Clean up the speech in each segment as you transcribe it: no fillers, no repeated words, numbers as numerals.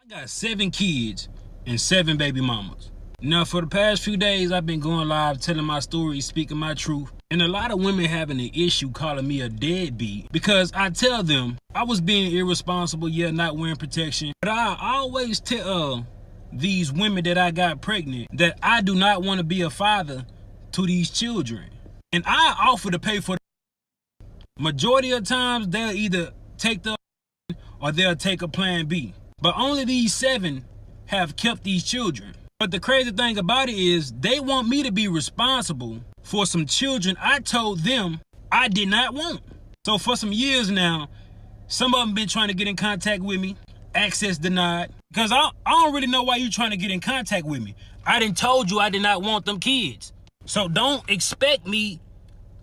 I got 7 kids and 7 baby mamas. Now, for the past few days, I've been going live, telling my story, speaking my truth. And a lot of women having an issue calling me a deadbeat because I tell them I was being irresponsible, not wearing protection. But I always tell these women that I got pregnant that I do not want to be a father to these children. And I offer to pay for the majority of times. They'll either take the or they'll take a plan B. But only these 7 have kept these children. But the crazy thing about it is they want me to be responsible for some children I told them I did not want. So for some years now, some of them been trying to get in contact with me, access denied. Because I don't really know why you trying to get in contact with me. I done told you I did not want them kids. So don't expect me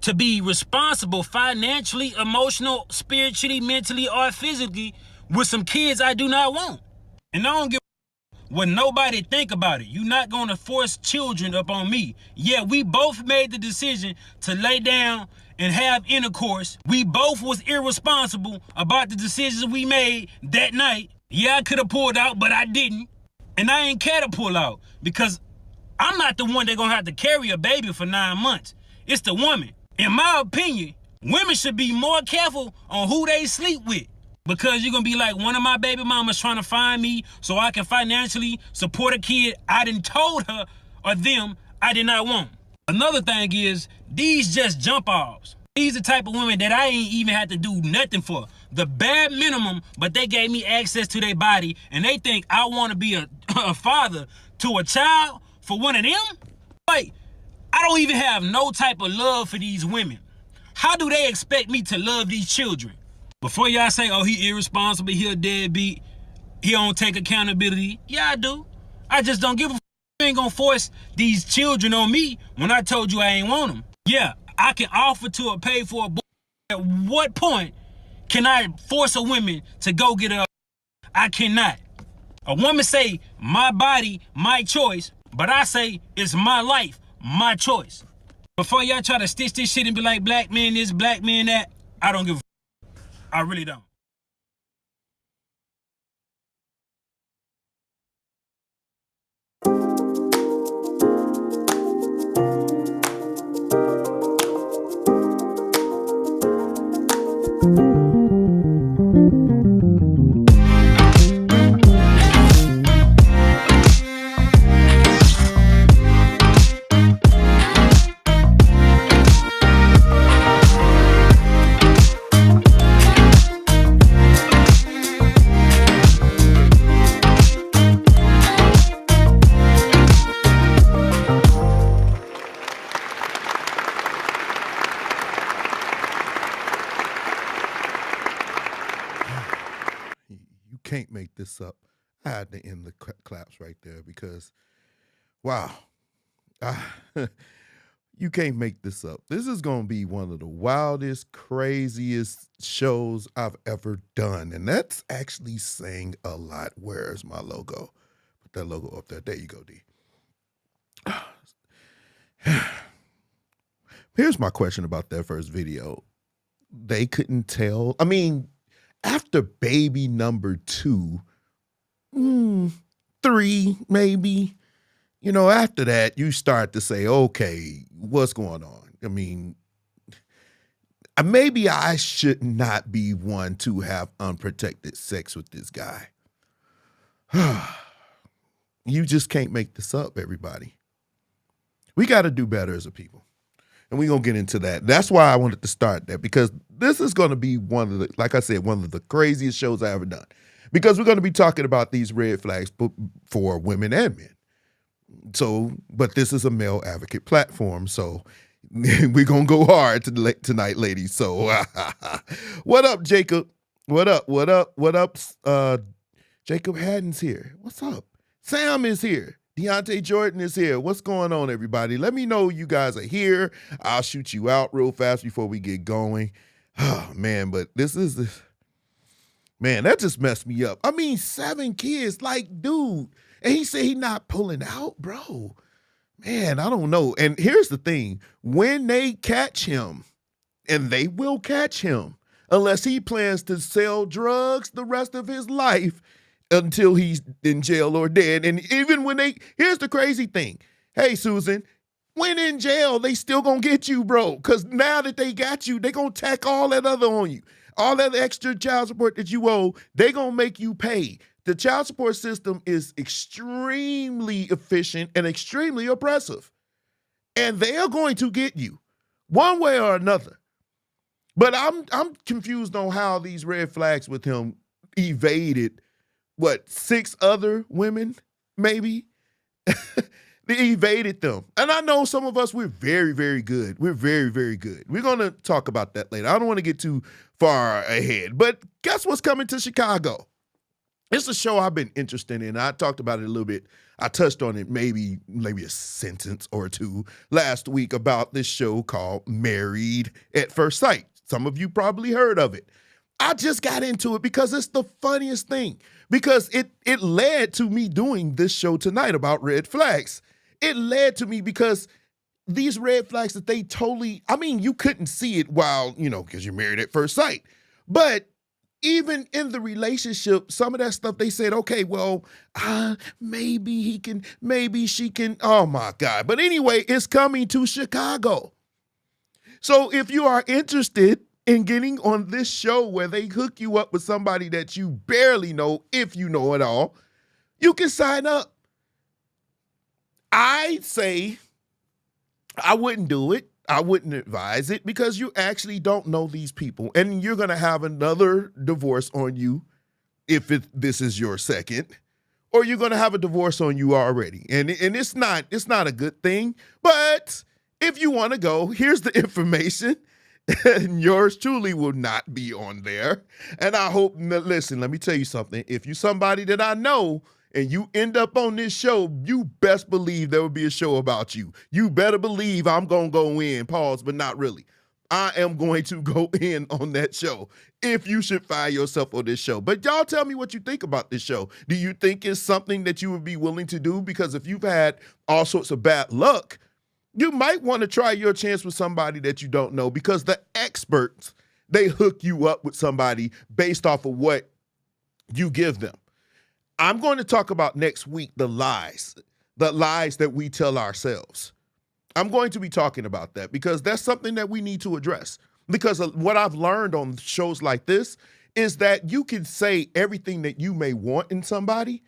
to be responsible financially, emotional, spiritually, mentally, or physically with some kids I do not want. And I don't give what nobody think about it. You're not gonna force children up on me. Yeah, we both made the decision to lay down and have intercourse. We both was irresponsible about the decisions we made that night. Yeah, I could have pulled out, but I didn't. And I ain't care to pull out because I'm not the one that gonna have to carry a baby for 9 months. It's the woman. In my opinion, women should be more careful on who they sleep with. Because you're going to be like, one of my baby mamas trying to find me so I can financially support a kid I done told her or them I did not want. Another thing is, these just jump offs. These the type of women that I ain't even had to do nothing for. The bare minimum, but they gave me access to their body and they think I want to be a father to a child for one of them? Like, I don't even have no type of love for these women. How do they expect me to love these children? Before y'all say, oh, he irresponsible, he a deadbeat, he don't take accountability. Yeah, I do. I just don't give a f. You ain't gonna force these children on me when I told you I ain't want them. Yeah, I can offer to or pay for a boy. At what point can I force a woman to go get a? I cannot. A woman say, my body, my choice, but I say, it's my life, my choice. Before y'all try to stitch this shit and be like, black man this, black man that, I don't give a f. I really don't. You can't make this up. I had to end the claps right there because, wow, you can't make this up. This is going to be one of the wildest, craziest shows I've ever done. And that's actually saying a lot. Where's my logo? Put that logo up there. There you go, D. Here's my question about that first video. They couldn't tell. I mean, after baby number 2, 3 maybe, after that, you start to say, okay, what's going on? I mean, maybe I should not be one to have unprotected sex with this guy. You just can't make this up, everybody. We got to do better as a people. And we're going to get into that. That's why I wanted to start that, because this is going to be one of the, like I said, one of the craziest shows I've ever done. Because we're going to be talking about these red flags for women and men. So, but this is a male advocate platform, so we're going to go hard tonight, ladies. So, what up, Jacob? What up? What up? What up? Jacob Haddon's here. What's up? Sam is here. Deontay Jordan is here. What's going on, everybody? Let me know you guys are here. I'll shoot you out real fast before we get going. Oh, man, but man, that just messed me up. I mean, 7 kids, like, dude. And he said he not pulling out, bro. Man, I don't know. And here's the thing. When they catch him, and they will catch him, unless he plans to sell drugs the rest of his life, until he's in jail or dead. And even when here's the crazy thing. Hey, Susan, when in jail, they still gonna get you, bro. Because now that they got you, they gonna tack all that other on you. All that extra child support that you owe, they gonna make you pay. The child support system is extremely efficient and extremely oppressive. And they are going to get you one way or another. But I'm confused on how these red flags with him evaded, 6 other women, maybe? They evaded them. And I know some of us, we're very, very good. We're very, very good. We're going to talk about that later. I don't want to get too far ahead. But guess what's coming to Chicago? It's a show I've been interested in. I talked about it a little bit. I touched on it maybe a sentence or two last week about this show called Married at First Sight. Some of you probably heard of it. I just got into it because it's the funniest thing. Because it led to me doing this show tonight about red flags. It led to me because these red flags that they totally, you couldn't see it while, because you're married at first sight. But even in the relationship, some of that stuff they said, okay, well, maybe she can, oh my God. But anyway, it's coming to Chicago. So if you are interested in getting on this show where they hook you up with somebody that you barely know, if you know at all, you can sign up. I say I wouldn't do it. I wouldn't advise it because you actually don't know these people. And you're going to have another divorce on you if this is your second, or you're going to have a divorce on you already. And it's not a good thing. But if you want to go, here's the information. And yours truly will not be on there. And I hope, listen, let me tell you something. If you're somebody that I know and you end up on this show, you best believe there will be a show about you. You better believe I'm going to go in, pause, but not really. I am going to go in on that show if you should find yourself on this show. But y'all tell me what you think about this show. Do you think it's something that you would be willing to do? Because if you've had all sorts of bad luck, you might want to try your chance with somebody that you don't know, because the experts, they hook you up with somebody based off of what you give them. I'm going to talk about next week the lies that we tell ourselves. I'm going to be talking about that because that's something that we need to address. Because what I've learned on shows like this is that you can say everything that you may want in somebody,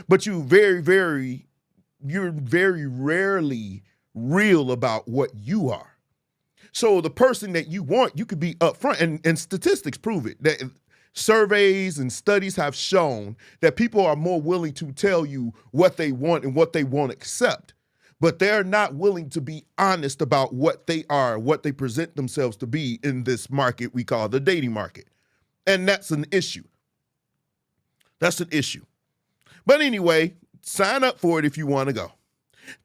but you're very rarely real about what you are. So the person that you want, you could be upfront, and statistics prove it. That surveys and studies have shown that people are more willing to tell you what they want and what they won't accept, but they're not willing to be honest about what they are, what they present themselves to be in this market we call the dating market. And that's an issue. That's an issue. But anyway, sign up for it if you want to go.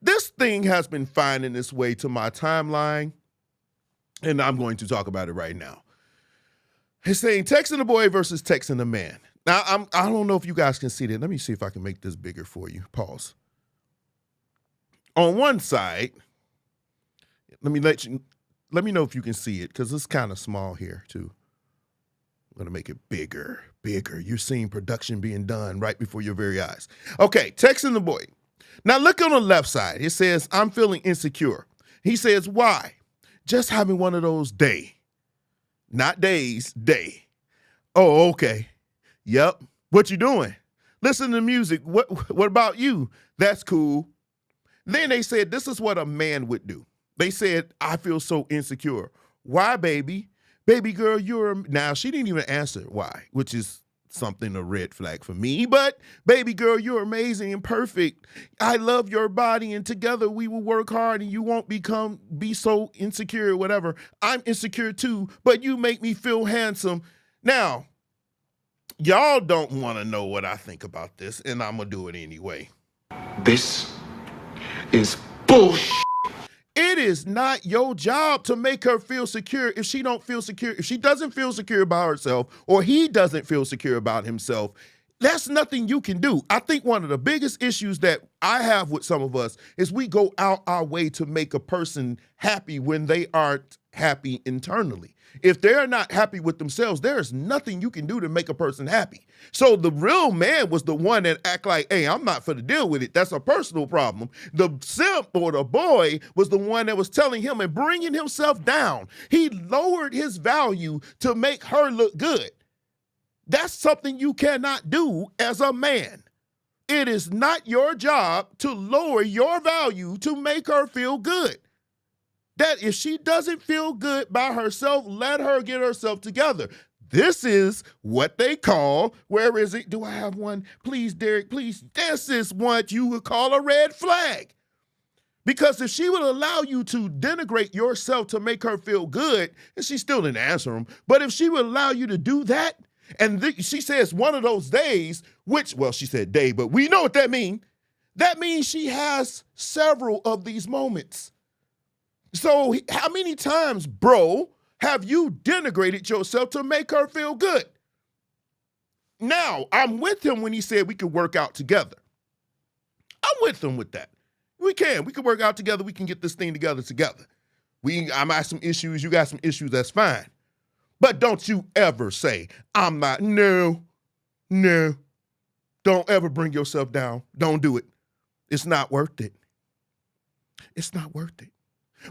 This thing has been finding its way to my timeline, and I'm going to talk about it right now. It's saying texting a boy versus texting a man. Now, I don't know if you guys can see that. Let me see if I can make this bigger for you. Pause. On one side, let me know if you can see it, because it's kind of small here too. I'm going to make it bigger. You're seeing production being done right before your very eyes. Okay, texting the boy. Now look on the left side. It says, I'm feeling insecure. He says, why? Just having one of those day. Not days, day. Oh, okay. Yep. What you doing? Listen to music. What about you? That's cool. Then they said, this is what a man would do. They said, I feel so insecure. Why, baby? Baby girl, now she didn't even answer why, which is something a red flag for me. But baby girl, you're amazing and perfect. I love your body, and together we will work hard, and you won't be so insecure or whatever. I'm insecure too, but you make me feel handsome. Now, y'all don't want to know what I think about this, and I'm gonna do it anyway. This is bullshit. It is not your job to make her feel secure if she don't feel secure. If she doesn't feel secure about herself, or he doesn't feel secure about himself, That's nothing you can do. I think one of the biggest issues that I have with some of us is we go out our way to make a person happy when they aren't happy internally. If they're not happy with themselves, there is nothing you can do to make a person happy. So the real man was the one that act like, hey, I'm not for to deal with it. That's a personal problem. The simp or the boy was the one that was telling him and bringing himself down. He lowered his value to make her look good. That's something you cannot do as a man. It is not your job to lower your value to make her feel good. That if she doesn't feel good by herself, let her get herself together. This is what they call, where is it? Do I have one? Please, Derek, please. This is what you would call a red flag. Because if she would allow you to denigrate yourself to make her feel good, and she still didn't answer him, but if she would allow you to do that, and she says one of those days, which, well, she said day, but we know what that means. That means she has several of these moments. So how many times, bro, have you denigrated yourself to make her feel good? Now, I'm with him when he said we could work out together. I'm with him with that. We can work out together. We can get this thing together. I got some issues. You got some issues. That's fine. But don't you ever say, I'm not. No. Don't ever bring yourself down. Don't do it. It's not worth it. It's not worth it.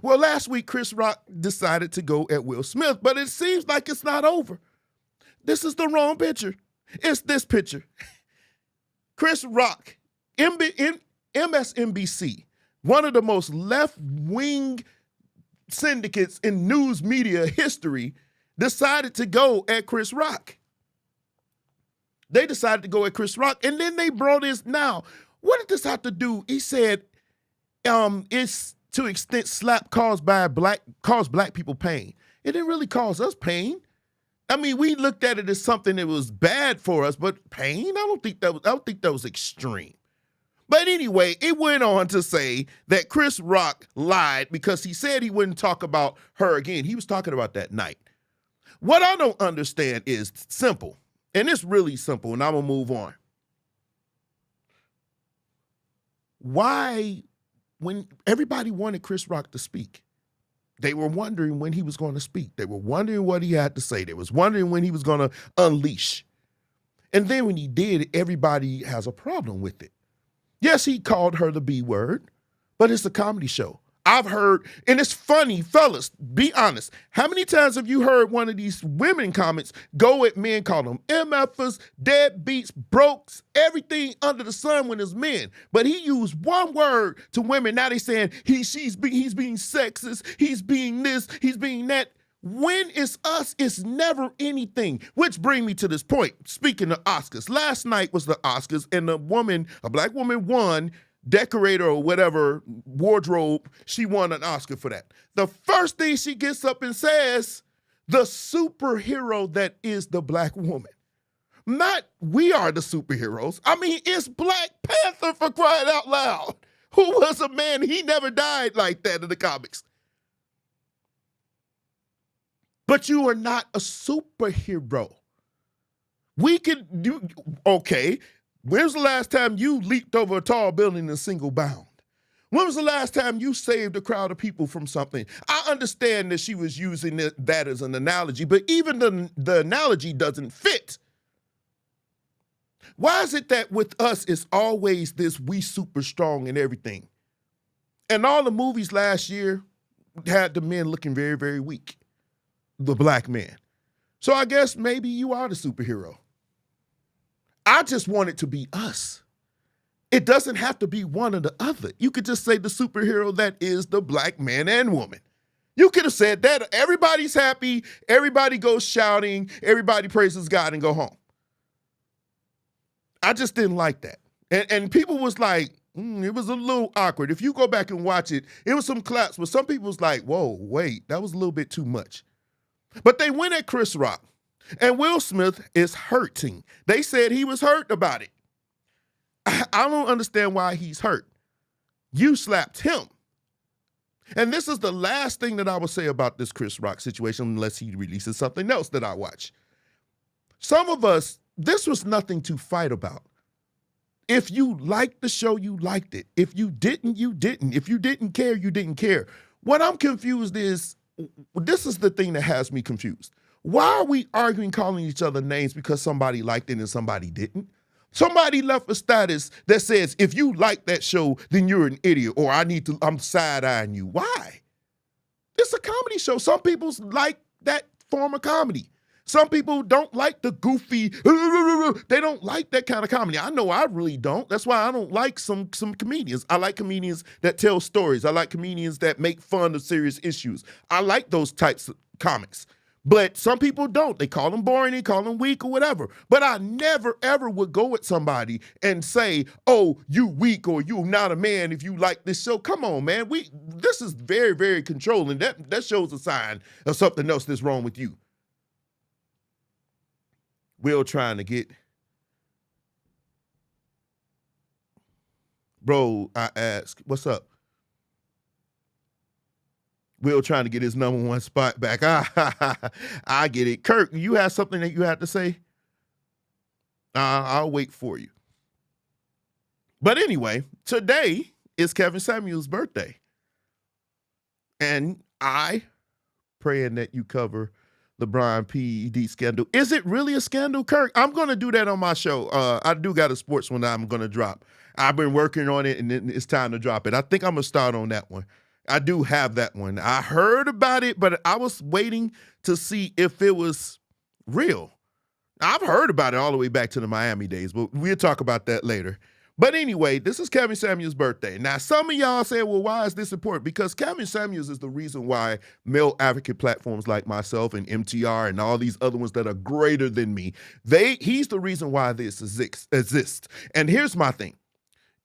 Well, last week, Chris Rock decided to go at Will Smith, but it seems like it's not over. This is the wrong picture. It's this picture. Chris Rock, MSNBC, one of the most left-wing syndicates in news media history, decided to go at Chris Rock. They decided to go at Chris Rock, and then they brought this. Now, what did this have to do? He said, it's to extent slap caused black people pain. It didn't really cause us pain. I mean, we looked at it as something that was bad for us, but pain? I don't think that was extreme. But anyway, it went on to say that Chris Rock lied because he said he wouldn't talk about her again. He was talking about that night. What I don't understand is simple, and it's really simple, and I'm gonna move on. Why, when everybody wanted Chris Rock to speak, they were wondering when he was going to speak. They were wondering what he had to say. They was wondering when he was going to unleash. And then when he did, everybody has a problem with it. Yes, he called her the B word, but it's a comedy show. I've heard, and it's funny, fellas, be honest. How many times have you heard one of these women comments go at men, call them MFers, deadbeats, brokes, everything under the sun when it's men? But he used one word to women. Now they saying he's being sexist, he's being this, he's being that. When it's us, it's never anything. Which brings me to this point. Speaking of Oscars, last night was the Oscars, and a black woman won decorator or whatever, wardrobe, she won an Oscar for that. The first thing she gets up and says, the superhero that is the black woman. Not we are the superheroes. I mean, it's Black Panther, for crying out loud. Who was a man, he never died like that in the comics. But you are not a superhero. We can do, okay, when's the last time you leaped over a tall building in a single bound? When was the last time you saved a crowd of people from something? I understand that she was using that as an analogy, but even the analogy doesn't fit. Why is it that with us, it's always this we super strong and everything? And all the movies last year had the men looking very, very weak, the black men. So I guess maybe you are the superhero. I just want it to be us. It doesn't have to be one or the other. You could just say the superhero that is the black man and woman. You could have said that. Everybody's happy. Everybody goes shouting. Everybody praises God and go home. I just didn't like that. And people was like, it was a little awkward. If you go back and watch it, it was some claps, but some people was like, whoa, wait, that was a little bit too much. But they went at Chris Rock. And Will Smith is hurting. They said he was hurt about it. I don't understand why he's hurt. You slapped him. And this is the last thing that I will say about this Chris Rock situation, unless he releases something else that I watch. Some of us this was nothing to fight about. If you liked the show, you liked it. If you didn't, you didn't. If you didn't care, you didn't care. What I'm confused is, this is the thing that has me confused. Why are we arguing, calling each other names because somebody liked it and somebody didn't? Somebody left a status that says, if you like that show, then you're an idiot, or I'm side-eyeing you. Why? It's a comedy show. Some people like that form of comedy. Some people don't like the goofy, they don't like that kind of comedy. I know I really don't. That's why I don't like some comedians. I like comedians that tell stories. I like comedians that make fun of serious issues. I like those types of comics. But some people don't. They call them boring, they call them weak or whatever. But I never, ever would go at somebody and say, oh, you weak or you not a man if you like this show. Come on, man. This is very, very controlling. That shows a sign of something else that's wrong with you. Will trying to get, bro, I ask, what's up? Will trying to get his number one spot back. I get it. Kirk, you have something that you have to say? I'll wait for you. But anyway, today is Kevin Samuels' birthday. And I, praying that you cover LeBron PED scandal. Is it really a scandal, Kirk? I'm going to do that on my show. I do got a sports one that I'm going to drop. I've been working on it, and it's time to drop it. I think I'm going to start on that one. I do have that one. I heard about it, but I was waiting to see if it was real. I've heard about it all the way back to the Miami days, but we'll talk about that later. But anyway, this is Kevin Samuels' birthday. Now, some of y'all say, well, why is this important? Because Kevin Samuels is the reason why male advocate platforms like myself and MTR and all these other ones that are greater than me, he's the reason why this exists. And here's my thing.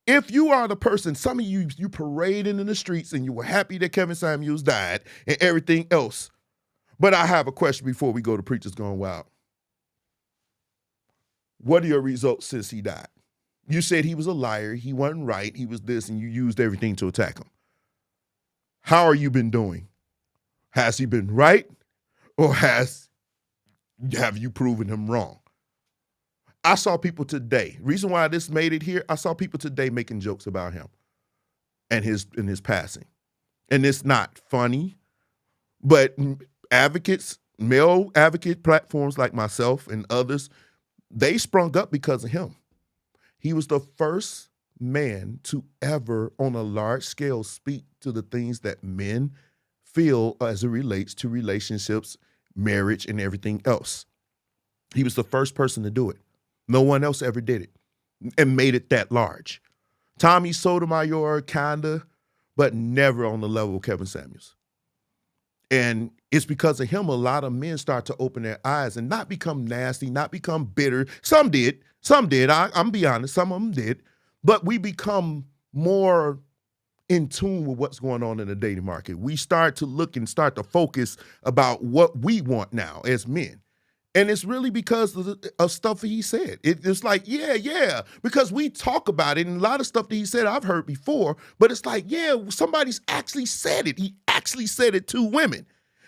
If you are the person, some of you parading in the streets and you were happy that Kevin Samuels died and everything else. But I have a question before we go to Preachers Gone Wild. What are your results since he died? You said he was a liar, he wasn't right, he was this, and you used everything to attack him. How are you been doing? Has he been right, or have you proven him wrong? I saw people today, reason why this made it here, I saw people today making jokes about him and his passing. And it's not funny, but advocates, male advocate platforms like myself and others, they sprung up because of him. He was the first man to ever, on a large scale, speak to the things that men feel as it relates to relationships, marriage, and everything else. He was the first person to do it. No one else ever did it and made it that large. Tommy Sotomayor, kinda, but never on the level of Kevin Samuels. And it's because of him, a lot of men start to open their eyes and not become nasty, not become bitter. Some did. I'm be honest, some of them did. But we become more in tune with what's going on in the dating market. We start to look and start to focus about what we want now as men. And it's really because of stuff he said. It's like, yeah, because we talk about it, and a lot of stuff that he said I've heard before, but it's like, yeah, somebody's actually said it. He actually said it to women.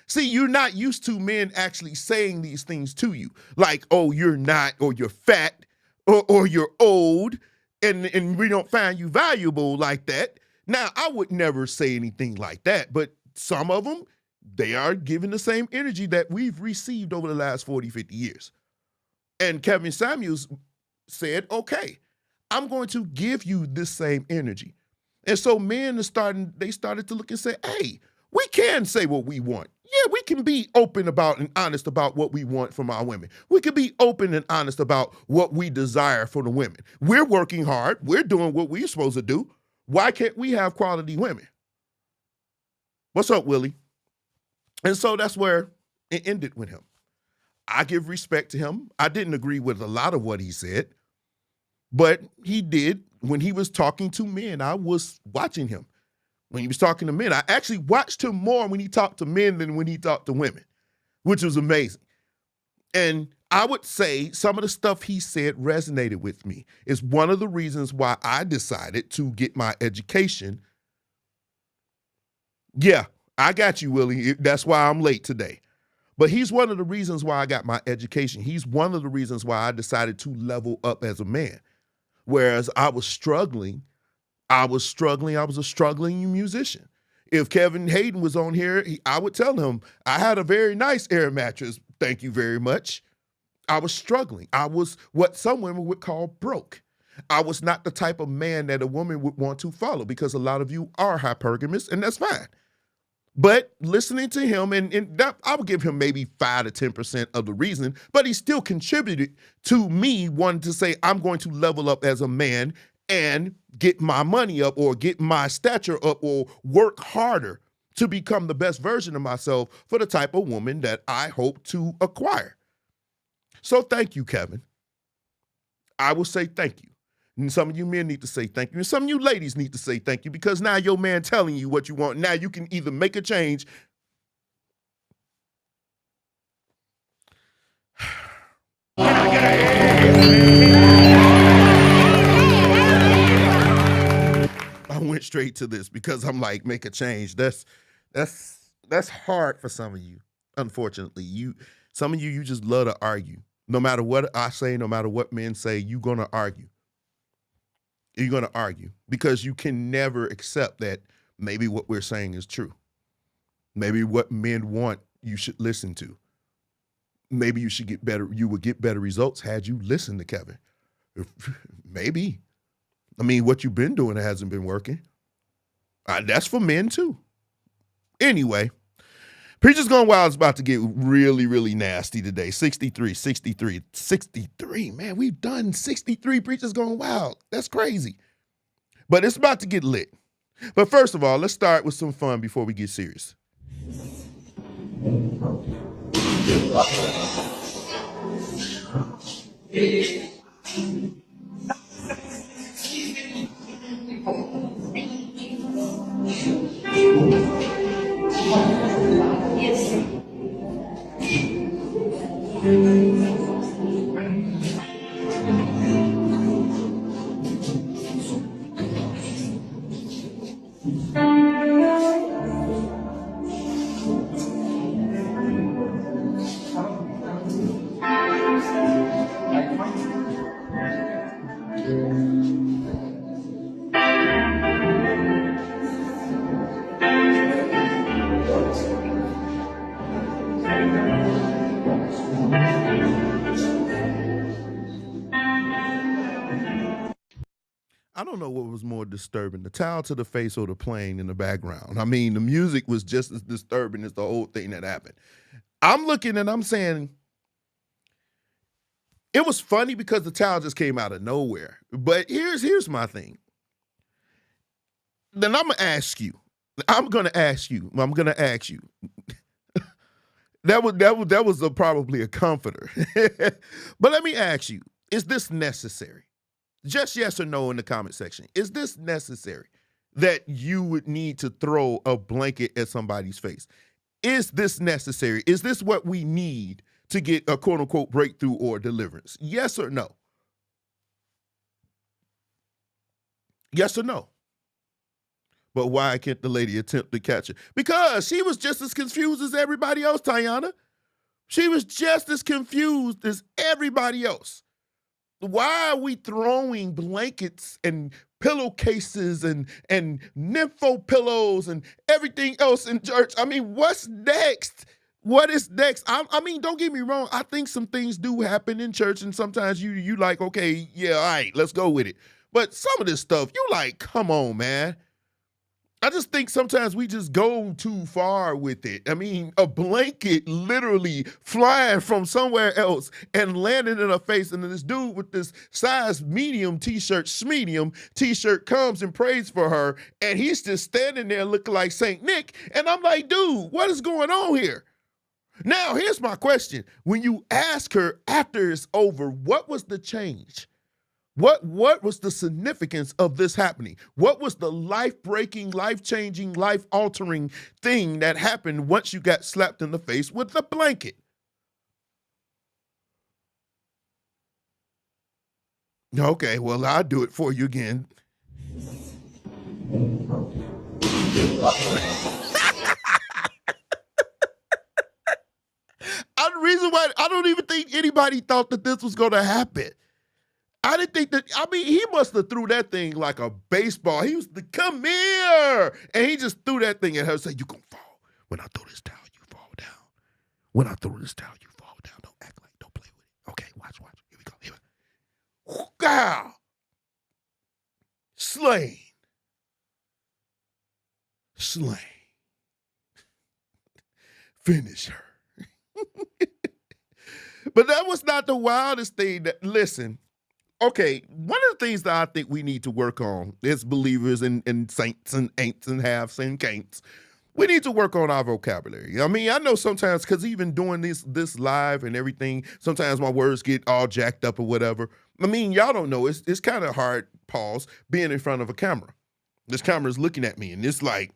See, you're not used to men actually saying these things to you. Like, oh, you're not, or you're fat, or you're old, and we don't find you valuable like that. Now, I would never say anything like that, but some of them, they are giving the same energy that we've received over the last 40, 50 years. And Kevin Samuels said, okay, I'm going to give you this same energy. And so men started to look and say, hey, we can say what we want. Yeah, we can be open about and honest about what we want from our women. We can be open and honest about what we desire for the women. We're working hard. We're doing what we're supposed to do. Why can't we have quality women? What's up, Willie? And so that's where it ended with him. I give respect to him. I didn't agree with a lot of what he said, but he did. When he was talking to men, I was watching him. When he was talking to men, I actually watched him more when he talked to men than when he talked to women, which was amazing. And I would say some of the stuff he said resonated with me. It's one of the reasons why I decided to get my education. Yeah, I got you, Willie. That's why I'm late today. But he's one of the reasons why I got my education. He's one of the reasons why I decided to level up as a man. Whereas I was struggling, I was a struggling musician. If Kevin Hayden was on here, I would tell him, I had a very nice air mattress. Thank you very much. I was struggling. I was what some women would call broke. I was not the type of man that a woman would want to follow, because a lot of you are hypergamous, and that's fine. But listening to him, and that, I would give him maybe 5 to 10% of the reason, but he still contributed to me wanting to say, I'm going to level up as a man and get my money up, or get my stature up, or work harder to become the best version of myself for the type of woman that I hope to acquire. So thank you, Kevin. I will say thank you. And some of you men need to say thank you. And some of you ladies need to say thank you, because now your man telling you what you want. Now you can either make a change. I went straight to this because I'm like, make a change. That's hard for some of you. Unfortunately, some of you just love to argue. No matter what I say, no matter what men say, you're gonna argue. You're gonna argue because you can never accept that maybe what we're saying is true. Maybe what men want, you should listen to. Maybe you should get better. You would get better results had you listened to Kevin. Maybe. I mean, what you've been doing hasn't been working. That's for men too. Anyway, Preachers Gone Wild is about to get really, really nasty today. 63. Man, we've done 63 Preachers Gone Wild. That's crazy. But it's about to get lit. But first of all, let's start with some fun before we get serious. I don't know what was more disturbing, the towel to the face or the playing in the background. I mean, the music was just as disturbing as the whole thing that happened. I'm looking and I'm saying, it was funny because the towel just came out of nowhere. But here's my thing. Then I'm gonna ask you. That was probably a comforter. But let me ask you, is this necessary? Just yes or no in the comment section. Is this necessary that you would need to throw a blanket at somebody's face? Is this necessary? Is this what we need to get a quote unquote breakthrough or deliverance? Yes or no? Yes or no? But why can't the lady attempt to catch it? Because she was just as confused as everybody else, Tayana. She was just as confused as everybody else. Why are we throwing blankets and pillowcases and nympho pillows and everything else in church? I mean, what's next? What is next? I mean, don't get me wrong. I think some things do happen in church, and sometimes you like, okay, yeah, all right, let's go with it. But some of this stuff, you like, come on, man. I just think sometimes we just go too far with it. I mean, a blanket literally flying from somewhere else and landing in her face, and then this dude with this size medium t-shirt, schmedium t-shirt comes and prays for her, and he's just standing there looking like Saint Nick, and I'm like, dude, what is going on here? Now, here's my question. When you ask her after it's over, what was the change? What was the significance of this happening? What was the life-breaking, life-changing, life-altering thing that happened once you got slapped in the face with the blanket? Okay, well, I'll do it for you again. reason why I don't even think anybody thought that this was going to happen. I didn't think that, I mean, he must have threw that thing like a baseball. He was the, come here. And he just threw that thing at her and said, you going to fall. When I throw this towel, you fall down. When I throw this towel, you fall down. Don't act like, don't play with it. Okay, watch. Here we go. Here we go. Wow. Slain. Finish her. But that was not the wildest thing. Listen, okay, one of the things that I think we need to work on as believers and saints and ain'ts and halves and can'ts, we need to work on our vocabulary. I mean, I know sometimes, because even doing this live and everything, sometimes my words get all jacked up or whatever. I mean, y'all don't know, it's kind of hard, pause, being in front of a camera. This camera's looking at me, and it's like,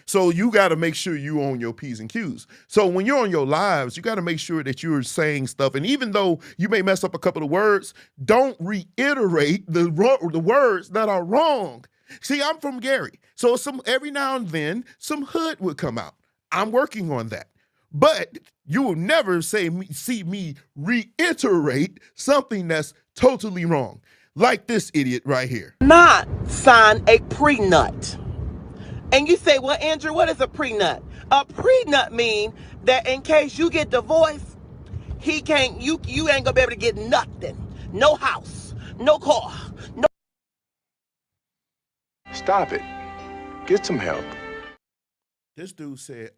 so you got to make sure you own your P's and Q's. So when you're on your lives, you got to make sure that you're saying stuff. And even though you may mess up a couple of words, don't reiterate the words that are wrong. See, I'm from Gary. So every now and then, some hood would come out. I'm working on that. But you will never see me reiterate something that's totally wrong. Like this idiot right here. Not sign a prenut. And you say, well, Andrew, what is a prenut? A prenut means that in case you get divorced, you ain't gonna be able to get nothing. No house, no car, no. Stop it. Get some help. This dude said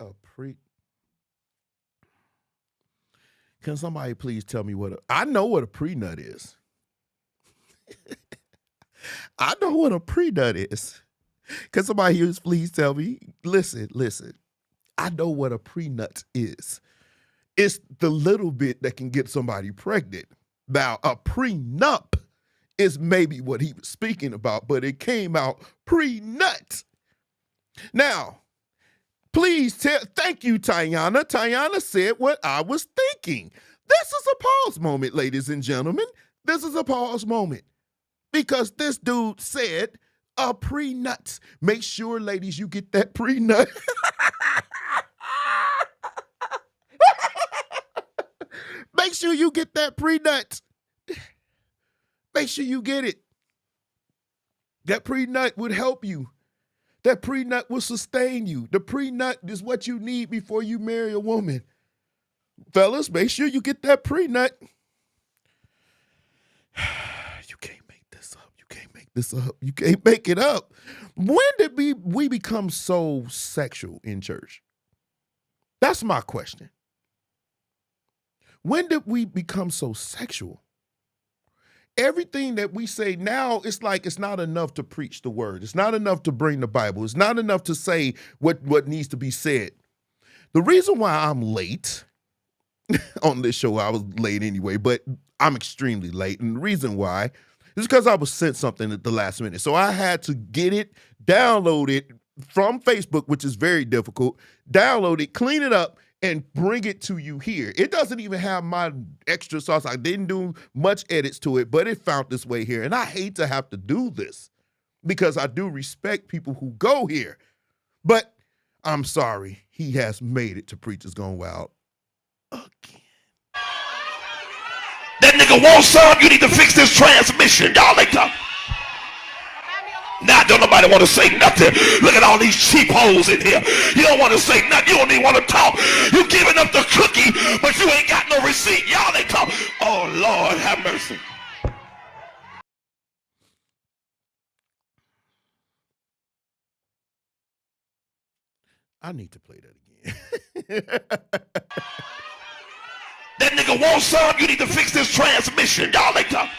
Can somebody please tell me I know what a prenut is. I know what a prenut is. Can somebody here please tell me? Listen. I know what a prenut is. It's the little bit that can get somebody pregnant. Now, a prenup is maybe what he was speaking about, but it came out prenut. Now, please thank you, Tiana. Tiana said what I was thinking. This is a pause moment, ladies and gentlemen. This is a pause moment. Because this dude said a prenut. Make sure, ladies, you get that prenut. Make sure you get that prenut. Make sure you get it. That prenut would help you. That prenut will sustain you. The prenut is what you need before you marry a woman. Fellas, make sure you get that prenut. You can't make this up. You can't make this up. You can't make it up. When did we become so sexual in church? That's my question. When did we become so sexual? Everything that we say now, it's like it's not enough to preach the word. It's not enough to bring the Bible. It's not enough to say what needs to be said. The reason why I'm late on this show, I was late anyway, but I'm extremely late. And the reason why is because I was sent something at the last minute. So I had to get it, download it from Facebook, which is very difficult, download it, clean it up, and bring it to you here. It doesn't even have my extra sauce. I didn't do much edits to it, but it found its way here. And I hate to have to do this because I do respect people who go here. But I'm sorry, he has made it to Preachers Gone Wild again. That nigga wants some, you need to fix this transmission. Y'all like to. Now don't nobody want to say nothing. Look at all these cheap holes in here. You don't want to say nothing. You don't even want to talk. You giving up the cookie, but you ain't got no receipt. Y'all ain't talk. Oh Lord, have mercy. I need to play that again. That nigga wants some, you need to fix this transmission. Y'all ain't talk.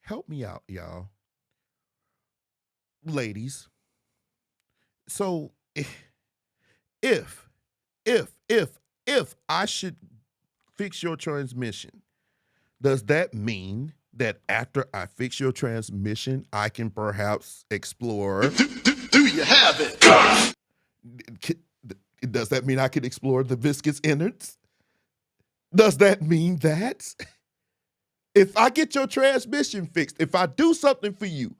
Help me out, y'all. Ladies. So if I should fix your transmission, does that mean that after I fix your transmission, I can perhaps explore? Do you have it? Does that mean I can explore the viscous innards? Does that mean that? If I get your transmission fixed, if I do something for you,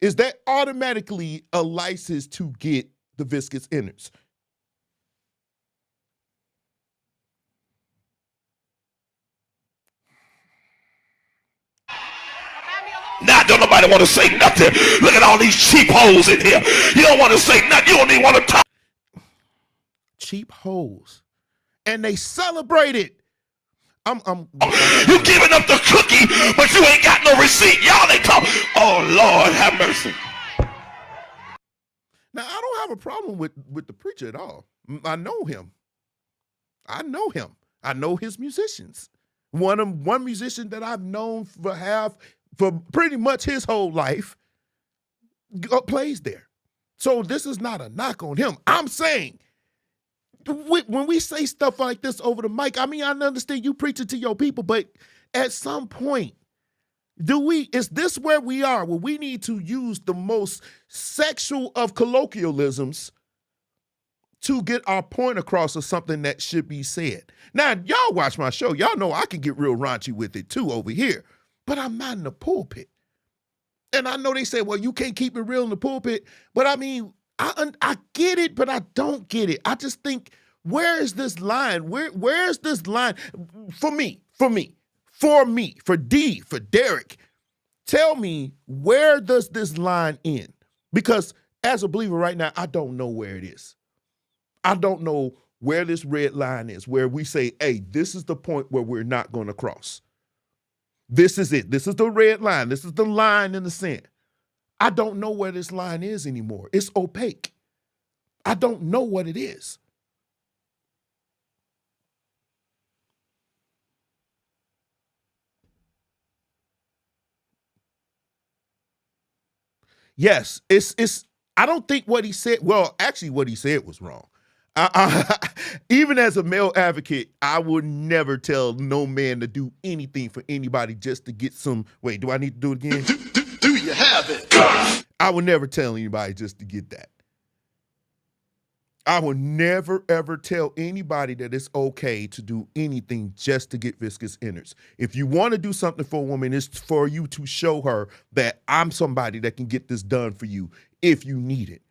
is that automatically a license to get the viscous innards. Now, don't nobody want to say nothing. Look at all these cheap holes in here. You don't want to say nothing. You don't even want to talk. Cheap holes. And they celebrate it. You giving up the cookie, but you ain't got no receipt. Y'all ain't talk. Oh, Lord, have mercy. Now, I don't have a problem with the preacher at all. I know him. I know his musicians. One musician that I've known for pretty much his whole life plays there. So this is not a knock on him. I'm saying, when we say stuff like this over the mic, I mean, I understand you preaching to your people, but at some point, is this where we are, where we need to use the most sexual of colloquialisms to get our point across of something that should be said? Now, y'all watch my show. Y'all know I can get real raunchy with it too over here, but I'm not in the pulpit. And I know they say, well, you can't keep it real in the pulpit, but I mean, I get it, but I don't get it. I just think, where is this line? Where's this line? For D, for Derek, tell me, where does this line end? Because as a believer right now, I don't know where it is. I don't know where this red line is, where we say, hey, this is the point where we're not going to cross. This is it. This is the red line. This is the line in the sand. I don't know where this line is anymore. It's opaque. I don't know what it is. Yes, it's. I don't think what he said. Well, actually, what he said was wrong. Even as a male advocate, I would never tell no man to do anything for anybody just to get some. Wait, do I need to do it again? Do you have it? I would never tell anybody just to get that. I will never, ever tell anybody that it's okay to do anything just to get viscous innards. If you want to do something for a woman, it's for you to show her that I'm somebody that can get this done for you if you need it.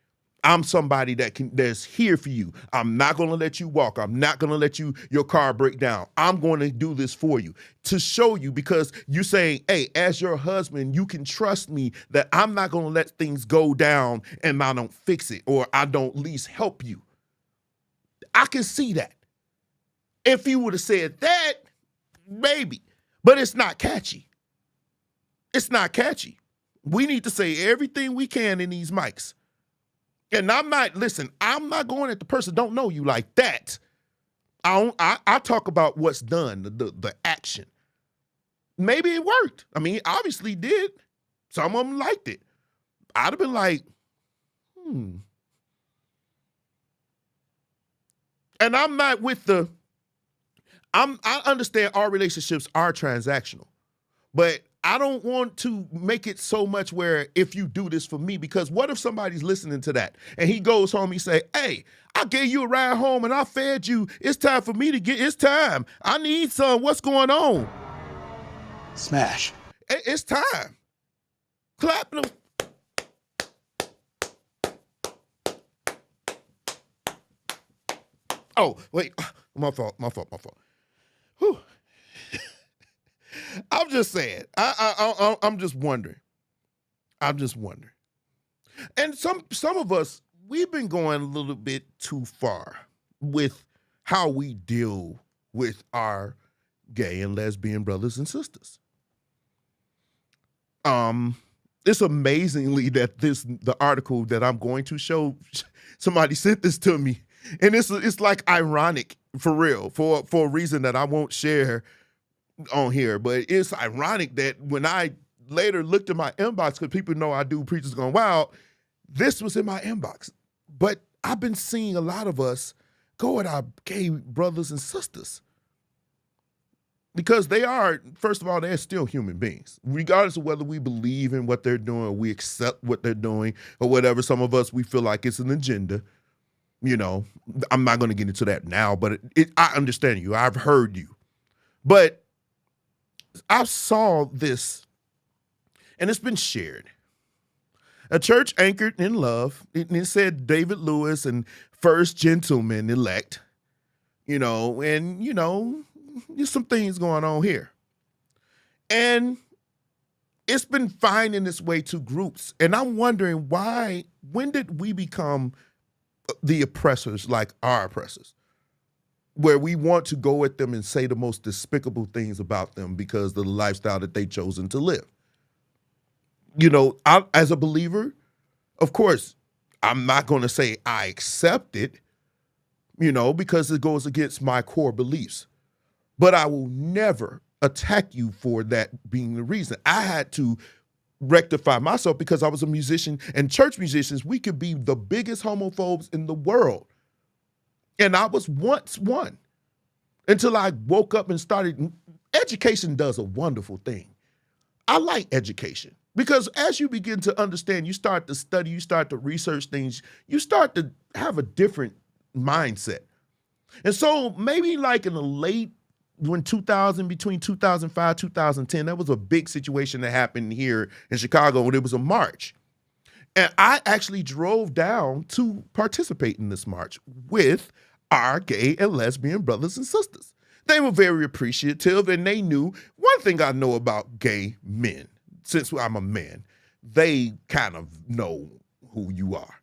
I'm somebody that's here for you. I'm not going to let you walk. I'm not going to let your car break down. I'm going to do this for you to show you, because you're saying, hey, as your husband, you can trust me that I'm not going to let things go down and I don't fix it, or I don't at least help you. I can see that. If you would have said that, maybe, but it's not catchy. It's not catchy. We need to say everything we can in these mics. And I'm not going at the person don't know you like that. I talk about what's done, the action. Maybe it worked. I mean, it obviously did. Some of them liked it. I'd have been like, And I'm not with I understand our relationships are transactional, but I don't want to make it so much where if you do this for me, because what if somebody's listening to that and he goes home, he say, hey, I gave you a ride home and I fed you. It's time for me it's time. I need some. What's going on? Smash. It's time. Clap them. Oh, wait. My fault. Whew. I'm just saying. I'm just wondering. And some of us, we've been going a little bit too far with how we deal with our gay and lesbian brothers and sisters. It's amazingly that the article that I'm going to show, somebody sent this to me, and it's like ironic for real, for a reason that I won't share on here, but it's ironic that when I later looked at my inbox, because people know I do Preachers Gone Wild, this was in my inbox. But I've been seeing a lot of us go at our gay brothers and sisters, because they are, first of all, they're still human beings. Regardless of whether we believe in what they're doing or we accept what they're doing or whatever, some of us, we feel like it's an agenda. You know, I'm not going to get into that now, but I understand you. I've heard you. But I saw this, and it's been shared. A church anchored in love. It said David Lewis and first gentleman elect, and, there's some things going on here. And it's been finding its way to groups. And I'm wondering when did we become the oppressors like our oppressors? Where we want to go at them and say the most despicable things about them because of the lifestyle that they've chosen to live. As a believer, of course, I'm not going to say I accept it, because it goes against my core beliefs. But I will never attack you for that being the reason. I had to rectify myself because I was a musician, and church musicians, we could be the biggest homophobes in the world. And I was once one until I woke up and started. Education does a wonderful thing. I like education because as you begin to understand, you start to study, you start to research things, you start to have a different mindset. And so maybe like in the between 2005, 2010, that was a big situation that happened here in Chicago when it was a march. And I actually drove down to participate in this march with our gay and lesbian brothers and sisters. They were very appreciative, and they knew one thing I know about gay men, since I'm a man, they kind of know who you are.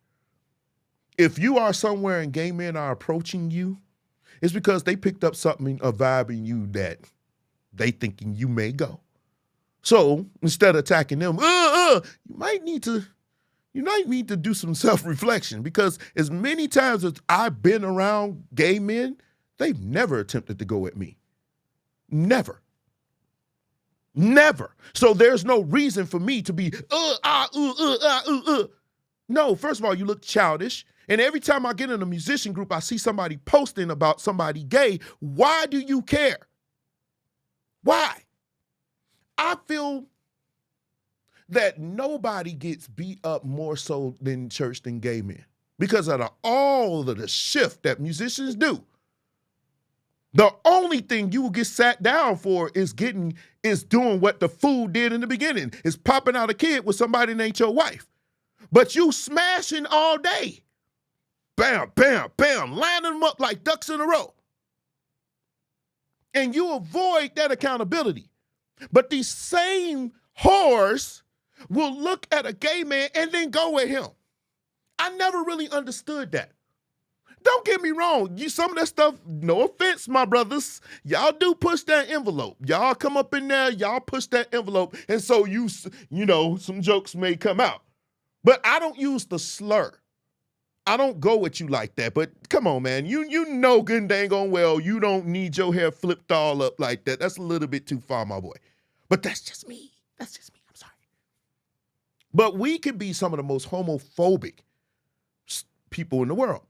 If you are somewhere and gay men are approaching you, it's because they picked up something, a vibe in you that they thinking you may go. So instead of attacking them, you might need to do some self-reflection, because as many times as I've been around gay men, they've never attempted to go at me. Never. Never. So there's no reason for me to be, No, first of all, you look childish. And every time I get in a musician group, I see somebody posting about somebody gay. Why do you care? Why? I feel that nobody gets beat up more so in church than gay men because of all of the shift that musicians do. The only thing you will get sat down for is doing what the fool did in the beginning, is popping out a kid with somebody that ain't your wife. But you smashing all day. Bam, bam, bam, lining them up like ducks in a row. And you avoid that accountability. But these same whores will look at a gay man and then go at him. I never really understood that. Don't get me wrong. Some of that stuff, no offense, my brothers, y'all do push that envelope. Y'all come up in there, y'all push that envelope. And so some jokes may come out. But I don't use the slur. I don't go at you like that. But come on, man. You know good and dang on well you don't need your hair flipped all up like that. That's a little bit too far, my boy. But that's just me. That's just me. I'm sorry. But we can be some of the most homophobic people in the world.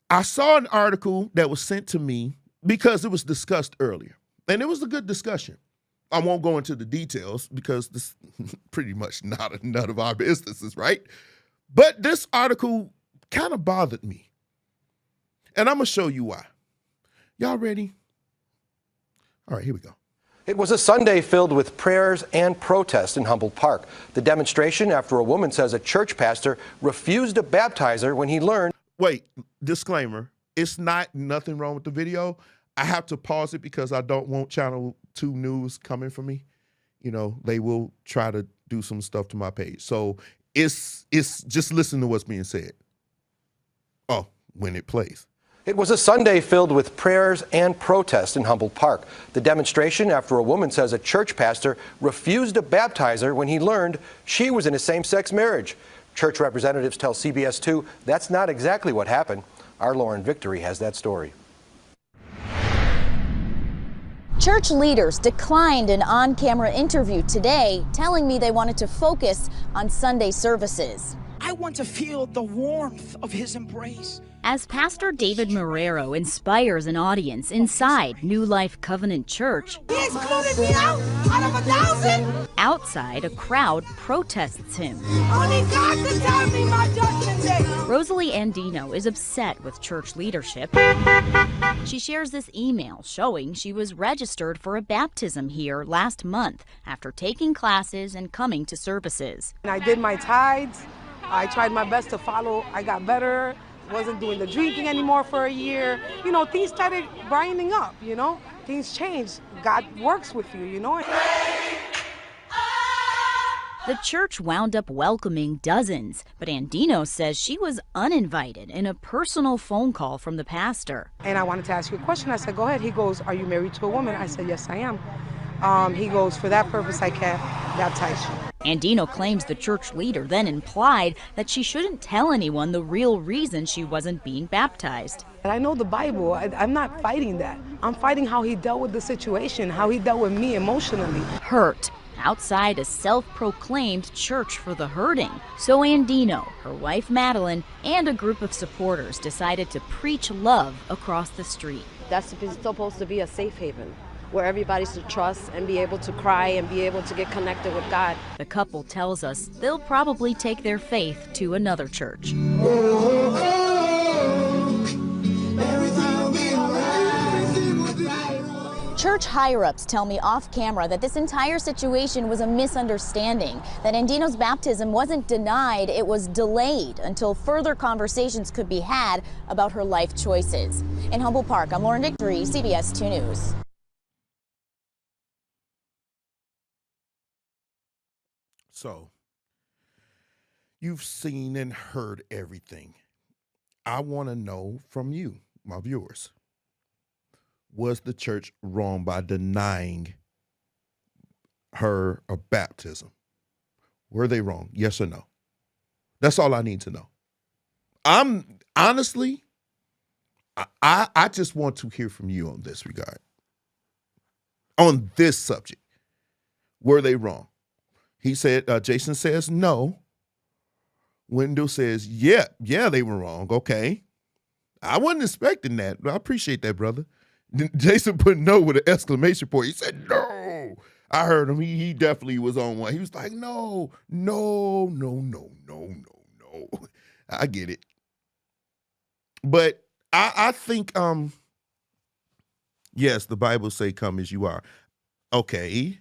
I saw an article that was sent to me because it was discussed earlier. And it was a good discussion. I won't go into the details because this is pretty much none of our businesses, right? But this article kind of bothered me. And I'm going to show you why. Y'all ready? All right, here we go. It was a Sunday filled with prayers and protests in Humboldt Park. The demonstration after a woman says a church pastor refused to baptize her when he learned. Wait, disclaimer. It's nothing wrong with the video. I have to pause it because I don't want Channel 2 News coming for me. They will try to do some stuff to my page. So it's just listen to what's being said. Oh, when it plays. It was a Sunday filled with prayers and protests in Humboldt Park. The demonstration after a woman says a church pastor refused to baptize her when he learned she was in a same-sex marriage. Church representatives tell CBS 2 that's not exactly what happened. Our Lauren Victory has that story. Church leaders declined an on-camera interview today, telling me they wanted to focus on Sunday services. I want to feel the warmth of his embrace. As Pastor David Marrero inspires an audience inside New Life Covenant Church, He excluded me out of 1,000. outside, a crowd protests him. Only God can tell me my judgment day. Rosalie Andino is upset with church leadership. She shares this email showing she was registered for a baptism here last month after taking classes and coming to services. I did my tithes. I tried my best to follow. I got better. Wasn't doing the drinking anymore for a year. You know, things started brightening up, you know. Things changed. God works with you, you know. The church wound up welcoming dozens, but Andino says she was uninvited in a personal phone call from the pastor. And I wanted to ask you a question. I said, go ahead. He goes, are you married to a woman? I said, yes, I am. He goes, for that purpose, I can't baptize you. Andino claims the church leader then implied that she shouldn't tell anyone the real reason she wasn't being baptized. I know the Bible. I'm not fighting that. I'm fighting how he dealt with the situation, how he dealt with me emotionally. Hurt outside a self-proclaimed church for the hurting. So Andino, her wife Madeline, and a group of supporters decided to preach love across the street. That's supposed to be a safe haven, where everybody should trust and be able to cry and be able to get connected with God. The couple tells us they'll probably take their faith to another church. Church higher-ups tell me off camera that this entire situation was a misunderstanding, that Andino's baptism wasn't denied, it was delayed until further conversations could be had about her life choices. In Humboldt Park, I'm Lauren Victory, CBS 2 News. So, you've seen and heard everything. I want to know from you, my viewers. Was the church wrong by denying her a baptism? Were they wrong? Yes or no? That's all I need to know. I'm honestly, I just want to hear from you on this regard. On this subject. Were they wrong? He said, Jason says no. Wendell says, yeah, they were wrong. Okay. I wasn't expecting that. I appreciate that, brother. Jason put no with an exclamation point. He said, no. I heard him. He definitely was on one. He was like, no. I get it. But I think, yes, the Bible say come as you are. Okay.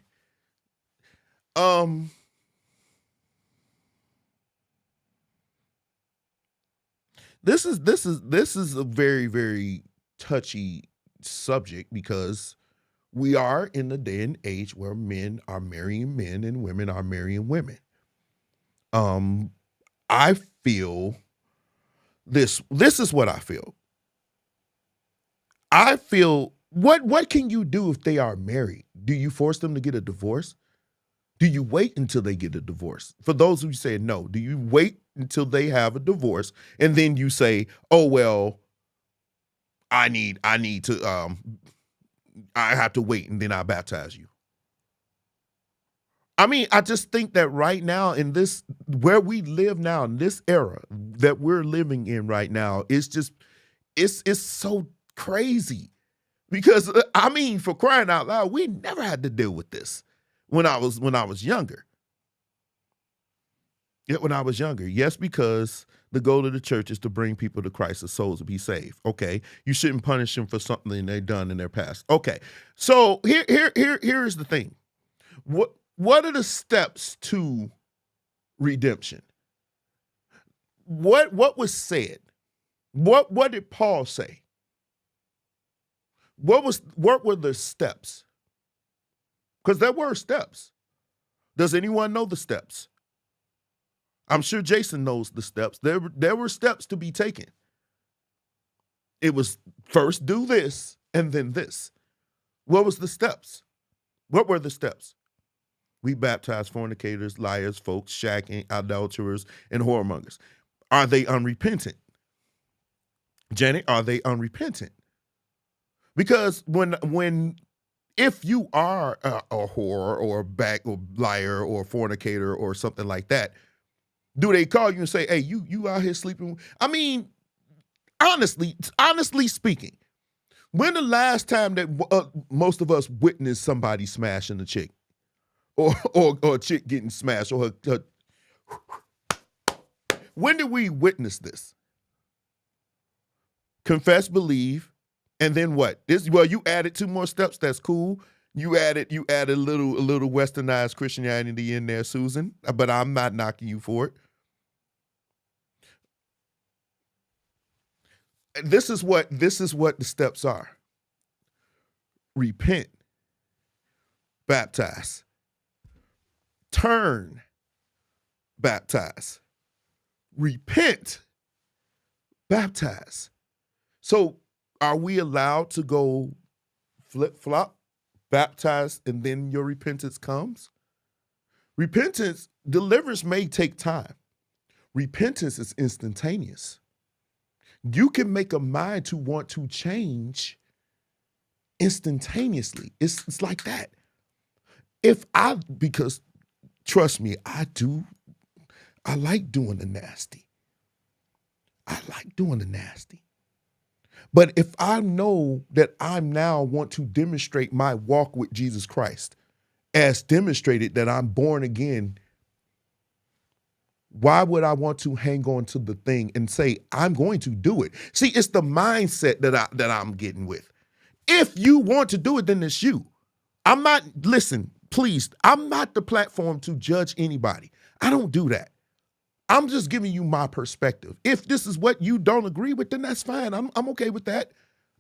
This is a very, very touchy subject because we are in the day and age where men are marrying men and women are marrying women. I feel this is what I feel. I feel what can you do if they are married? Do you force them to get a divorce? Do you wait until they get a divorce? For those who say no, do you wait until they have a divorce and then you say, oh, well, I have to wait and then I baptize you? I mean, I just think that right now in this, where we live now, in this era that we're living in right now, it's so crazy. Because, I mean, for crying out loud, we never had to deal with this when I was younger. Yeah, when I was younger. Yes, because the goal of the church is to bring people to Christ, the souls to be saved. Okay. You shouldn't punish them for something they've done in their past. Okay. So here's the thing. What are the steps to redemption? What was said? What did Paul say? What were the steps? Because there were steps. Does anyone know the steps? I'm sure Jason knows the steps. There were steps to be taken. It was first do this and then this. What was the steps? What were the steps? We baptize fornicators, liars, folks, shacking, adulterers, and whoremongers. Are they unrepentant? Janet, are they unrepentant? Because if you are a whore or a liar or a fornicator or something like that, Do they call you and say, hey, you out here sleeping? I mean, honestly speaking, when the last time that most of us witnessed somebody smashing a chick or a chick getting smashed or her when did we witness this? Confess, believe, and then what? Well, you added 2 more steps. That's cool. You added a little westernized Christianity in there, Susan, but I'm not knocking you for it. This is what the steps are. Repent, baptize, turn, baptize, repent, baptize. So are we allowed to go flip-flop, baptize, and then your repentance comes? Repentance, deliverance may take time. Repentance is instantaneous. You can make a mind to want to change instantaneously. It's like that. Because trust me, I like doing the nasty. But if I know that I now want to demonstrate my walk with Jesus Christ as demonstrated that I'm born again, why would I want to hang on to the thing and say, I'm going to do it? See, it's the mindset that I'm getting with. If you want to do it, then it's you. Listen, please, I'm not the platform to judge anybody. I don't do that. I'm just giving you my perspective. If this is what you don't agree with, then that's fine. I'm okay with that.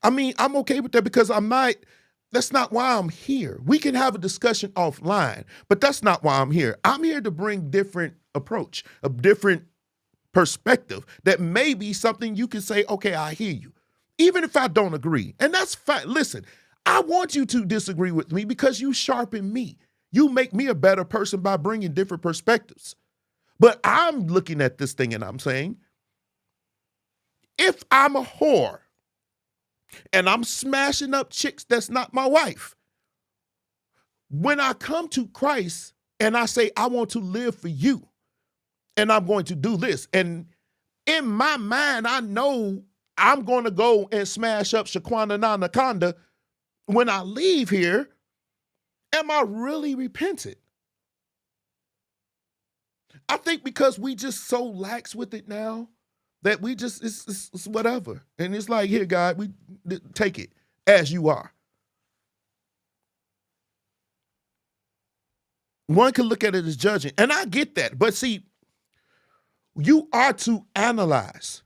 I mean, I'm okay with that because that's not why I'm here. We can have a discussion offline, but that's not why I'm here. I'm here to bring different approach, a different perspective that may be something you can say, okay, I hear you. Even if I don't agree, and that's fine. Listen, I want you to disagree with me because you sharpen me. You make me a better person by bringing different perspectives. But I'm looking at this thing and I'm saying, if I'm a whore and I'm smashing up chicks that's not my wife, when I come to Christ and I say, I want to live for you and I'm going to do this, and in my mind, I know I'm going to go and smash up Shaquana Nanaconda when I leave here, am I really repentant? I think because we just so lax with it now that we just, it's whatever. And it's like, here, God, we take it as you are. One can look at it as judging, and I get that. But see, you are to analyze.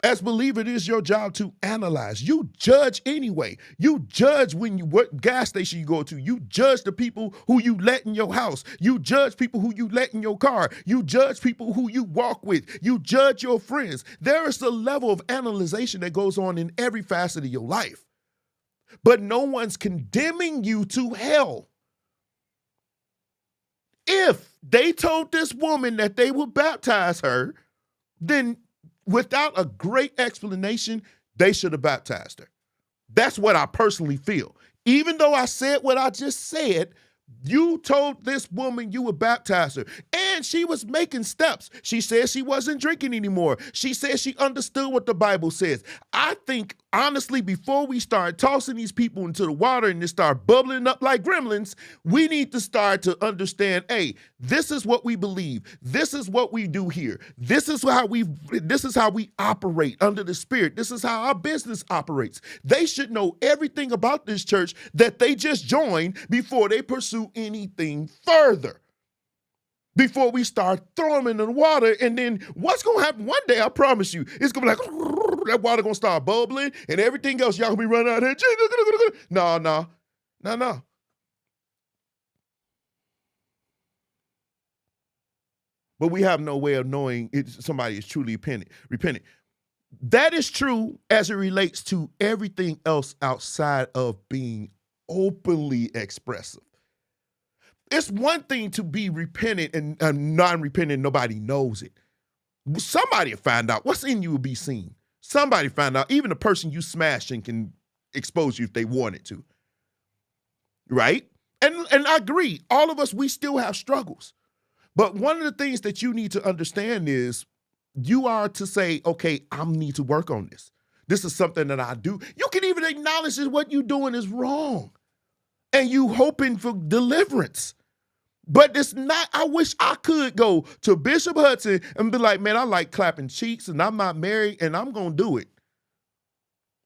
As believer, it is your job to analyze. You judge anyway. You judge what gas station you go to. You judge the people who you let in your house. You judge people who you let in your car. You judge people who you walk with. You judge your friends. There is a level of analyzation that goes on in every facet of your life. But no one's condemning you to hell. If they told this woman that they would baptize her, then without a great explanation, they should have baptized her. That's what I personally feel. Even though I said what I just said, you told this woman you would baptize her. And she was making steps. She said she wasn't drinking anymore. She said she understood what the Bible says. I think, honestly, before we start tossing these people into the water and they start bubbling up like gremlins, we need to start to understand, hey, this is what we believe. This is what we do here. This is how we operate under the Spirit. This is how our business operates. They should know everything about this church that they just joined before they pursue anything further. Before we start throwing them in the water, and then what's going to happen one day, I promise you, it's going to be like, that water going to start bubbling, and everything else, y'all going to be running out here. No. But we have no way of knowing if somebody is truly repentant. That is true as it relates to everything else outside of being openly expressive. It's one thing to be repentant and non-repentant, nobody knows it. Somebody will find out. What's in you will be seen. Somebody find out. Even the person you smashing can expose you if they wanted to. Right? And I agree. All of us, we still have struggles. But one of the things that you need to understand is you are to say, okay, I need to work on this. This is something that I do. You can even acknowledge that what you're doing is wrong. And you hoping for deliverance. But it's not, I wish I could go to Bishop Hudson and be like, man, I like clapping cheeks and I'm not married and I'm going to do it.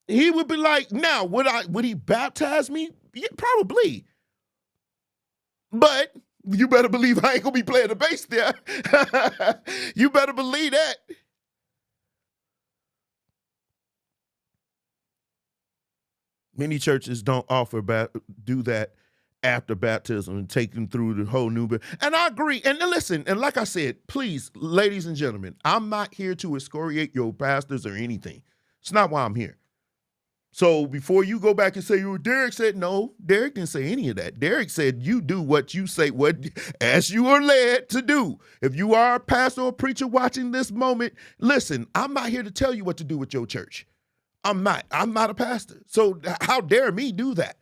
He would be like, now, would he baptize me? Yeah, probably. But you better believe I ain't going to be playing the bass there. You better believe that. Many churches don't do that after baptism and take them through the whole new. And I agree. And listen, and like I said, please, ladies and gentlemen, I'm not here to excoriate your pastors or anything. It's not why I'm here. So before you go back and say, well, Derek said, no, Derek didn't say any of that. Derek said, you do what you say, as you are led to do. If you are a pastor or preacher watching this moment, listen, I'm not here to tell you what to do with your church. I'm not a pastor. So how dare me do that?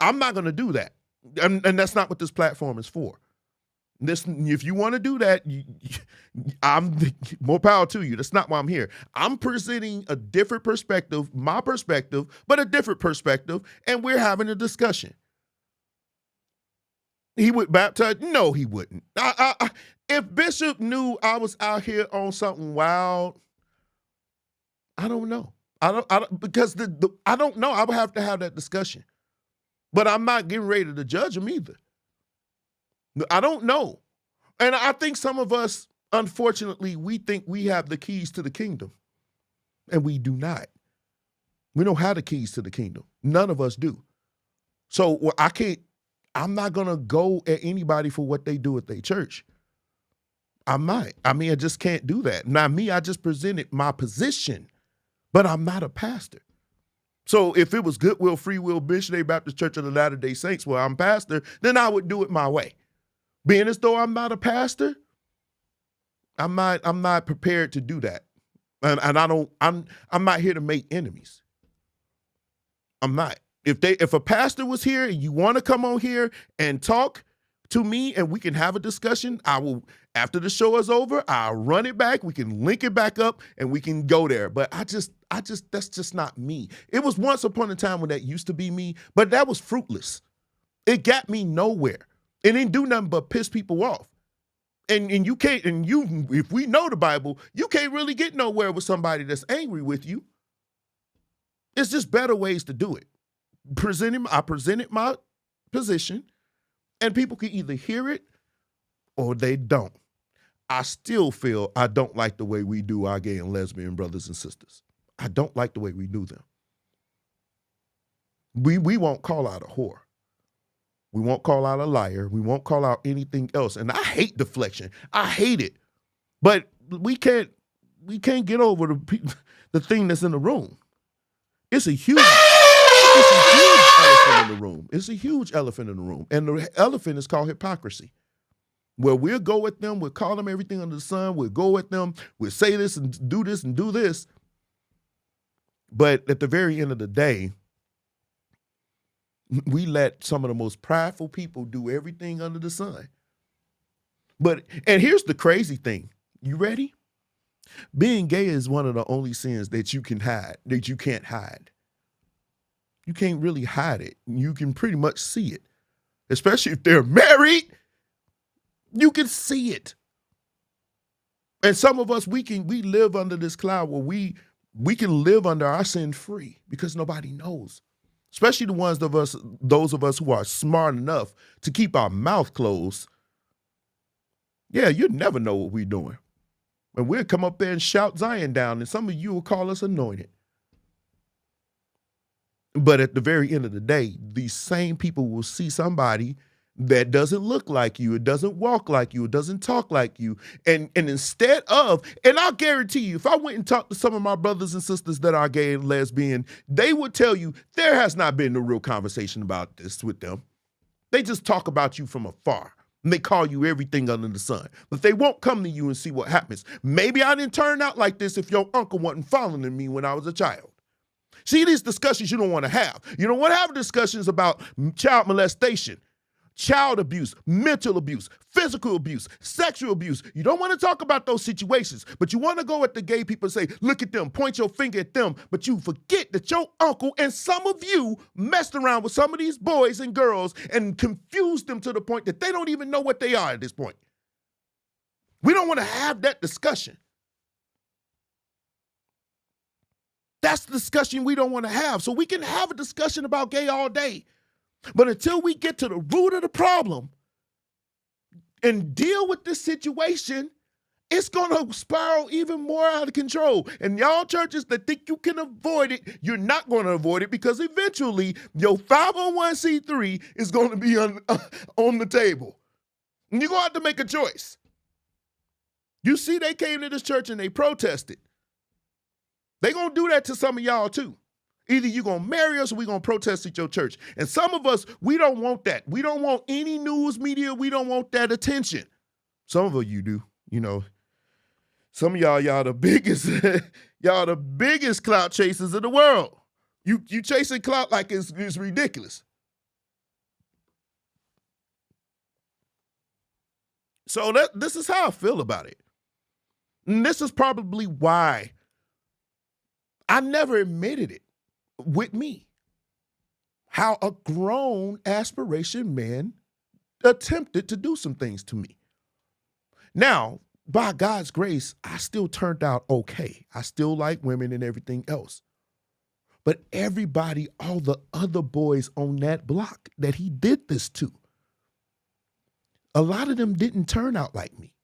I'm not going to do that. And that's not what this platform is for. If you want to do that, I'm more power to you. That's not why I'm here. I'm presenting a different perspective, my perspective, but a different perspective, and we're having a discussion. He would baptize? No, he wouldn't. If Bishop knew I was out here on something wild, I don't know. I don't because I don't know. I would have to have that discussion. But I'm not getting ready to judge him either. I don't know. And I think some of us, unfortunately, we think we have the keys to the kingdom. And we do not. We don't have the keys to the kingdom. None of us do. So I'm not going to go at anybody for what they do at their church. I might. I just can't do that. Now, I just presented my position, but I'm not a pastor. So if it was Goodwill, Free Will, Missionary Baptist Church of the Latter-day Saints where I'm pastor, then I would do it my way. Being as though I'm not a pastor, I'm not prepared to do that. And I'm not here to make enemies. I'm not. If a pastor was here and you want to come on here and talk to me and we can have a discussion, I will, after the show is over, I'll run it back, we can link it back up and we can go there. But that's just not me. It was once upon a time when that used to be me, but that was fruitless. It got me nowhere. It didn't do nothing but piss people off. And you can't, if we know the Bible, you can't really get nowhere with somebody that's angry with you. It's just better ways to do it. I presented my position, and people can either hear it or they don't. I still feel I don't like the way we do our gay and lesbian brothers and sisters. I don't like the way we do them. We won't call out a whore. We won't call out a liar. We won't call out anything else. And I hate deflection. I hate it. But we can't get over the thing that's in the room. It's a huge elephant in the room. It's a huge elephant in the room. And the elephant is called hypocrisy. Where we'll go at them, we'll call them everything under the sun, we'll go at them, we'll say this and do this and do this. But at the very end of the day, we let some of the most prideful people do everything under the sun. And here's the crazy thing. You ready? Being gay is one of the only sins that you can hide, that you can't hide. You can't really hide it. You can pretty much see it. Especially if they're married, you can see it. And some of us, we live under this cloud where we can live under our sin free because nobody knows. Especially those of us who are smart enough to keep our mouth closed. Yeah, you'll never know what we're doing. And we'll come up there and shout Zion down, and some of you will call us anointed. But at the very end of the day, these same people will see somebody that doesn't look like you, it doesn't walk like you, it doesn't talk like you. And instead of, and I'll guarantee you, if I went and talked to some of my brothers and sisters that are gay and lesbian, they would tell you there has not been a real conversation about this with them. They just talk about you from afar. And they call you everything under the sun. But they won't come to you and see what happens. Maybe I didn't turn out like this if your uncle wasn't following me when I was a child. See, these discussions you don't want to have. You don't want to have discussions about child molestation, child abuse, mental abuse, physical abuse, sexual abuse. You don't want to talk about those situations, but you want to go at the gay people and say, look at them, point your finger at them, but you forget that your uncle and some of you messed around with some of these boys and girls and confused them to the point that they don't even know what they are at this point. We don't want to have that discussion. That's the discussion we don't want to have. So we can have a discussion about gay all day. But until we get to the root of the problem and deal with this situation, it's going to spiral even more out of control. And y'all churches that think you can avoid it, you're not going to avoid it, because eventually your 501c3 is going to be on the table. And you're going to have to make a choice. You see, they came to this church and they protested. They're going to do that to some of y'all too. Either you're going to marry us or we're going to protest at your church. And some of us, we don't want that. We don't want any news media. We don't want that attention. Some of you do, you know. Some of y'all the biggest, y'all the biggest clout chasers in the world. You chasing clout like it's ridiculous. So this is how I feel about it. And this is probably why I never admitted it with me. How a grown aspiration man attempted to do some things to me. Now, by God's grace, I still turned out okay. I still like women and everything else. But everybody, all the other boys on that block that he did this to, a lot of them didn't turn out like me.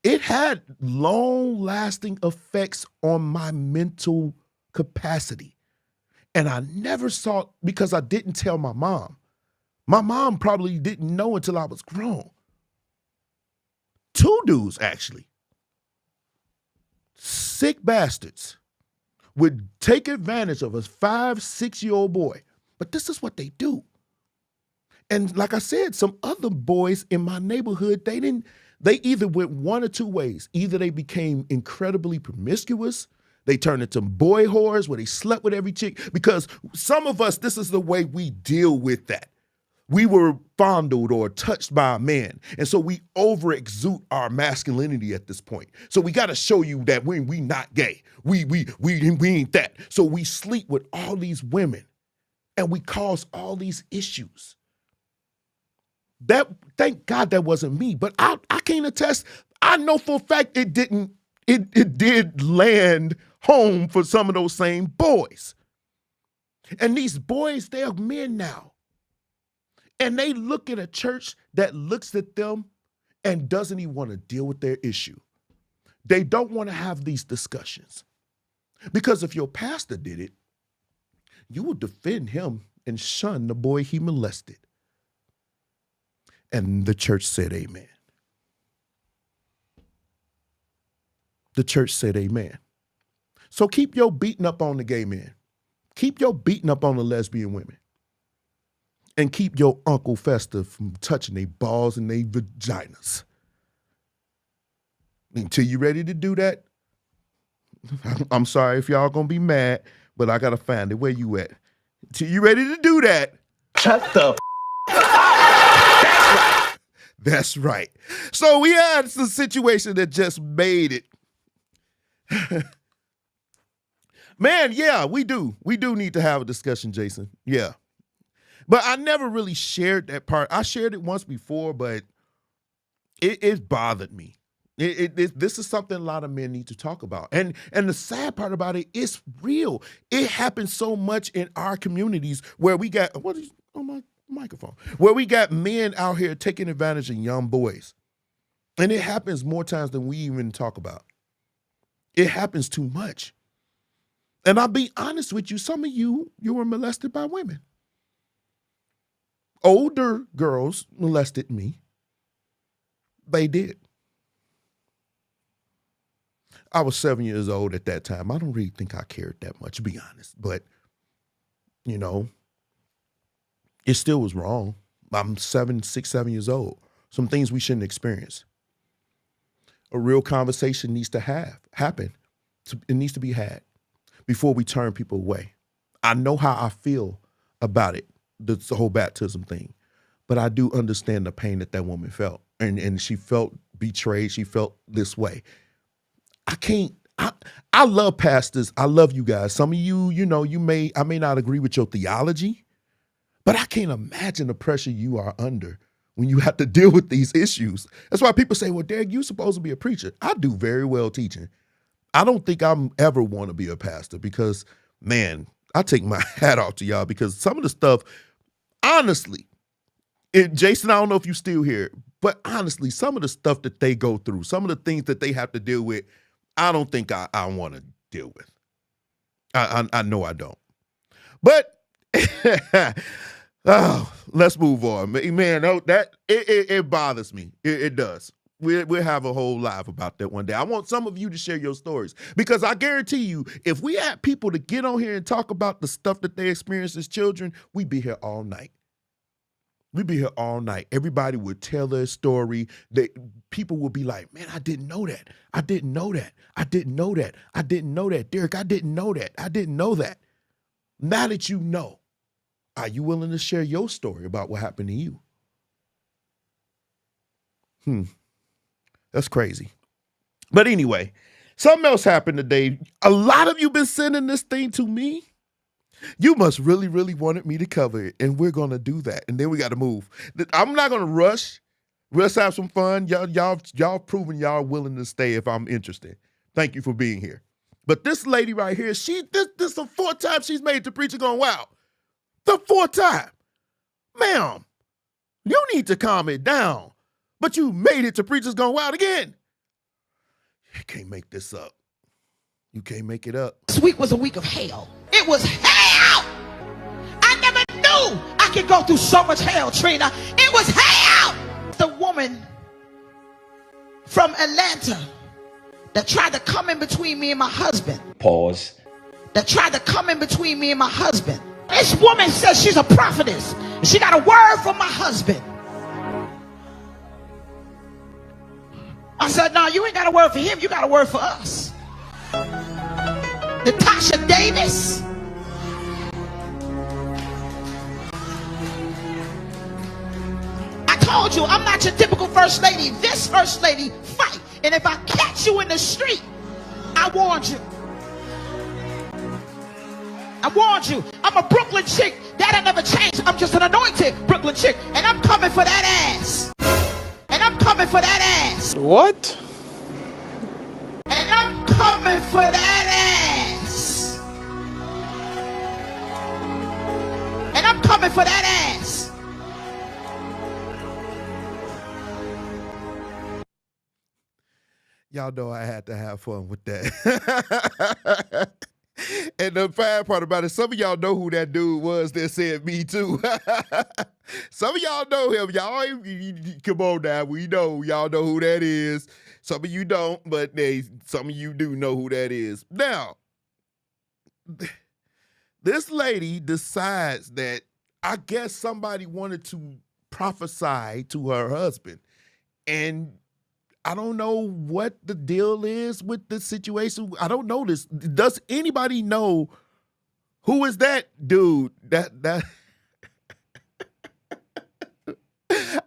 It had long-lasting effects on my mental capacity. And I never saw it because I didn't tell my mom. My mom probably didn't know until I was grown. 2 dudes, actually. Sick bastards would take advantage of a 5-6-year-old boy. But this is what they do. And like I said, some other boys in my neighborhood, they either went one or 2 ways. Either they became incredibly promiscuous, they turned into boy whores where they slept with every chick, because some of us, this is the way we deal with that. We were fondled or touched by a man, and so we over-exude our masculinity at this point. So we got to show you that we not gay. We ain't that. So we sleep with all these women, and we cause all these issues. Thank God that wasn't me, but I can't attest. I know for a fact it did land home for some of those same boys. And these boys, they are men now. And they look at a church that looks at them and doesn't even want to deal with their issue. They don't want to have these discussions. Because if your pastor did it, you would defend him and shun the boy he molested. And the church said amen. The church said amen. So keep your beating up on the gay men. Keep your beating up on the lesbian women. And keep your Uncle Fester from touching their balls and their vaginas. Until you're ready to do that, I'm sorry if y'all gonna be mad, but I gotta find it. Where you at? Until you ready to do that, shut the That's right. So we had some situation that just made it. Man, yeah, we do. We do need to have a discussion, Jason. Yeah. But I never really shared that part. I shared it once before, but it bothered me. This is something a lot of men need to talk about. And the sad part about it, it's real. It happens so much in our communities where we got, what is on my microphone, where we got men out here taking advantage of young boys. And it happens more times than we even talk about. It happens too much. And I'll be honest with you, some of you were molested by women. Older girls molested me. They did. I was 7 years old at that time. I don't really think I cared that much, to be honest. But, you know, it still was wrong. I'm 7 years old. Some things we shouldn't experience. A real conversation needs to happen. It needs to be had before we turn people away. I know how I feel about it, the whole baptism thing. but I do understand the pain that woman felt. And she felt betrayed. She felt this way. I love pastors. I love you guys. Some of you, I may not agree with your theology, but I can't imagine the pressure you are under when you have to deal with these issues. That's why people say, well, Derek, you're supposed to be a preacher. I do very well teaching. I don't think I'm ever want to be a pastor because, man, I take my hat off to y'all because some of the stuff, honestly, Jason, I don't know if you're still here, but honestly, some of the stuff that they go through, some of the things that they have to deal with, I don't think I want to deal with. I know I don't. But let's move on. Man, it bothers me. It does. We'll have a whole live about that one day. I want some of you to share your stories because I guarantee you, if we had people to get on here and talk about the stuff that they experienced as children, we'd be here all night. We'd be here all night. Everybody would tell their story. People would be like, man, I didn't know that. I didn't know that. I didn't know that. I didn't know that. Derek, I didn't know that. I didn't know that. Now that you know, are you willing to share your story about what happened to you? That's crazy. But anyway, something else happened today. A lot of you been sending this thing to me. You must really, really wanted me to cover it, and we're going to do that. And then we got to move. I'm not going to rush. Let's have some fun. Y'all proven y'all willing to stay if I'm interested. Thank you for being here. But this lady right here, this is the fourth time she's made to Preacher Gone Wild. The fourth time. Ma'am, you need to calm it down. But you made it to Preachers Gone Wild again. You can't make this up. You can't make it up. This week was a week of hell. It was hell. I never knew I could go through so much hell, Trina. It was hell. The woman from Atlanta that tried to come in between me and my husband. Pause. That tried to come in between me and my husband. This woman says she's a prophetess. She got a word from my husband. I said, no, you ain't got a word for him. You got a word for us. Natasha Davis. I told you, I'm not your typical first lady. This first lady fight. And if I catch you in the street, I warned you. I warned you. I'm a Brooklyn chick. That'll never change. I'm just an anointed Brooklyn chick. And I'm coming for that ass. And I'm coming for that ass. What? And I'm coming for that ass. And I'm coming for that ass. Y'all know I had to have fun with that. And the bad part about it, some of y'all know who that dude was that said me too. Some of y'all know him. Y'all, come on now. We know. Y'all know who that is. Some of you don't, but some of you do know who that is. Now, this lady decides that I guess somebody wanted to prophesy to her husband. And I don't know what the deal is with this situation. I don't know this. Does anybody know who is that dude? That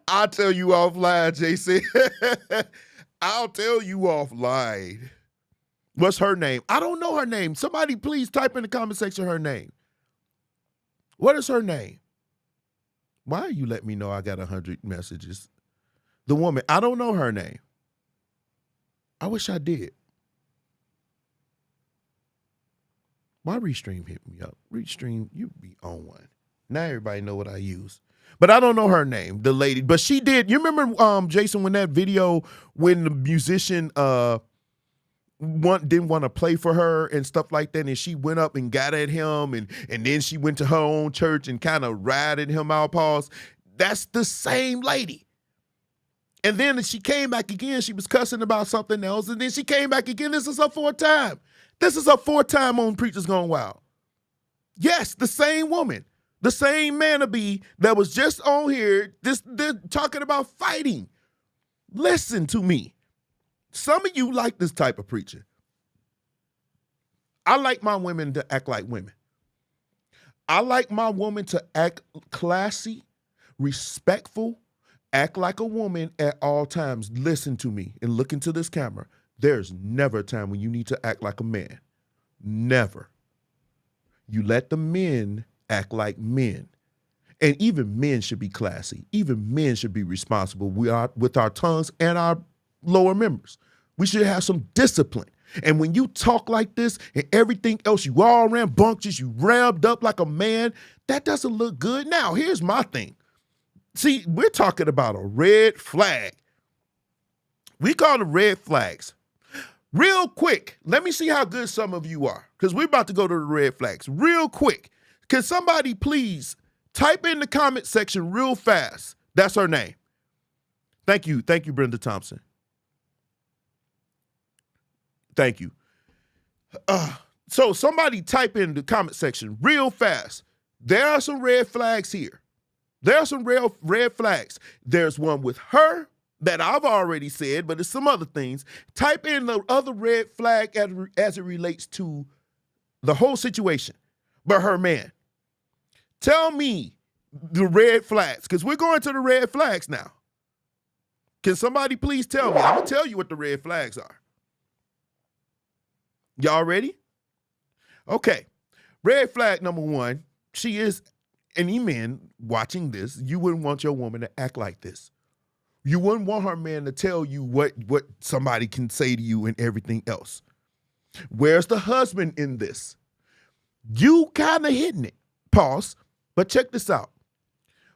I'll tell you offline, JC. I'll tell you offline. What's her name? I don't know her name. Somebody please type in the comment section her name. What is her name? Why you let me know I got 100 messages? The woman, I don't know her name. I wish I did. Why Restream hit me up? Restream, you be on one. Now everybody know what I use. But I don't know her name, the lady. But she did. You remember, Jason, when that video, when the musician didn't want to play for her and stuff like that, and she went up and got at him, and then she went to her own church and kind of ratted him out, pause. That's the same lady. And then she came back again. She was cussing about something else. And then she came back again. This is her fourth time. This is her fourth time on Preachers Gone Wild. Yes, the same woman. The same man-to-be that was just on here they're talking about fighting. Listen to me. Some of you like this type of preacher. I like my women to act like women. I like my woman to act classy, respectful, act like a woman at all times. Listen to me and look into this camera. There's never a time when you need to act like a man. Never. You let the men act like men. And even men should be classy. Even men should be responsible with our tongues and our lower members. We should have some discipline. And when you talk like this and everything else, you all rambunctious, you revved up like a man, that doesn't look good. Now, here's my thing. See, we're talking about a red flag. We call them red flags. Real quick, let me see how good some of you are, because we're about to go to the red flags. Real quick, can somebody please type in the comment section real fast? That's her name. Thank you, Brenda Thompson. Thank you. So somebody type in the comment section real fast. There are some red flags here. There are some real red flags. There's one with her that I've already said, but it's some other things. Type in the other red flag as it relates to the whole situation, but her man. Tell me the red flags, because we're going to the red flags now. Can somebody please tell me? I'm going to tell you what the red flags are. Y'all ready? Okay. Red flag number one, she is, any men watching this, you wouldn't want your woman to act like this. You wouldn't want her man to tell you what somebody can say to you and everything else. Where's the husband in this? You kind of hitting it. Pause. But check this out.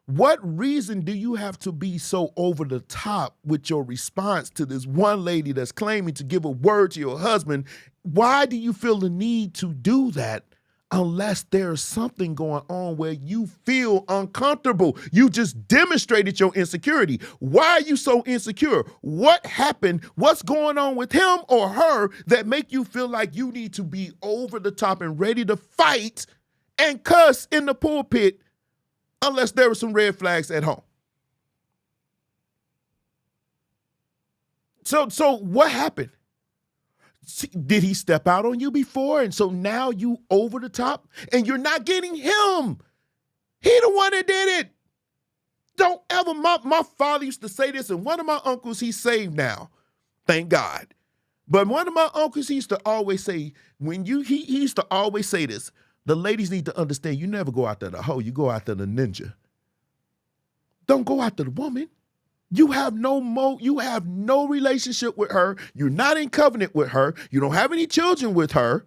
What reason do you have to be so over the top with your response to this one lady that's claiming to give a word to your husband? Why do you feel the need to do that unless there's something going on where you feel uncomfortable? You just demonstrated your insecurity. Why are you so insecure? What happened? What's going on with him or her that make you feel like you need to be over the top and ready to fight and cuss in the pulpit unless there were some red flags at home? So what happened? Did he step out on you before? And so now you over the top and you're not getting him. He the one that did it. Don't ever, my father used to say this, and one of my uncles, he's saved now. Thank God. But one of my uncles, he used to always say, he used to always say this, the ladies need to understand you never go after the hoe, you go after the ninja. Don't go after the woman. You have no relationship with her. You're not in covenant with her. You don't have any children with her.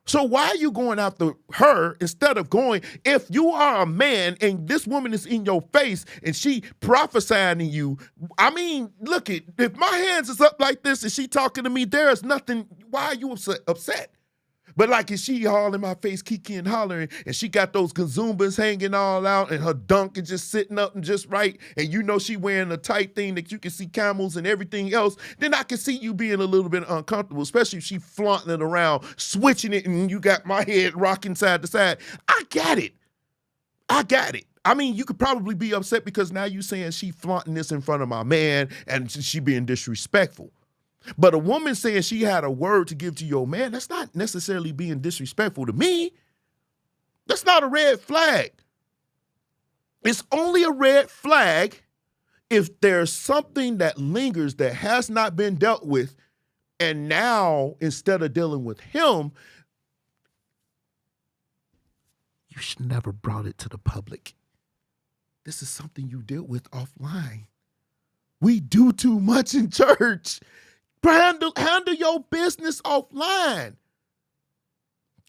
So why are you going after her instead of going, if you are a man and this woman is in your face and she prophesying to you, I mean, look, if my hands is up like this and she talking to me, there is nothing, why are you upset? But like if she all in my face, kiki and hollering, and she got those gazumbas hanging all out and her dunk is just sitting up and just right, and you know she wearing a tight thing that you can see camels and everything else, then I can see you being a little bit uncomfortable, especially if she flaunting it around, switching it, and you got my head rocking side to side. I got it. I mean, you could probably be upset because now you saying she flaunting this in front of my man and she being disrespectful. But a woman saying she had a word to give to your man, that's not necessarily being disrespectful to me. That's not a red flag. It's only a red flag if there's something that lingers that has not been dealt with, and now instead of dealing with him, you should never brought it to the public. This is something you deal with offline. We do too much in church. Handle your business offline.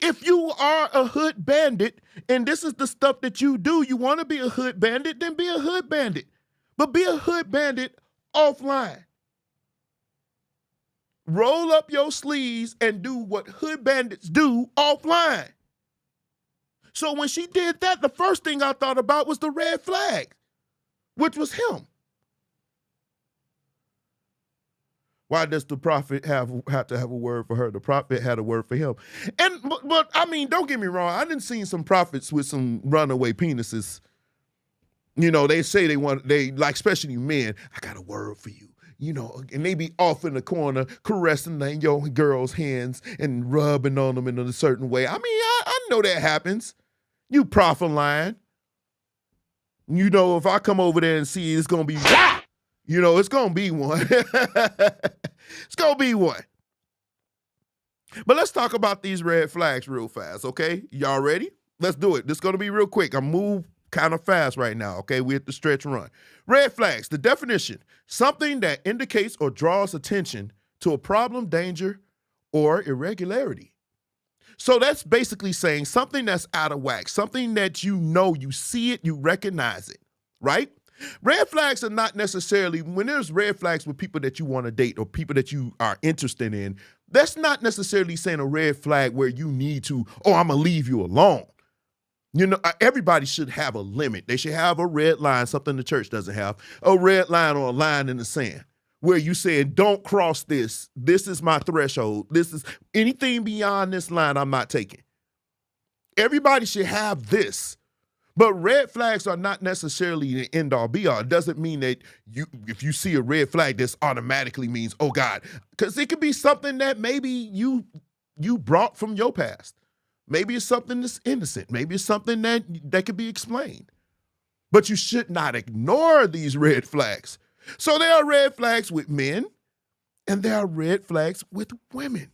If you are a hood bandit and this is the stuff that you do, you want to be a hood bandit, then be a hood bandit. But be a hood bandit offline. Roll up your sleeves and do what hood bandits do offline. So when she did that, the first thing I thought about was the red flag, which was him. Why does the prophet have to have a word for her? The prophet had a word for him. But I mean, don't get me wrong. I done seen some prophets with some runaway penises. You know, they say they like, especially men, I got a word for you. You know, and they be off in the corner caressing your girl's hands and rubbing on them in a certain way. I mean, I know that happens. You prophet lying. You know, if I come over there and see it's going to be, you know, it's going to be one. It's going to be one. But let's talk about these red flags real fast, okay? Y'all ready? Let's do it. This is going to be real quick. I'm move kind of fast right now, okay? We're at the stretch run. Red flags, the definition, something that indicates or draws attention to a problem, danger, or irregularity. So that's basically saying something that's out of whack, something that you know, you see it, you recognize it, right? Red flags are not necessarily, when there's red flags with people that you want to date or people that you are interested in, that's not necessarily saying a red flag where you need to, oh, I'm going to leave you alone. You know, everybody should have a limit. They should have a red line, something the church doesn't have, a red line or a line in the sand where you said, don't cross this. This is my threshold. This is anything beyond this line I'm not taking. Everybody should have this. But red flags are not necessarily the end all be all. It doesn't mean that if you see a red flag, this automatically means, oh God, because it could be something that maybe you brought from your past. Maybe it's something that's innocent. Maybe it's something that could be explained. But you should not ignore these red flags. So there are red flags with men and there are red flags with women.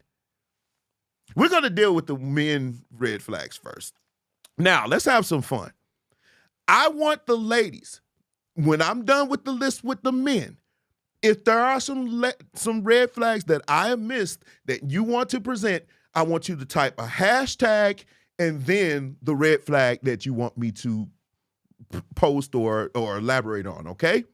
We're going to deal with the men red flags first. Now, let's have some fun. I want the ladies, when I'm done with the list with the men, if there are some red flags that I have missed that you want to present, I want you to type a hashtag and then the red flag that you want me to post or elaborate on, okay?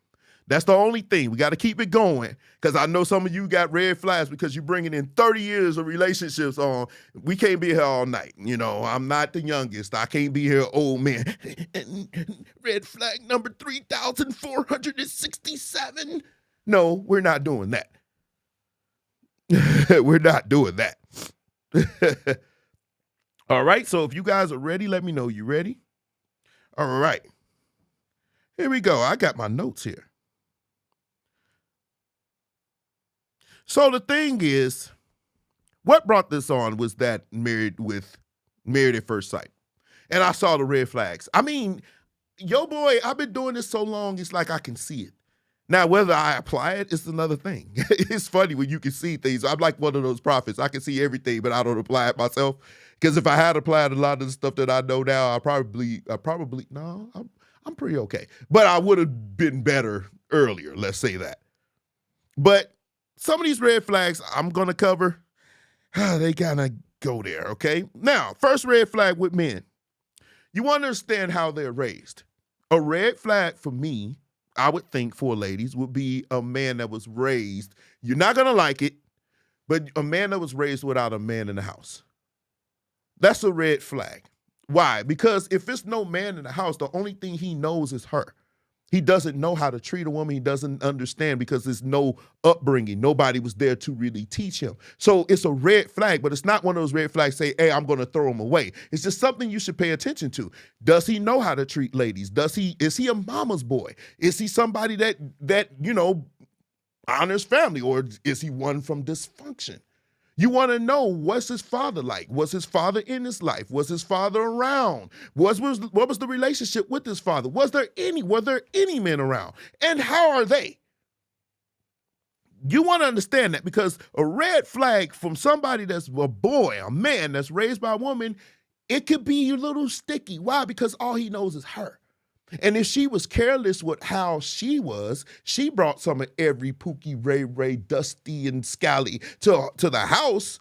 That's the only thing. We got to keep it going because I know some of you got red flags because you're bringing in 30 years of relationships on. We can't be here all night. You know, I'm not the youngest. I can't be here old man. Red flag number 3,467. No, we're not doing that. We're not doing that. All right, so if you guys are ready, let me know. You ready? All right. Here we go. I got my notes here. So the thing is, what brought this on was that Married at First Sight. And I saw the red flags. I mean, yo boy, I've been doing this so long, it's like I can see it. Now, whether I apply it is another thing. It's funny when you can see things. I'm like one of those prophets. I can see everything, but I don't apply it myself. Because if I had applied a lot of the stuff that I know now, I'm pretty okay. But I would have been better earlier, let's say that. But some of these red flags I'm going to cover, they kind of go there, okay? Now, first red flag with men. You want to understand how they're raised. A red flag for me, I would think for ladies, would be a man that was raised, you're not going to like it, but a man that was raised without a man in the house. That's a red flag. Why? Because if it's no man in the house, the only thing he knows is her. He doesn't know how to treat a woman. He doesn't understand because there's no upbringing. Nobody was there to really teach him. So it's a red flag, but it's not one of those red flags say, hey, I'm going to throw him away. It's just something you should pay attention to. Does he know how to treat ladies? Is he a mama's boy? Is he somebody that honors family, or is he one from dysfunction? You want to know, what's his father like? Was his father in his life? Was his father around? What was the relationship with his father? Were there any men around? And how are they? You want to understand that, because a red flag from somebody that's a boy, a man that's raised by a woman, it could be a little sticky. Why? Because all he knows is her. And if she was careless with how she was, she brought some of every Pookie, Ray, Dusty, and Scally to the house.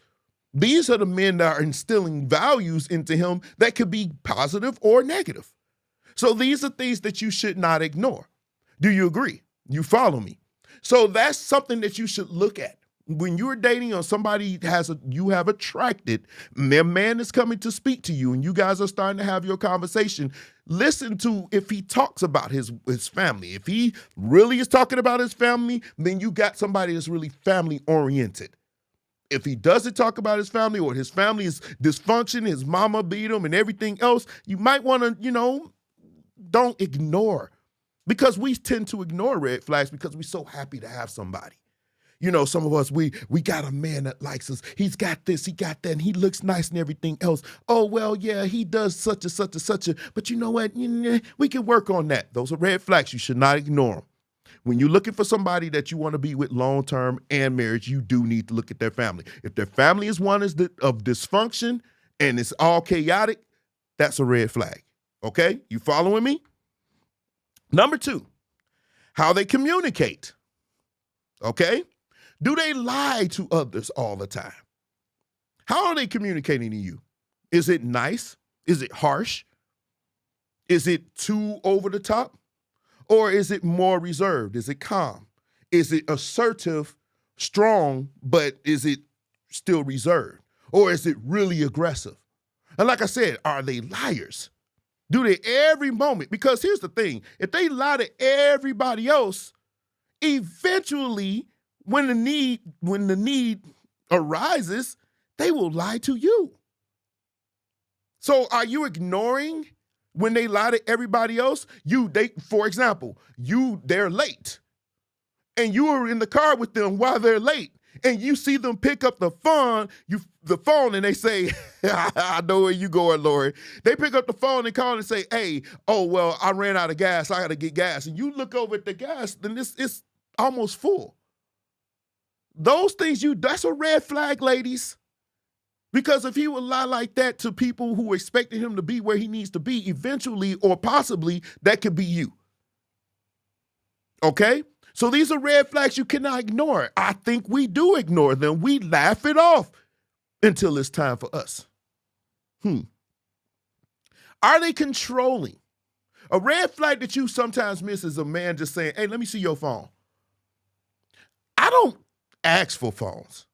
These are the men that are instilling values into him that could be positive or negative. So these are things that you should not ignore. Do you agree? You follow me? So that's something that you should look at. When you're dating or somebody you have attracted, their man is coming to speak to you and you guys are starting to have your conversation, listen to if he talks about his family. If he really is talking about his family, then you got somebody that's really family oriented. If he doesn't talk about his family, or his family is dysfunction, his mama beat him and everything else, you might want to, don't ignore. Because we tend to ignore red flags because we're so happy to have somebody. You know, some of us, we got a man that likes us. He's got this, he got that, and he looks nice and everything else. Oh, well, yeah, he does such and such and such a, but you know what? We can work on that. Those are red flags. You should not ignore them. When you're looking for somebody that you want to be with long-term and marriage, you do need to look at their family. If their family is one of dysfunction and it's all chaotic, that's a red flag. Okay? You following me? Number 2, how they communicate. Okay? Do they lie to others all the time? How are they communicating to you? Is it nice? Is it harsh? Is it too over the top? Or is it more reserved? Is it calm? Is it assertive, strong, but is it still reserved? Or is it really aggressive? And like I said, are they liars? Do they every moment? Because here's the thing. If they lie to everybody else, eventually when the need arises, they will lie to you. So are you ignoring when they lie to everybody else? For example, they're late and you are in the car with them while they're late and you see them pick up the phone and they say, I know where you going, Lori. They pick up the phone and call and say, hey, oh, well, I ran out of gas. I got to get gas. And you look over at the gas, then it's almost full. Those things, that's a red flag, ladies. Because if he would lie like that to people who expected him to be where he needs to be, eventually or possibly that could be you. Okay? So these are red flags you cannot ignore. I think we do ignore them. We laugh it off until it's time for us. Are they controlling? A red flag that you sometimes miss is a man just saying, hey, let me see your phone. I don't ask for phones.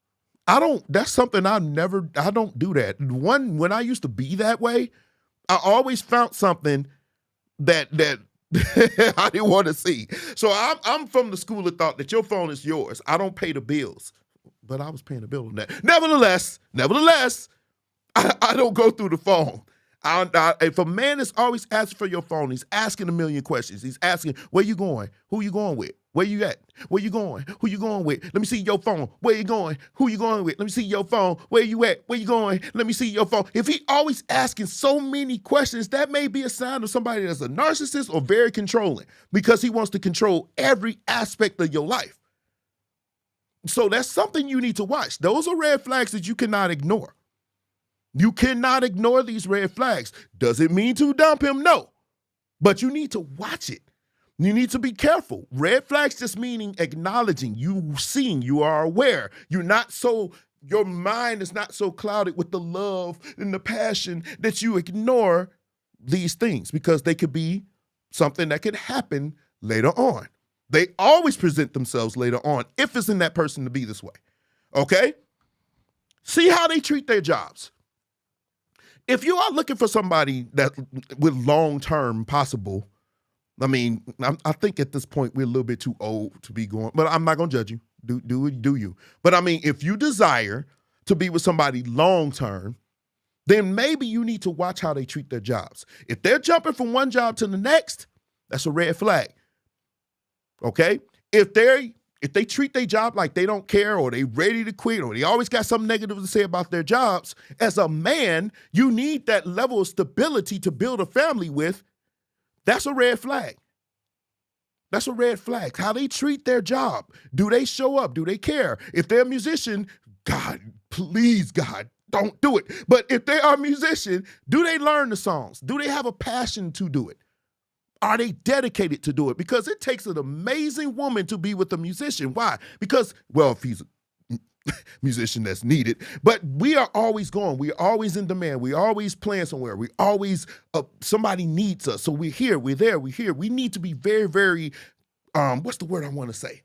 That's something I don't do that. When I used to be that way, I always found something that I didn't want to see. So I'm from the school of thought that your phone is yours. I don't pay the bills. But I was paying the bill on that. Nevertheless, I don't go through the phone. If a man is always asking for your phone, he's asking a million questions. He's asking, where you going? Who you going with? Where you at? Where you going? Who you going with? Let me see your phone. Where you going? Who you going with? Let me see your phone. Where you at? Where you going? Let me see your phone. If he always asking so many questions, that may be a sign of somebody that's a narcissist or very controlling because he wants to control every aspect of your life. So that's something you need to watch. Those are red flags that you cannot ignore. You cannot ignore these red flags. Does it mean to dump him? No. But you need to watch it. You need to be careful. Red flags just meaning acknowledging, you seeing, you are aware. Your mind is not so clouded with the love and the passion that you ignore these things because they could be something that could happen later on. They always present themselves later on if it's in that person to be this way. Okay? See how they treat their jobs. If you are looking for somebody that with long-term possible, I think at this point we're a little bit too old to be going, but I'm not going to judge you. Do you. But if you desire to be with somebody long-term, then maybe you need to watch how they treat their jobs. If they're jumping from one job to the next, that's a red flag. Okay? If they treat their job like they don't care or they ready to quit or they always got something negative to say about their jobs, as a man, you need that level of stability to build a family with. That's a red flag. That's a red flag. How they treat their job. Do they show up? Do they care? If they're a musician, God, please, God, don't do it. But if they are a musician, do they learn the songs? Do they have a passion to do it? Are they dedicated to do it? Because it takes an amazing woman to be with a musician. Why? Because, if he's a musician that's needed, but we are always going. We're always in demand. We're always playing somewhere. We always, somebody needs us. So we're here, we're there, we're here. We need to be very, very, what's the word I want to say?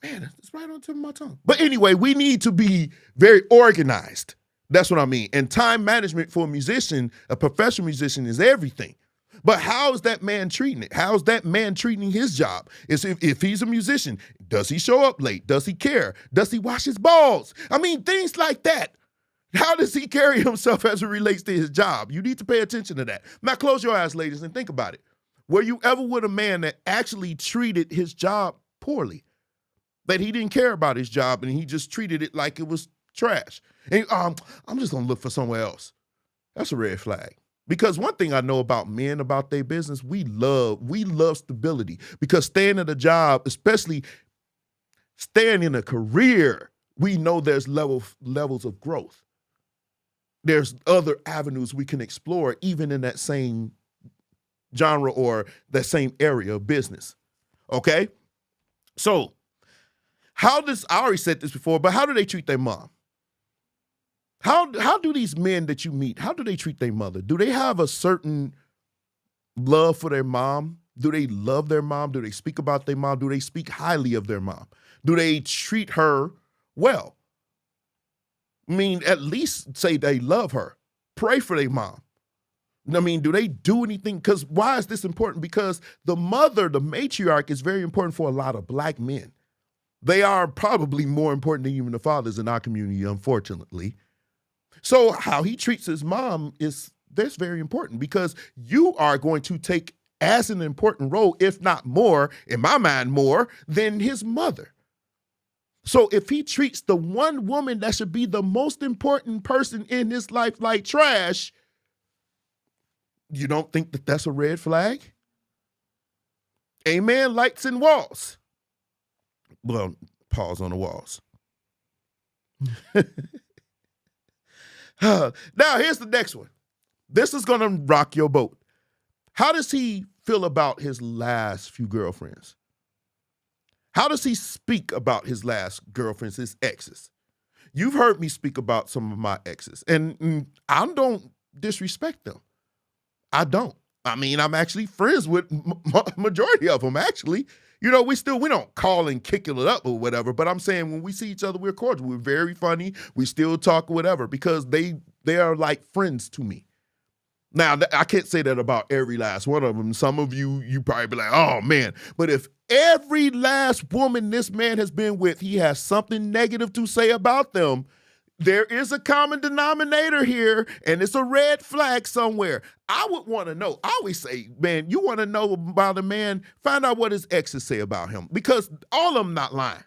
Man, it's right on the tip of my tongue. But anyway, we need to be very organized. That's what I mean. And time management for a musician, a professional musician, is everything. But how is that man treating it? How's that man treating his job? If he's a musician, does he show up late? Does he care? Does he wash his balls? Things like that. How does he carry himself as it relates to his job? You need to pay attention to that. Now close your eyes, ladies, and think about it. Were you ever with a man that actually treated his job poorly? that he didn't care about his job and he just treated it like it was trash. And I'm just gonna look for somewhere else. That's a red flag. Because one thing I know about men, about their business, we love stability. Because staying at a job, especially staying in a career, we know there's levels of growth. There's other avenues we can explore, even in that same genre or that same area of business. Okay? So, I already said this before, but how do they treat their mom? How do these men that you meet, how do they treat their mother? Do they have a certain love for their mom? Do they love their mom? Do they speak about their mom? Do they speak highly of their mom? Do they treat her well? I mean, at least say they love her. Pray for their mom. I mean, do they do anything? Because why is this important? Because the mother, the matriarch, is very important for a lot of black men. They are probably more important than even the fathers in our community, unfortunately. So how he treats his mom that's very important, because you are going to take as an important role, if not more, in my mind, more than his mother. So if he treats the one woman that should be the most important person in his life like trash, you don't think that that's a red flag? Amen, lights and walls. Well, pause on the walls. Now, here's the next one. This is going to rock your boat. How does he feel about his last few girlfriends? How does he speak about his last girlfriends, his exes? You've heard me speak about some of my exes, and I don't disrespect them. I don't. I mean, I'm actually friends with majority of them, actually. You know, we don't call and kick it up or whatever, but I'm saying when we see each other, we're cordial. We're very funny. We still talk or whatever, because they are like friends to me. Now, I can't say that about every last one of them. Some of you probably be like, oh, man. But if every last woman this man has been with, he has something negative to say about them, there is a common denominator here, and it's a red flag somewhere. I would want to know. I always say, man, you want to know about a man, find out what his exes say about him, because all of them not lying.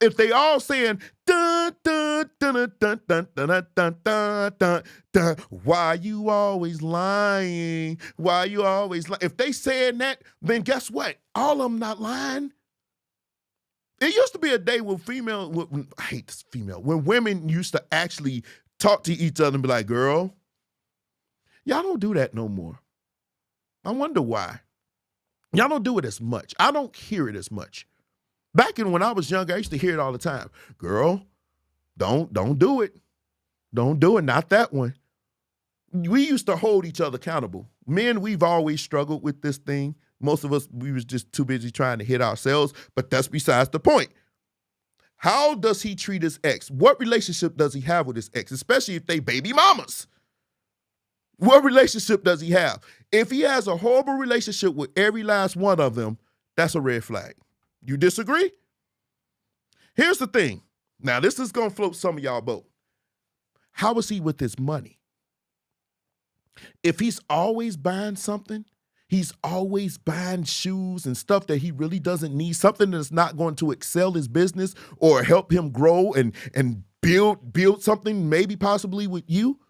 If they all saying, dun, dun, dun, dun, dun, dun, dun, dun, dun, dun, dun, why you always lying? Why you always lying? If they saying that, then guess what? All of them not lying. It used to be a day when I hate this female, when women used to actually talk to each other and be like, girl, y'all don't do that no more. I wonder why. Y'all don't do it as much. I don't hear it as much. Back when I was younger, I used to hear it all the time. Girl, don't do it. Don't do it, not that one. We used to hold each other accountable. Men, we've always struggled with this thing. Most of us, we was just too busy trying to hit ourselves, but that's besides the point. How does he treat his ex? What relationship does he have with his ex, especially if they baby mamas? What relationship does he have? If he has a horrible relationship with every last one of them, that's a red flag. You disagree? Here's the thing. Now, this is going to float some of y'all boat. How is he with his money? If he's always buying something, he's always buying shoes and stuff that he really doesn't need, something that's not going to excel his business or help him grow and build something, maybe possibly with you,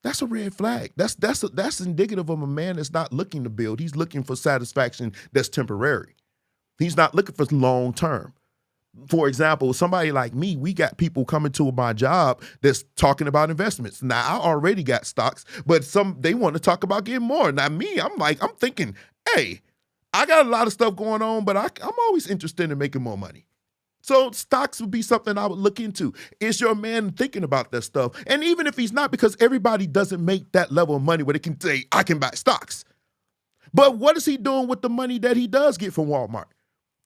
that's a red flag. That's indicative of a man that's not looking to build. He's looking for satisfaction that's temporary. He's not looking for long term. For example, somebody like me, we got people coming to my job that's talking about investments. Now, I already got stocks, but they want to talk about getting more. Now, me, I'm thinking, hey, I got a lot of stuff going on, but I'm always interested in making more money. So stocks would be something I would look into. Is your man thinking about that stuff? And even if he's not, because everybody doesn't make that level of money where they can say, I can buy stocks. But what is he doing with the money that he does get from Walmart?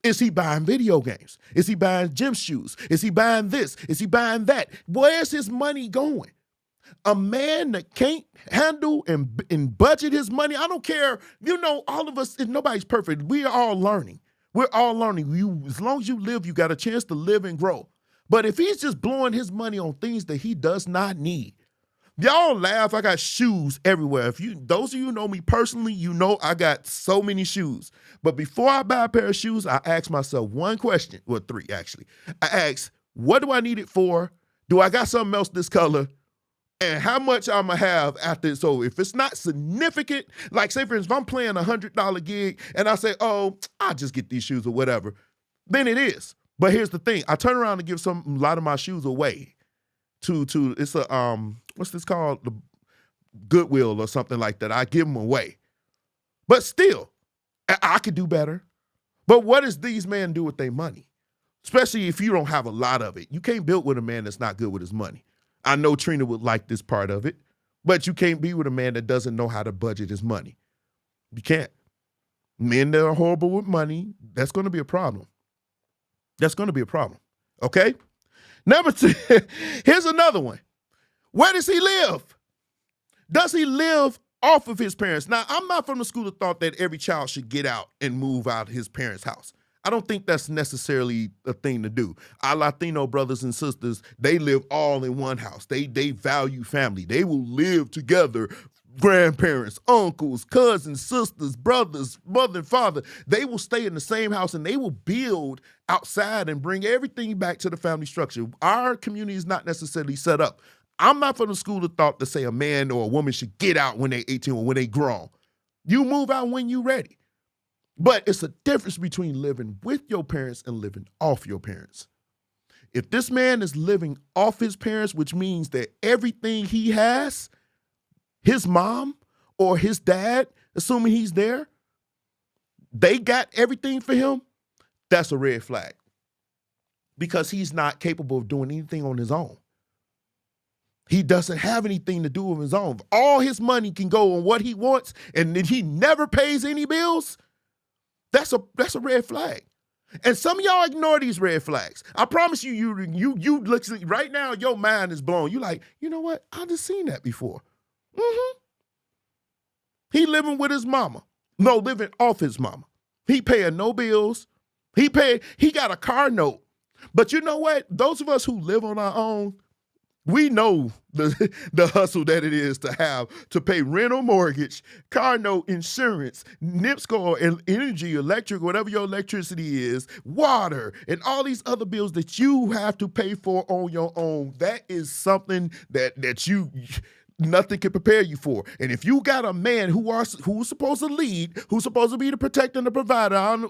Is he buying video games? Is he buying gym shoes? Is he buying this? Is he buying that? Where's his money going? A man that can't handle and budget his money, I don't care. You know, all of us, nobody's perfect. We are all learning. We're all learning. As long as you live, you got a chance to live and grow. But if he's just blowing his money on things that he does not need, Y'all laugh. I got shoes everywhere. Those of you who know me personally, you know I got so many shoes. But before I buy a pair of shoes, I ask myself one question. Well, three actually. I ask, what do I need it for? Do I got something else this color? And how much I'm gonna have after it's over. If it's not significant, like say for instance, if I'm playing $100 gig and I say, oh, I'll just get these shoes or whatever, then it is. But here's the thing: I turn around and give a lot of my shoes away to it's a what's this called, the Goodwill or something like that. I give them away, but still, I could do better. But what does these men do with their money? Especially if you don't have a lot of it, you can't build with a man that's not good with his money. I know Trina would like this part of it, but you can't be with a man that doesn't know how to budget his money. You can't. Men that are horrible with money, that's going to be a problem. That's going to be a problem. Okay? Number 2, here's another one. Where does he live? Does he live off of his parents? Now, I'm not from the school of thought that every child should get out and move out of his parents' house. I don't think that's necessarily a thing to do. Our Latino brothers and sisters, they live all in one house. They value family. They will live together. Grandparents, uncles, cousins, sisters, brothers, mother and father, they will stay in the same house and they will build outside and bring everything back to the family structure. Our community is not necessarily set up. I'm not from the school of thought to say a man or a woman should get out when they're 18 or when they're grown. You move out when you're ready. But it's a difference between living with your parents and living off your parents. If this man is living off his parents, which means that everything he has, his mom or his dad, assuming he's there, they got everything for him, that's a red flag. Because he's not capable of doing anything on his own. He doesn't have anything to do of his own. All his money can go on what he wants, and then he never pays any bills. That's a red flag. And some of y'all ignore these red flags. I promise you look right now, your mind is blown. You like, you know what? I just seen that before. He living with his mama. No, living off his mama. He paying no bills. He got a car note. But you know what? Those of us who live on our own, we know the hustle that it is to have to pay rent or mortgage, car note, insurance, NIPSCO, energy, electric, whatever your electricity is, water, and all these other bills that you have to pay for on your own. That is something that you nothing can prepare you for. And if you got a man who's supposed to lead, who's supposed to be the protector and the provider,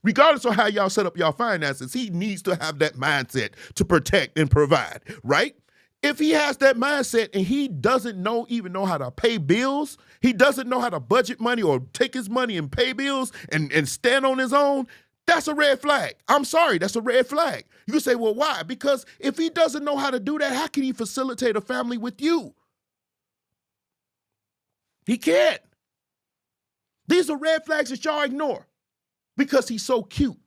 regardless of how y'all set up y'all finances, he needs to have that mindset to protect and provide, right? If he has that mindset and he doesn't even know how to pay bills, he doesn't know how to budget money or take his money and pay bills and stand on his own, that's a red flag. I'm sorry, that's a red flag. You can say, well, why? Because if he doesn't know how to do that, how can he facilitate a family with you? He can't. These are red flags that y'all ignore because he's so cute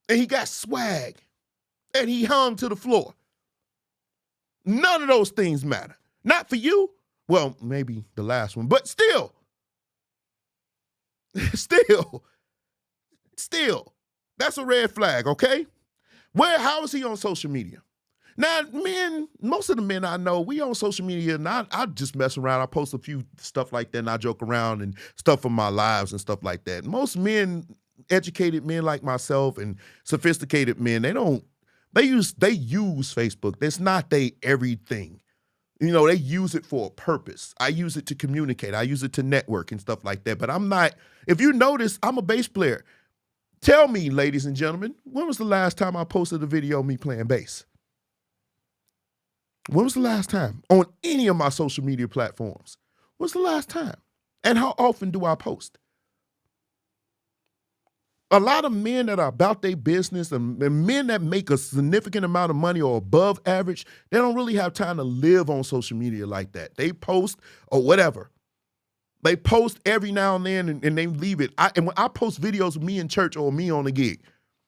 and he got swag and he hung to the floor. None of those things matter. Not for you. Well, maybe the last one, but still, that's a red flag, okay? How is he on social media? Now, most of the men I know, we on social media, and I just mess around. I post a few stuff like that, and I joke around and stuff from my lives and stuff like that. Most men, educated men like myself and sophisticated men, they use Facebook. That's not their everything. You know, they use it for a purpose. I use it to communicate. I use it to network and stuff like that. But I'm not, if you notice, I'm a bass player. Tell me, ladies and gentlemen, when was the last time I posted a video of me playing bass? When was the last time? On any of my social media platforms. When's the last time? And how often do I post? A lot of men that are about their business and men that make a significant amount of money or above average, they don't really have time to live on social media like that. They post or whatever. They post every now and then and they leave it. And when I post videos of me in church or me on a gig,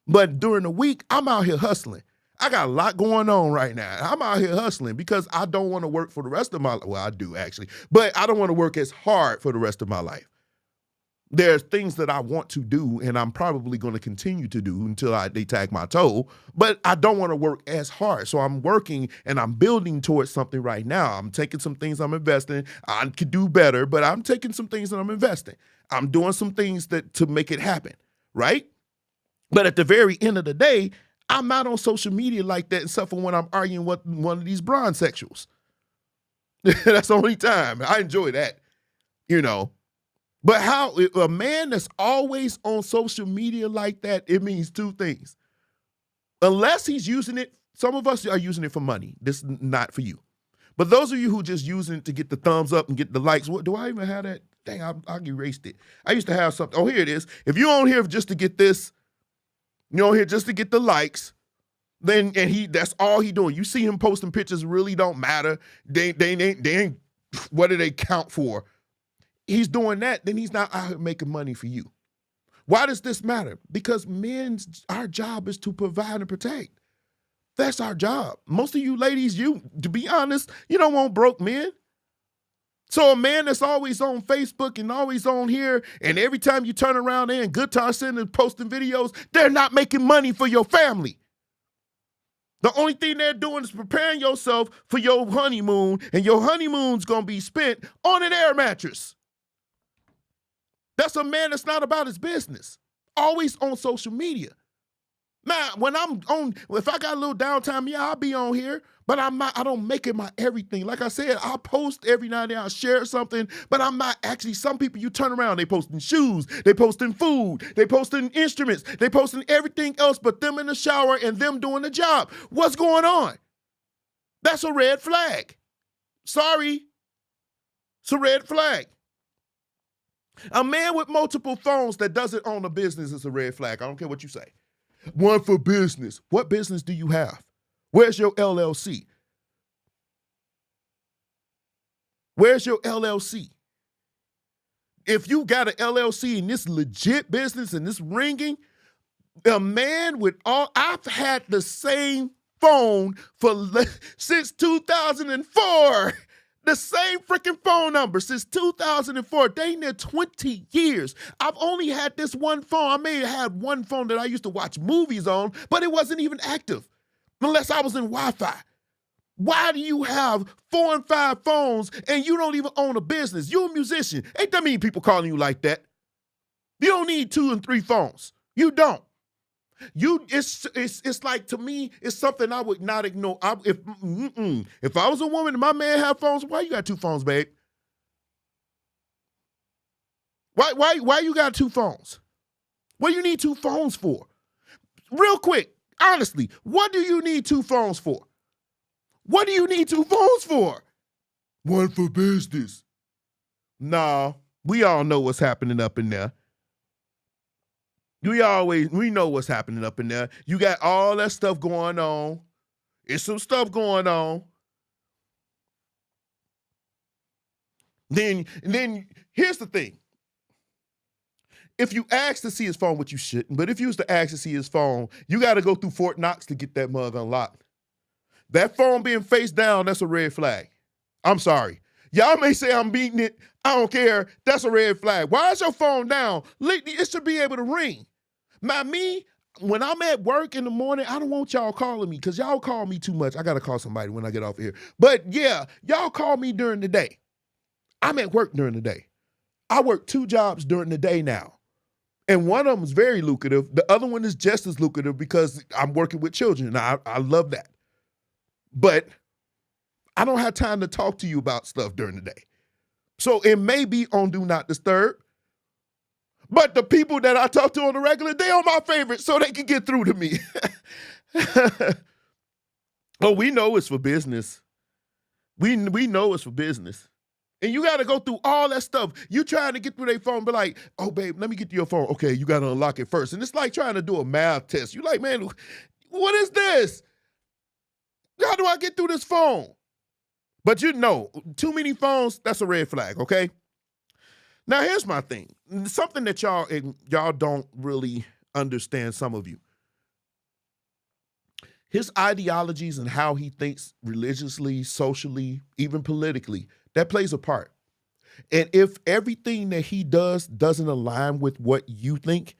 but during the week, I'm out here hustling. I got a lot going on right now. I'm out here hustling because I don't want to work for the rest of my life. Well, I do actually, but I don't want to work as hard for the rest of my life. There's things that I want to do, and I'm probably going to continue to do until they tag my toe, but I don't want to work as hard. So I'm working and I'm building towards something right now. I'm taking some things I'm investing. I could do better, but I'm taking some things that I'm investing. I'm doing some things to make it happen, right? But at the very end of the day, I'm not on social media like that, except for when I'm arguing with one of these bronze sexuals. That's the only time. I enjoy that, you know. But how a man that's always on social media like that, it means two things. Unless he's using it, some of us are using it for money. This is not for you. But those of you who just using it to get the thumbs up and get the likes, what do I even have that? Dang, I erased it. I used to have something. Oh, here it is. If you're on here just to get this, you're on here just to get the likes, then that's all he doing. You see him posting pictures really don't matter. They ain't what do they count for? He's doing that, then he's not out here making money for you. Why does this matter? Because our job is to provide and protect. That's our job. Most of you ladies, to be honest, you don't want broke men. So a man that's always on Facebook and always on here, and every time you turn around there in Guitar Center and posting videos, they're not making money for your family. The only thing they're doing is preparing yourself for your honeymoon, and your honeymoon's going to be spent on an air mattress. That's a man that's not about his business. Always on social media. Now, when I'm on, if I got a little downtime, yeah, I'll be on here, but I don't make it my everything. Like I said, I'll post every now and then, I'll share something, but I'm not actually, some people you turn around, they posting shoes, they posting food, they posting instruments, they posting everything else but them in the shower and them doing the job. What's going on? That's a red flag. Sorry. It's a red flag. A man with multiple phones that doesn't own a business is a red flag. I don't care what you say. One for business. What business do you have? Where's your LLC? Where's your LLC? If you got an LLC and this legit business and this ringing, a man with I've had the same phone since 2004. The same freaking phone number since 2004. Dang near 20 years. I've only had this one phone. I may have had one phone that I used to watch movies on, but it wasn't even active unless I was in Wi-Fi. Why do you have 4 and 5 phones and you don't even own a business? You're a musician. Ain't that many people calling you like that? You don't need 2 and 3 phones. You don't. It's like, to me, it's something I would not ignore. If I was a woman and my man had phones, why you got 2 phones, babe? Why you got 2 phones? What do you need 2 phones for? Real quick, honestly, what do you need 2 phones for? What do you need 2 phones for? One for business. Nah, we all know what's happening up in there. We know what's happening up in there. You got all that stuff going on. It's some stuff going on. Then here's the thing. If you ask to see his phone, which you shouldn't, but if you was to ask to see his phone, you got to go through Fort Knox to get that mug unlocked. That phone being face down, that's a red flag. I'm sorry. Y'all may say I'm beating it. I don't care. That's a red flag. Why is your phone down? It should be able to ring. Now, when I'm at work in the morning, I don't want y'all calling me because y'all call me too much. I got to call somebody when I get off here. But yeah, y'all call me during the day. I'm at work during the day. I work 2 jobs during the day now. And one of them is very lucrative. The other one is just as lucrative because I'm working with children. And I love that. But I don't have time to talk to you about stuff during the day. So it may be on Do Not Disturb. But the people that I talk to on the regular, they are my favorite, so they can get through to me. Oh, we know it's for business. We know it's for business. And you got to go through all that stuff. You trying to get through their phone, be like, oh, babe, let me get to your phone. Okay, you got to unlock it first. And it's like trying to do a math test. You like, man, what is this? How do I get through this phone? But you know, too many phones, that's a red flag, okay? Now, here's my thing. Something that y'all don't really understand, some of you. His ideologies and how he thinks religiously, socially, even politically, that plays a part. And if everything that he does doesn't align with what you think,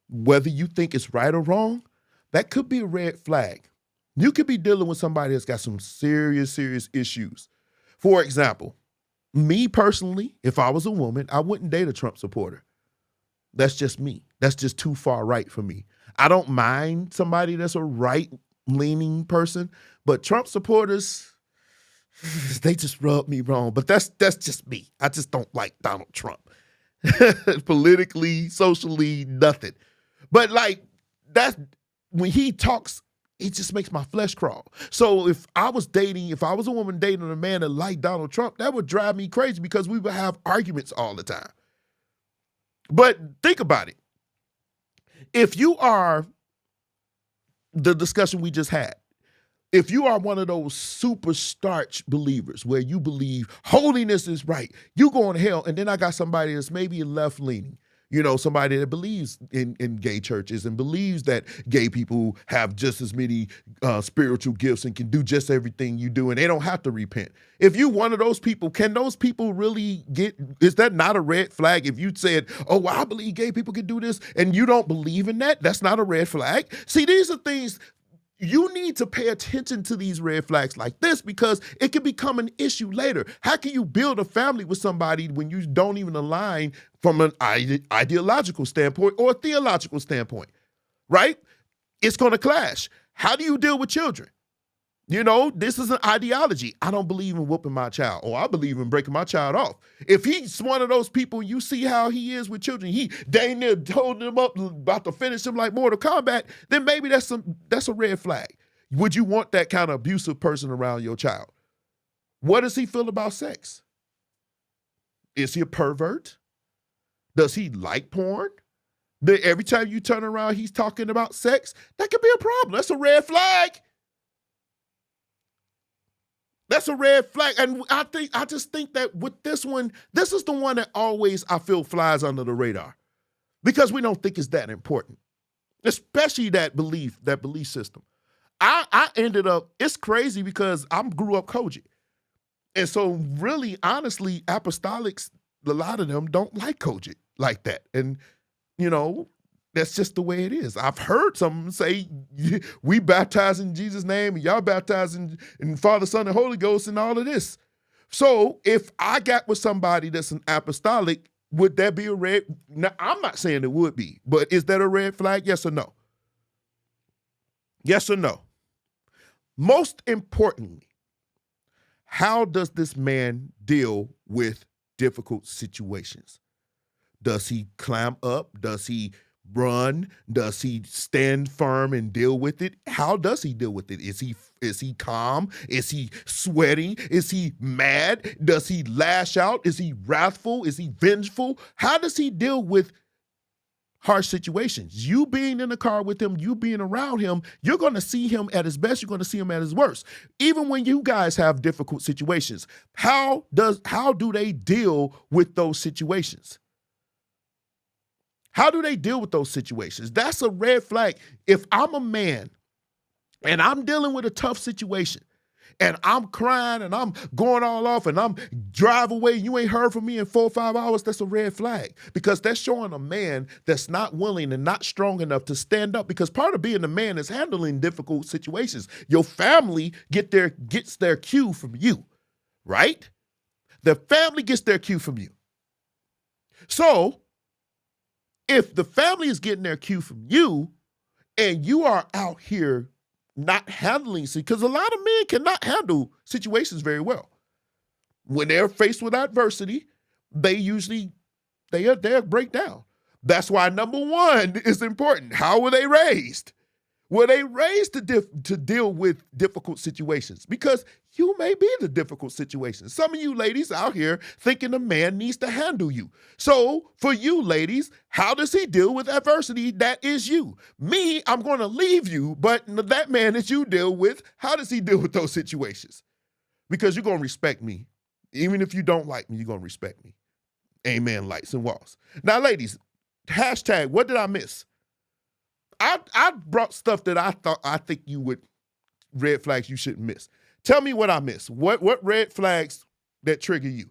whether you think it's right or wrong, that could be a red flag. You could be dealing with somebody that's got some serious, serious issues. For example, me personally, if I was a woman, I wouldn't date a Trump supporter. That's just me. That's just too far right for me. I don't mind somebody that's a right-leaning person, but Trump supporters, they just rub me wrong. But that's just me. I just don't like Donald Trump. Politically, socially, nothing. But like, that's when he talks, it just makes my flesh crawl. So if I was a woman dating a man that liked Donald Trump, that would drive me crazy because we would have arguments all the time. But think about it. If you are the discussion we just had, if you are one of those super starch believers where you believe holiness is right, you going to hell, and then I got somebody that's maybe left-leaning, somebody that believes in gay churches and believes that gay people have just as many spiritual gifts and can do just everything you do, and they don't have to repent. If you one of those people, can those people really is that not a red flag? If you said, oh, well, I believe gay people can do this, and you don't believe in that, that's not a red flag. See, these are things. You need to pay attention to these red flags like this because it can become an issue later. How can you build a family with somebody when you don't even align from an ideological standpoint or a theological standpoint, right? It's going to clash. How do you deal with children? This is an ideology. I don't believe in whooping my child, or I believe in breaking my child off. If he's one of those people, you see how he is with children, he dang near holding them up, about to finish him like Mortal Kombat, then maybe that's a red flag. Would you want that kind of abusive person around your child? What does he feel about sex? Is he a pervert? Does he like porn? Every time you turn around, he's talking about sex. That could be a problem. That's a red flag. That's a red flag. And I just think that with this one, this is the one that always I feel flies under the radar because we don't think it's that important, especially that belief system. I ended up, it's crazy because I grew up Kojic. And so really, honestly, apostolics, a lot of them don't like Kojic like that. And, that's just the way it is. I've heard some say, we baptize in Jesus' name and y'all baptize in Father, Son, and Holy Ghost and all of this. So if I got with somebody that's an apostolic, would that be a red? Now, I'm not saying it would be, but is that a red flag? Yes or no? Yes or no? Most importantly, how does this man deal with difficult situations? Does he climb up? Does he run? Does he stand firm and deal with it? How does he deal with it? Is he calm? Is he sweating? Is he mad? Does he lash out? Is he wrathful? Is he vengeful? How does he deal with harsh situations? You being in the car with him, you being around him, you're going to see him at his best. You're going to see him at his worst. Even when you guys have difficult situations, how do they deal with those situations? How do they deal with those situations? That's a red flag. If I'm a man and I'm dealing with a tough situation and I'm crying and I'm going all off and I'm drive away, you ain't heard from me in 4 or 5 hours, that's a red flag because that's showing a man that's not willing and not strong enough to stand up because part of being a man is handling difficult situations. Your family gets their cue from you, right? The family gets their cue from you. So if the family is getting their cue from you and you are out here not handling, because a lot of men cannot handle situations very well. When they're faced with adversity, they'll break down. That's why number one is important. How were they raised? Were they raised to deal with difficult situations? Because you may be in a difficult situation. Some of you ladies out here thinking a man needs to handle you. So for you ladies, how does he deal with adversity? That is you. Me, I'm going to leave you, but that man that you deal with, how does he deal with those situations? Because you're going to respect me. Even if you don't like me, you're going to respect me. Amen, lights and walls. Now, ladies, hashtag, what did I miss? I brought stuff that I think you would, red flags you shouldn't miss. Tell me what I missed. What red flags that trigger you?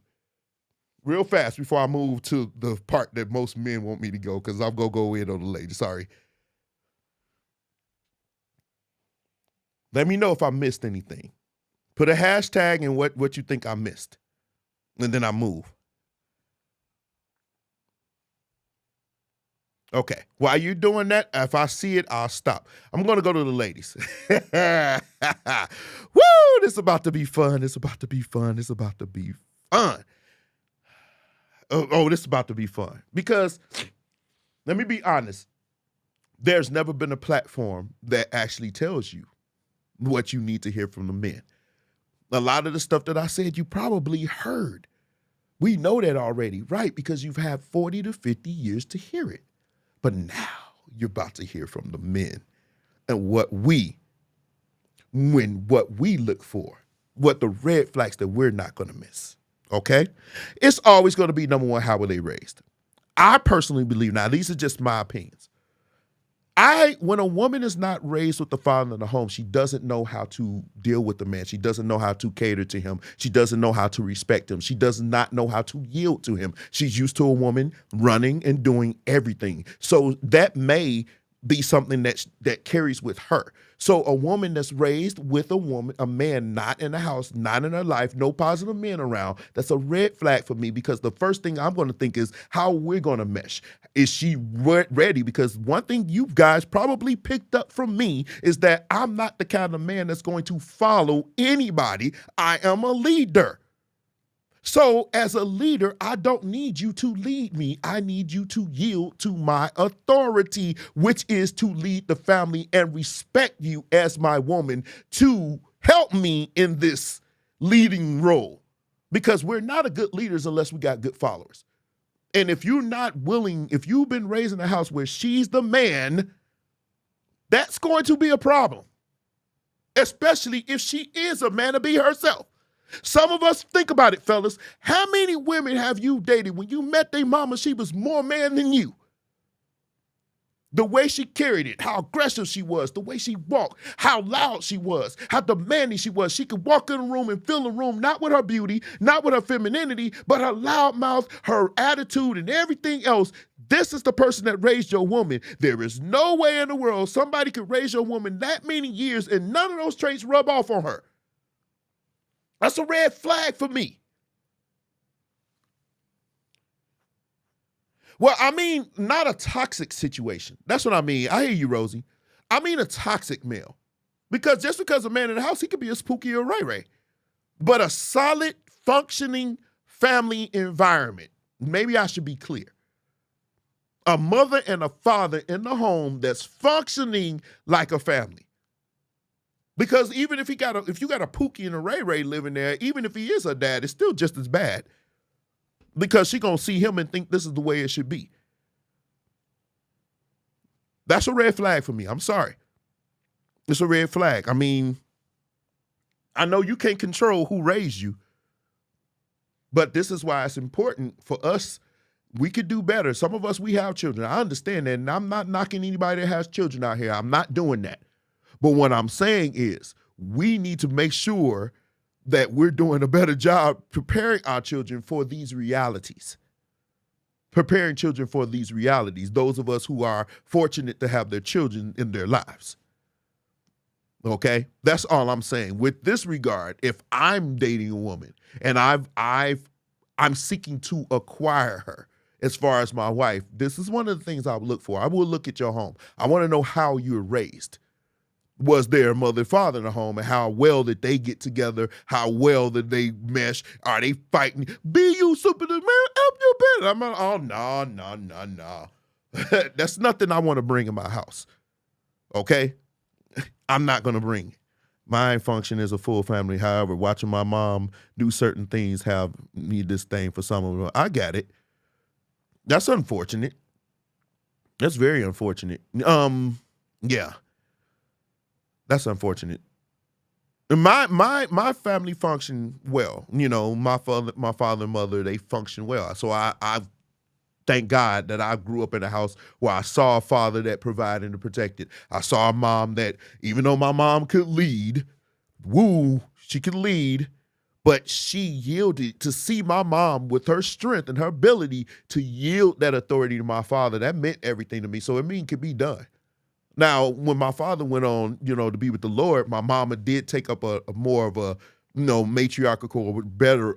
real fast before I move to the part that most men want me to go, because I'm going to go in on the lady. Sorry. Let me know if I missed anything. Put a hashtag in what you think I missed. And then I move. Okay. While you're doing that, if I see it, I'll stop. I'm going to go to the ladies. Woo! This is about to be fun. This is about to be fun. This is about to be fun. This is about to be fun. Because, let me be honest, there's never been a platform that actually tells you what you need to hear from the men. A lot of the stuff that I said, you probably heard. We know that already, right? Because you've had 40 to 50 years to hear it. But now you're about to hear from the men and what we look for, what the red flags that we're not going to miss, okay? It's always going to be, number one, how were they raised? I personally believe, now these are just my opinions, when a woman is not raised with the father in the home, she doesn't know how to deal with the man. She doesn't know how to cater to him. She doesn't know how to respect him. She does not know how to yield to him. She's used to a woman running and doing everything. So that may be something that carries with her. So a woman that's raised with a man not in the house, not in her life, no positive men around, that's a red flag for me, because the first thing I'm going to think is how we're going to mesh. Is she ready? Because one thing you guys probably picked up from me is that I'm not the kind of man that's going to follow anybody. I am a leader. So as a leader, I don't need you to lead me. I need you to yield to my authority, which is to lead the family and respect you as my woman to help me in this leading role. Because we're not a good leaders unless we got good followers. And if you're not willing, if you've been raised in a house where she's the man, that's going to be a problem. Especially if she is a man to be herself. Some of us, think about it, fellas. How many women have you dated when you met their mama, she was more man than you? The way she carried it, how aggressive she was, the way she walked, how loud she was, how demanding she was. She could walk in a room and fill a room, not with her beauty, not with her femininity, but her loud mouth, her attitude, and everything else. This is the person that raised your woman. There is no way in the world somebody could raise your woman that many years and none of those traits rub off on her. That's a red flag for me. Well, I mean, not a toxic situation. That's what I mean. I hear you, Rosie. I mean a toxic male. Because just because a man in the house, he could be a spooky or ray-ray. But a solid, functioning family environment. Maybe I should be clear. A mother and a father in the home that's functioning like a family. Because even if you got a Pookie and a Ray Ray living there, even if he is her dad, it's still just as bad. Because she gonna see him and think this is the way it should be. That's a red flag for me. I'm sorry. It's a red flag. I mean, I know you can't control who raised you, but this is why it's important for us. We could do better. Some of us, we have children. I understand that, and I'm not knocking anybody that has children out here. I'm not doing that. But what I'm saying is we need to make sure that we're doing a better job preparing our children for these realities. Preparing children for these realities, those of us who are fortunate to have their children in their lives. Okay? That's all I'm saying. With this regard, if I'm dating a woman and I'm seeking to acquire her as far as my wife, this is one of the things I would look for. I will look at your home. I want to know how you were raised. Was there a mother and father in the home, and how well did they get together? How well did they mesh? Are they fighting? Be you Superman, up your bed. I'm like, oh, no. That's nothing I want to bring in my house. Okay? I'm not going to bring it. My function is a full family. However, watching my mom do certain things have me disdain for some of them. I got it. That's unfortunate. That's very unfortunate. Yeah. That's unfortunate. My family functioned well. You know, my father and mother, they function well. So I thank God that I grew up in a house where I saw a father that provided and protected. I saw a mom that, even though my mom could lead, she could lead, But she yielded to see my mom with her strength and her ability to yield that authority to my father. That meant everything to me. So it could be done. Now, when my father went on, to be with the Lord, my mama did take up a more of a, matriarchal,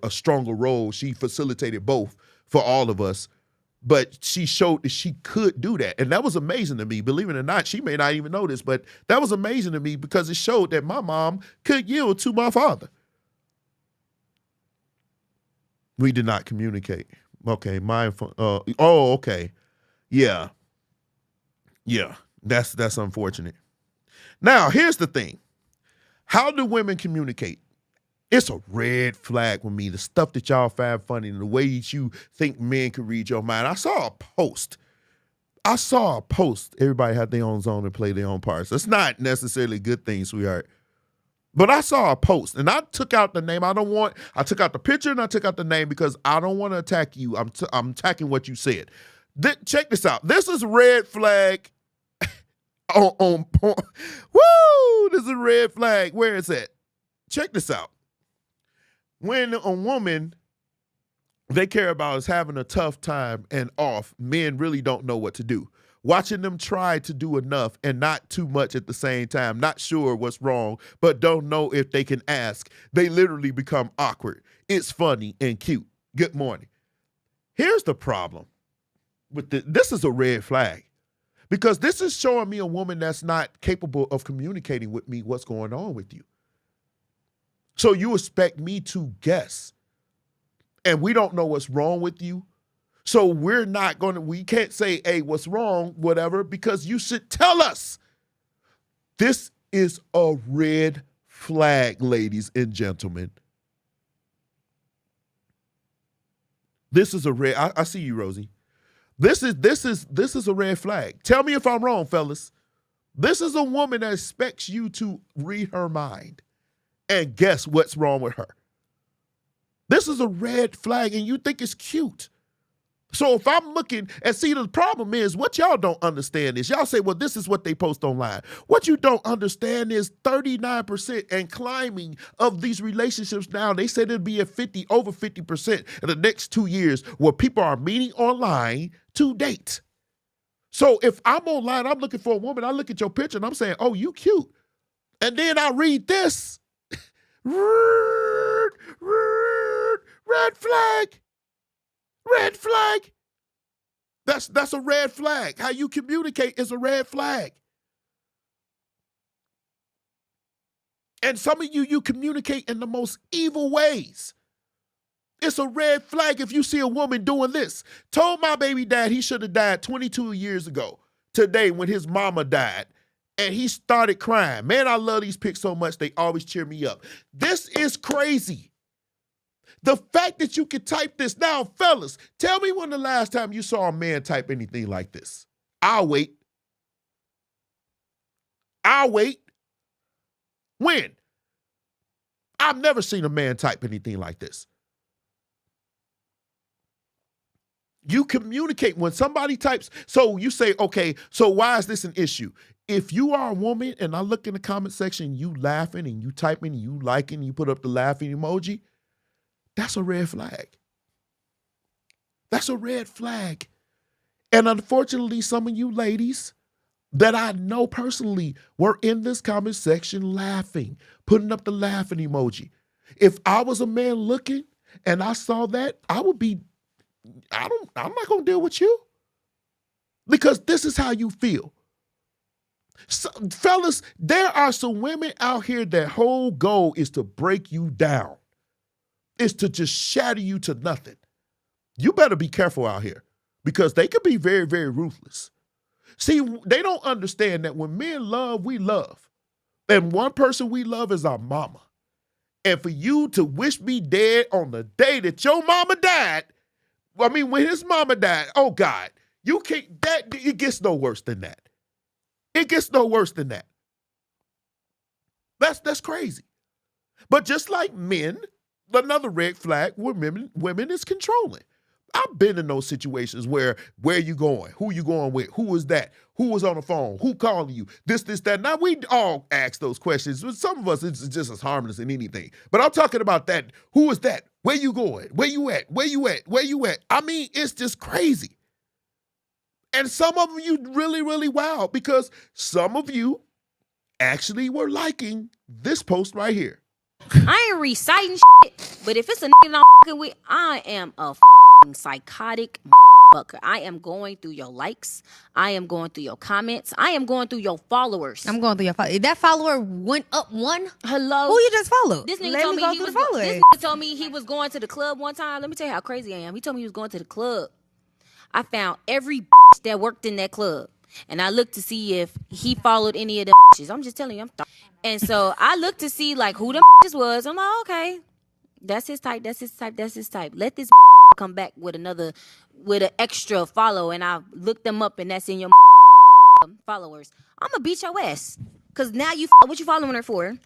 a stronger role. She facilitated both for all of us. But she showed that she could do that. And that was amazing to me. Believe it or not, she may not even know this, but that was amazing to me because it showed that my mom could yield to my father. We did not communicate. Okay, okay. Yeah. Yeah, that's unfortunate. Now, here's the thing. How do women communicate? It's a red flag with me, the stuff that y'all find funny and the way that you think men can read your mind. I saw a post. Everybody had their own zone and play their own parts. That's not necessarily a good thing, sweetheart. But I saw a post, and I took out the name. I took out the picture, and I took out the name because I don't want to attack you. I'm attacking what you said. Check this out. This is red flag on point. Woo! This is a red flag. Where is it? Check this out. When a woman they care about is having a tough time and off, men really don't know what to do. Watching them try to do enough and not too much at the same time, not sure what's wrong, but don't know if they can ask. They literally become awkward. It's funny and cute. Good morning. Here's the problem with this is a red flag because this is showing me a woman that's not capable of communicating with me what's going on with you. So you expect me to guess, and we don't know what's wrong with you. So we can't say, hey, what's wrong, whatever, because you should tell us. This is a red flag, ladies and gentlemen. This is a red, I see you, Rosie. This is a red flag. Tell me if I'm wrong, fellas. This is a woman that expects you to read her mind and guess what's wrong with her. This is a red flag, and you think it's cute. So if I'm looking and see, the problem is what y'all don't understand is y'all say, well, this is what they post online. What you don't understand is 39% and climbing of these relationships now. They said it'd be at over 50% in the next 2 years where people are meeting online to date. So if I'm online, I'm looking for a woman, I look at your picture and I'm saying, oh, you cute. And then I read this. Red flag. Red flag. That's a red flag. How you communicate is a red flag. And some of you communicate in the most evil ways. It's a red flag if you see a woman doing this. Told my baby dad he should have died 22 years ago today when his mama died. And he started crying. Man, I love these pics so much. They always cheer me up. This is crazy. The fact that you can type this. Now, fellas, tell me when the last time you saw a man type anything like this. I'll wait. When? I've never seen a man type anything like this. You communicate when somebody types. So you say, okay, so why is this an issue? If you are a woman and I look in the comment section, you laughing and you typing, you liking, you put up the laughing emoji, that's a red flag. That's a red flag. And unfortunately, some of you ladies that I know personally were in this comment section laughing, putting up the laughing emoji. If I was a man looking and I saw that, I'm not going to deal with you because this is how you feel. So, fellas, there are some women out here that whole goal is to break you down. Is to just shatter you to nothing. You better be careful out here because they could be very, very ruthless. See, they don't understand that when men love, we love. And one person we love is our mama. And for you to wish me dead on the day that your mama died, when his mama died, oh God, it gets no worse than that. It gets no worse than that. That's crazy. But just like men, another red flag with women is controlling. I've been in those situations where you going? Who you going with? Who is that? Who was on the phone? Who calling you? This, that. Now, we all ask those questions. But some of us, it's just as harmless as anything. But I'm talking about that. Who is that? Where you going? Where you at? Where you at? Where you at? I mean, it's just crazy. And some of you really, really wild because some of you actually were liking this post right here. I ain't reciting shit, but if it's a nigga that I'm fucking with, I am a fucking psychotic motherfucker. I am going through your likes. I am going through your comments. I am going through your followers. I'm going through your followers. That follower went up one. Hello? Who you just followed? This nigga Let told me me go he through was the followers. this nigga told me he was going to the club one time. Let me tell you how crazy I am. He told me he was going to the club. I found every that worked in that club. And I looked to see if he followed any of them bitches. I'm just telling you, and so I looked to see like who them bitches was. I'm like, okay, that's his type. That's his type. That's his type. Let this come back with an extra follow, and I looked them up, and that's in your followers. I'm gonna beat your ass, cause now what you following her for?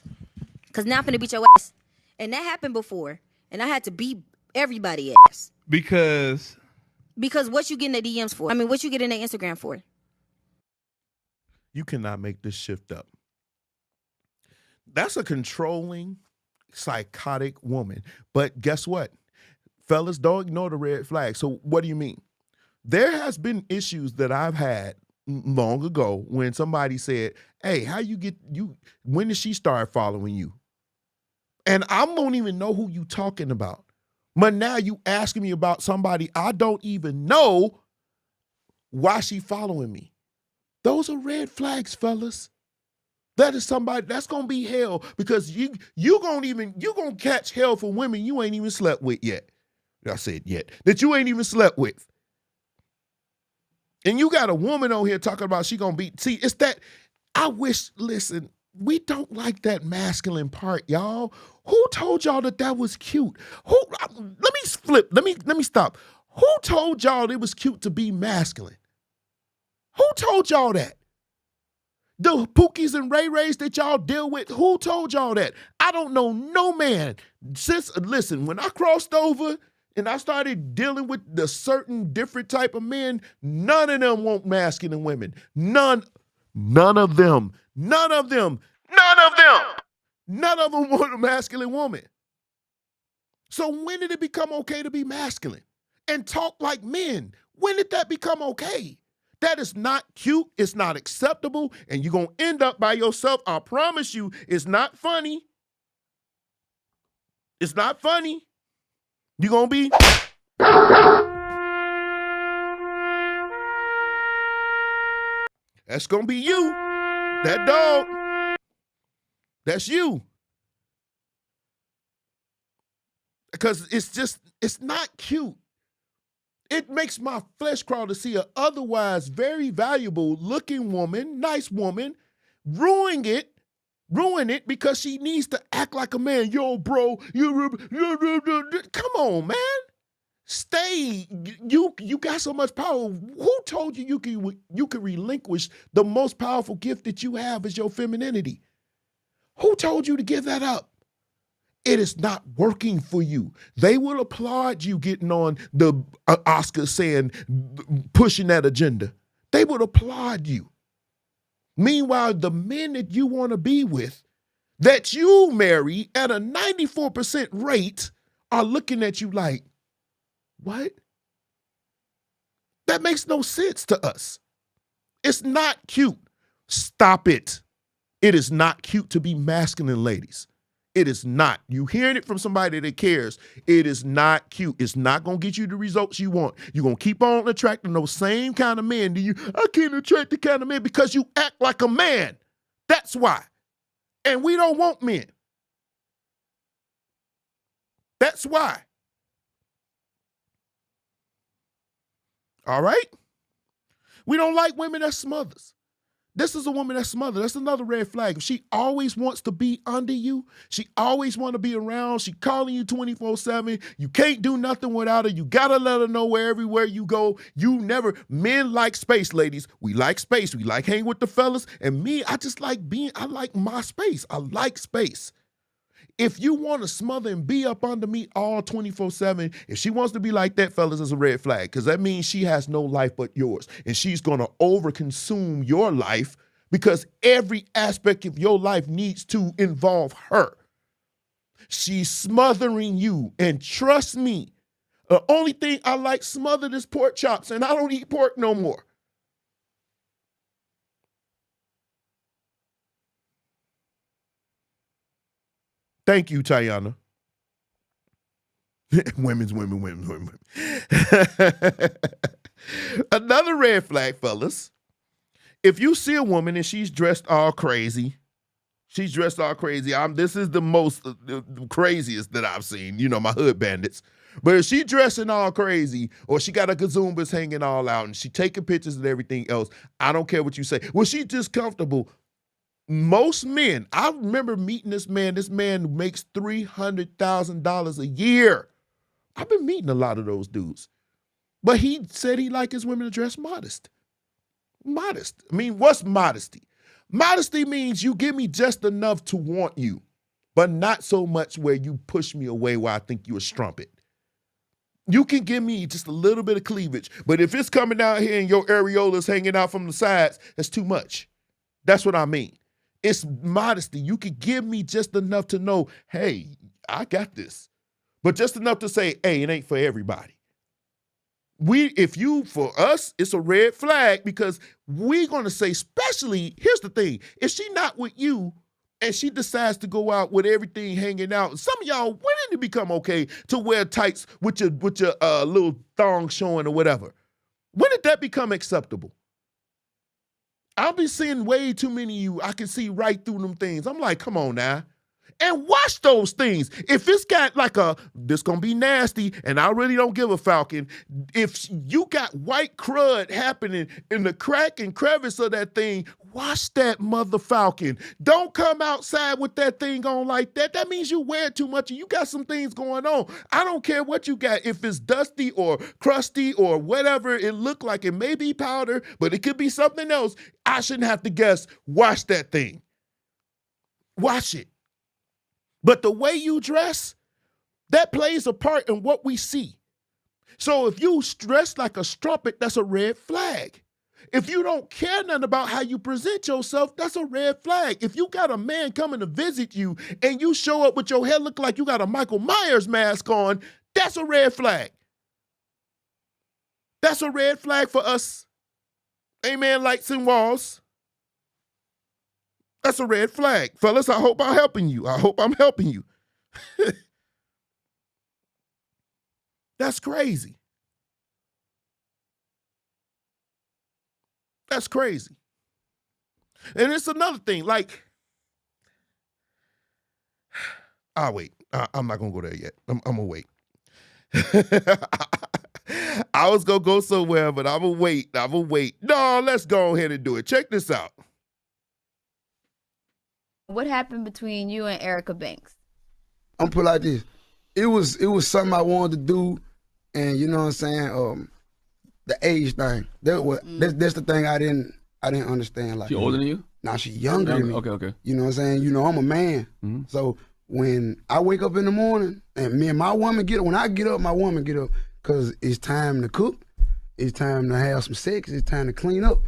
Cause now I'm gonna beat your ass, and that happened before, and I had to beat everybody ass because what you getting the DMs for? I mean, what you getting the Instagram for? You cannot make this shift up. That's a controlling, psychotic woman. But guess what? Fellas, don't ignore the red flag. So what do you mean? There has been issues that I've had long ago when somebody said, hey, when did she start following you? And I don't even know who you talking about. But now you asking me about somebody I don't even know why she following me. Those are red flags, fellas. That is somebody that's gonna be hell because you gonna catch hell for women you ain't even slept with yet. I said yet that you ain't even slept with. And you got a woman on here talking about she gonna be. See, it's that. Listen, we don't like that masculine part, y'all. Who told y'all that was cute? Let me flip. Let me stop. Who told y'all it was cute to be masculine? Who told y'all that? The Pookies and Ray Rays that y'all deal with, who told y'all that? I don't know no man. Listen, when I crossed over and I started dealing with the certain different type of men, none of them want masculine women. None of them want a masculine woman. So when did it become okay to be masculine and talk like men? When did that become okay? That is not cute. It's not acceptable. And you're going to end up by yourself. I promise you, it's not funny. It's not funny. You're going to be. That's going to be you. That dog. That's you. Because it's not cute. It makes my flesh crawl to see an otherwise very valuable looking woman, nice woman, ruin it because she needs to act like a man. Yo, bro, come on, man. Stay. You got so much power. Who told you can relinquish the most powerful gift that you have is your femininity? Who told you to give that up? It is not working for you. They will applaud you getting on the Oscars saying, pushing that agenda. They would applaud you. Meanwhile, the men that you want to be with, that you marry at a 94% rate, are looking at you like, what? That makes no sense to us. It's not cute. Stop it. It is not cute to be masculine, ladies. It is not. You hearing it from somebody that cares. It is not cute. It's not going to get you the results you want. You're going to keep on attracting those same kind of men. I can't attract the kind of men because you act like a man. That's why. And we don't want men. That's why. All right? We don't like women that smothers. This is a woman that's smothered. That's another red flag. If she always wants to be under you, she always want to be around, she calling you 24/7, you can't do nothing without her, you got to let her know everywhere you go. Men like space, ladies. We like space. We like hanging with the fellas. And me, I like my space. I like space. If you want to smother and be up under me all 24/7, if she wants to be like that, fellas, it's a red flag, because that means she has no life but yours, and she's going to overconsume your life because every aspect of your life needs to involve her. She's smothering you, and trust me, the only thing I like smothered is pork chops, and I don't eat pork no more. Thank you, Tayana. women. Another red flag, fellas. If you see a woman and she's dressed all crazy, this is the most the craziest that I've seen, my hood bandits. But if she dressing all crazy, or she got her gazoombas hanging all out, and she taking pictures and everything else, I don't care what you say. Well, she's just comfortable. Most men, I remember meeting this man makes $300,000 a year. I've been meeting a lot of those dudes. But he said he liked his women to dress modest. Modest. I mean, what's modesty? Modesty means you give me just enough to want you, but not so much where you push me away where I think you're a strumpet. You can give me just a little bit of cleavage, but if it's coming down here and your areolas hanging out from the sides, that's too much. That's what I mean. It's modesty. You can give me just enough to know, hey, I got this. But just enough to say, hey, it ain't for everybody. For us, it's a red flag, because we're going to say, especially, here's the thing, if she not with you and she decides to go out with everything hanging out, some of y'all, when did it become okay to wear tights with your little thong showing or whatever? When did that become acceptable? I'll be seeing way too many of you. I can see right through them things. I'm like, come on now. And watch those things. If it's got this gonna be nasty, and I really don't give a falcon, if you got white crud happening in the crack and crevice of that thing, watch that mother falcon. Don't come outside with that thing on like that. That means you wear too much and you got some things going on. I don't care what you got. If it's dusty or crusty or whatever it look like, it may be powder, but it could be something else. I shouldn't have to guess. Watch that thing. Watch it. But the way you dress, that plays a part in what we see. So if you dress like a strumpet, that's a red flag. If you don't care nothing about how you present yourself, that's a red flag. If you got a man coming to visit you and you show up with your hair looking like you got a Michael Myers mask on, that's a red flag. That's a red flag for us. Amen, lights and walls. That's a red flag. Fellas, I hope I'm helping you. That's crazy. That's crazy. And it's another thing, I'll wait. I'm not going to go there yet. I'm going to wait. I was going to go somewhere, but I'm going to wait. No, let's go ahead and do it. Check this out. What happened between you and Erica Banks? I'm put like this. It was something I wanted to do, and you know what I'm saying. The age thing. That's the thing I didn't understand. Like, she older than you? Nah, she younger than me. Okay. You know what I'm saying. You know I'm a man. Mm-hmm. So when I wake up in the morning, and me and my woman get up. When I get up, my woman get up, cause it's time to cook. It's time to have some sex. It's time to clean up.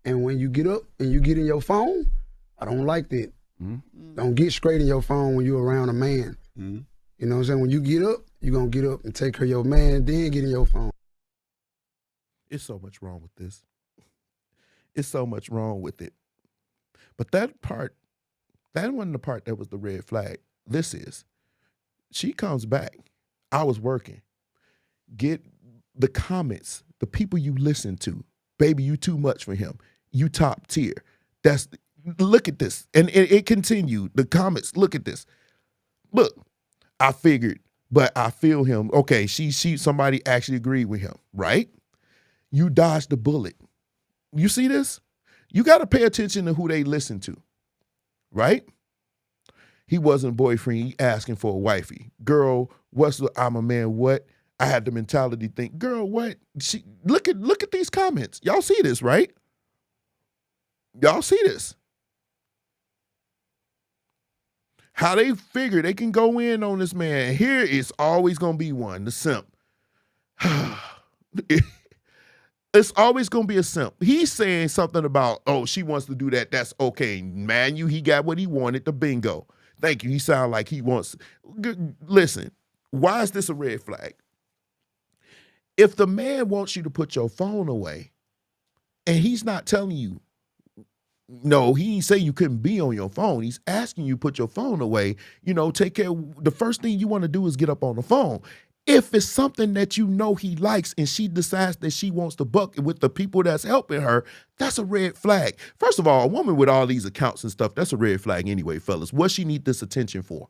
And when you get up and you get in your phone, I don't like that. Mm-hmm. Don't get straight in your phone when you're around a man. Mm-hmm. You know what I'm saying? When you get up, you're going to get up and take care of your man, then get in your phone. It's so much wrong with this. It's so much wrong with it. But that wasn't the part that was the red flag. This is. She comes back. I was working. Get the comments, the people you listen to. Baby, you too much for him. You top tier. Look at this. And it continued. The comments, look at this. Look, I figured, but I feel him. Okay, somebody actually agreed with him, right? You dodged the bullet. You see this? You got to pay attention to who they listen to, right? He wasn't boyfriend. He asking for a wifey. Girl, I'm a man, what? I had the mentality think, girl, what? Look at these comments. Y'all see this, right? Y'all see this. How they figure they can go in on this man. Here it's always going to be one, the simp. It's always going to be a simp. He's saying something about, oh, she wants to do that. That's okay. Man, he got what he wanted, the bingo. Thank you. He sounds like he wants. Listen, why is this a red flag? If the man wants you to put your phone away and he's not telling you, no, he ain't say you couldn't be on your phone. He's asking you to put your phone away. Take care. The first thing you want to do is get up on the phone. If it's something that you know he likes and she decides that she wants to buck with the people that's helping her, that's a red flag. First of all, a woman with all these accounts and stuff, that's a red flag anyway, fellas. What she need this attention for?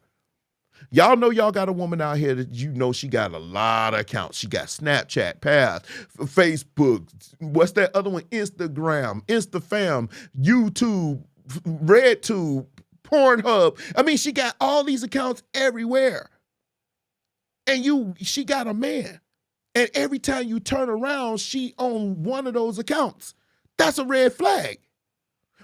Y'all know y'all got a woman out here that she got a lot of accounts. She got Snapchat, Path, Facebook, what's that other one? Instagram, InstaFam, YouTube, RedTube, Pornhub. I mean, she got all these accounts everywhere. And she got a man. And every time you turn around, she on one of those accounts. That's a red flag.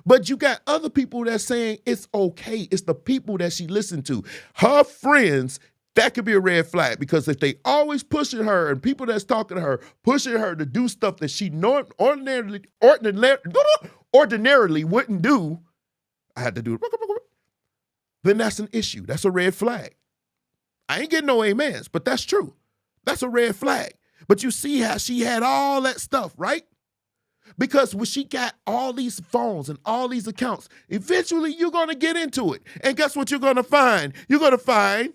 But you got other people that's saying it's okay. It's the people that she listened to. Her friends, that could be a red flag, because if they always pushing her and people that's talking to her, pushing her to do stuff that she ordinarily wouldn't do, I had to do it, then that's an issue. That's a red flag. I ain't getting no amens, but that's true. That's a red flag. But you see how she had all that stuff, right? Because when she got all these phones and all these accounts, eventually you're going to get into it. And guess what you're going to find? You're going to find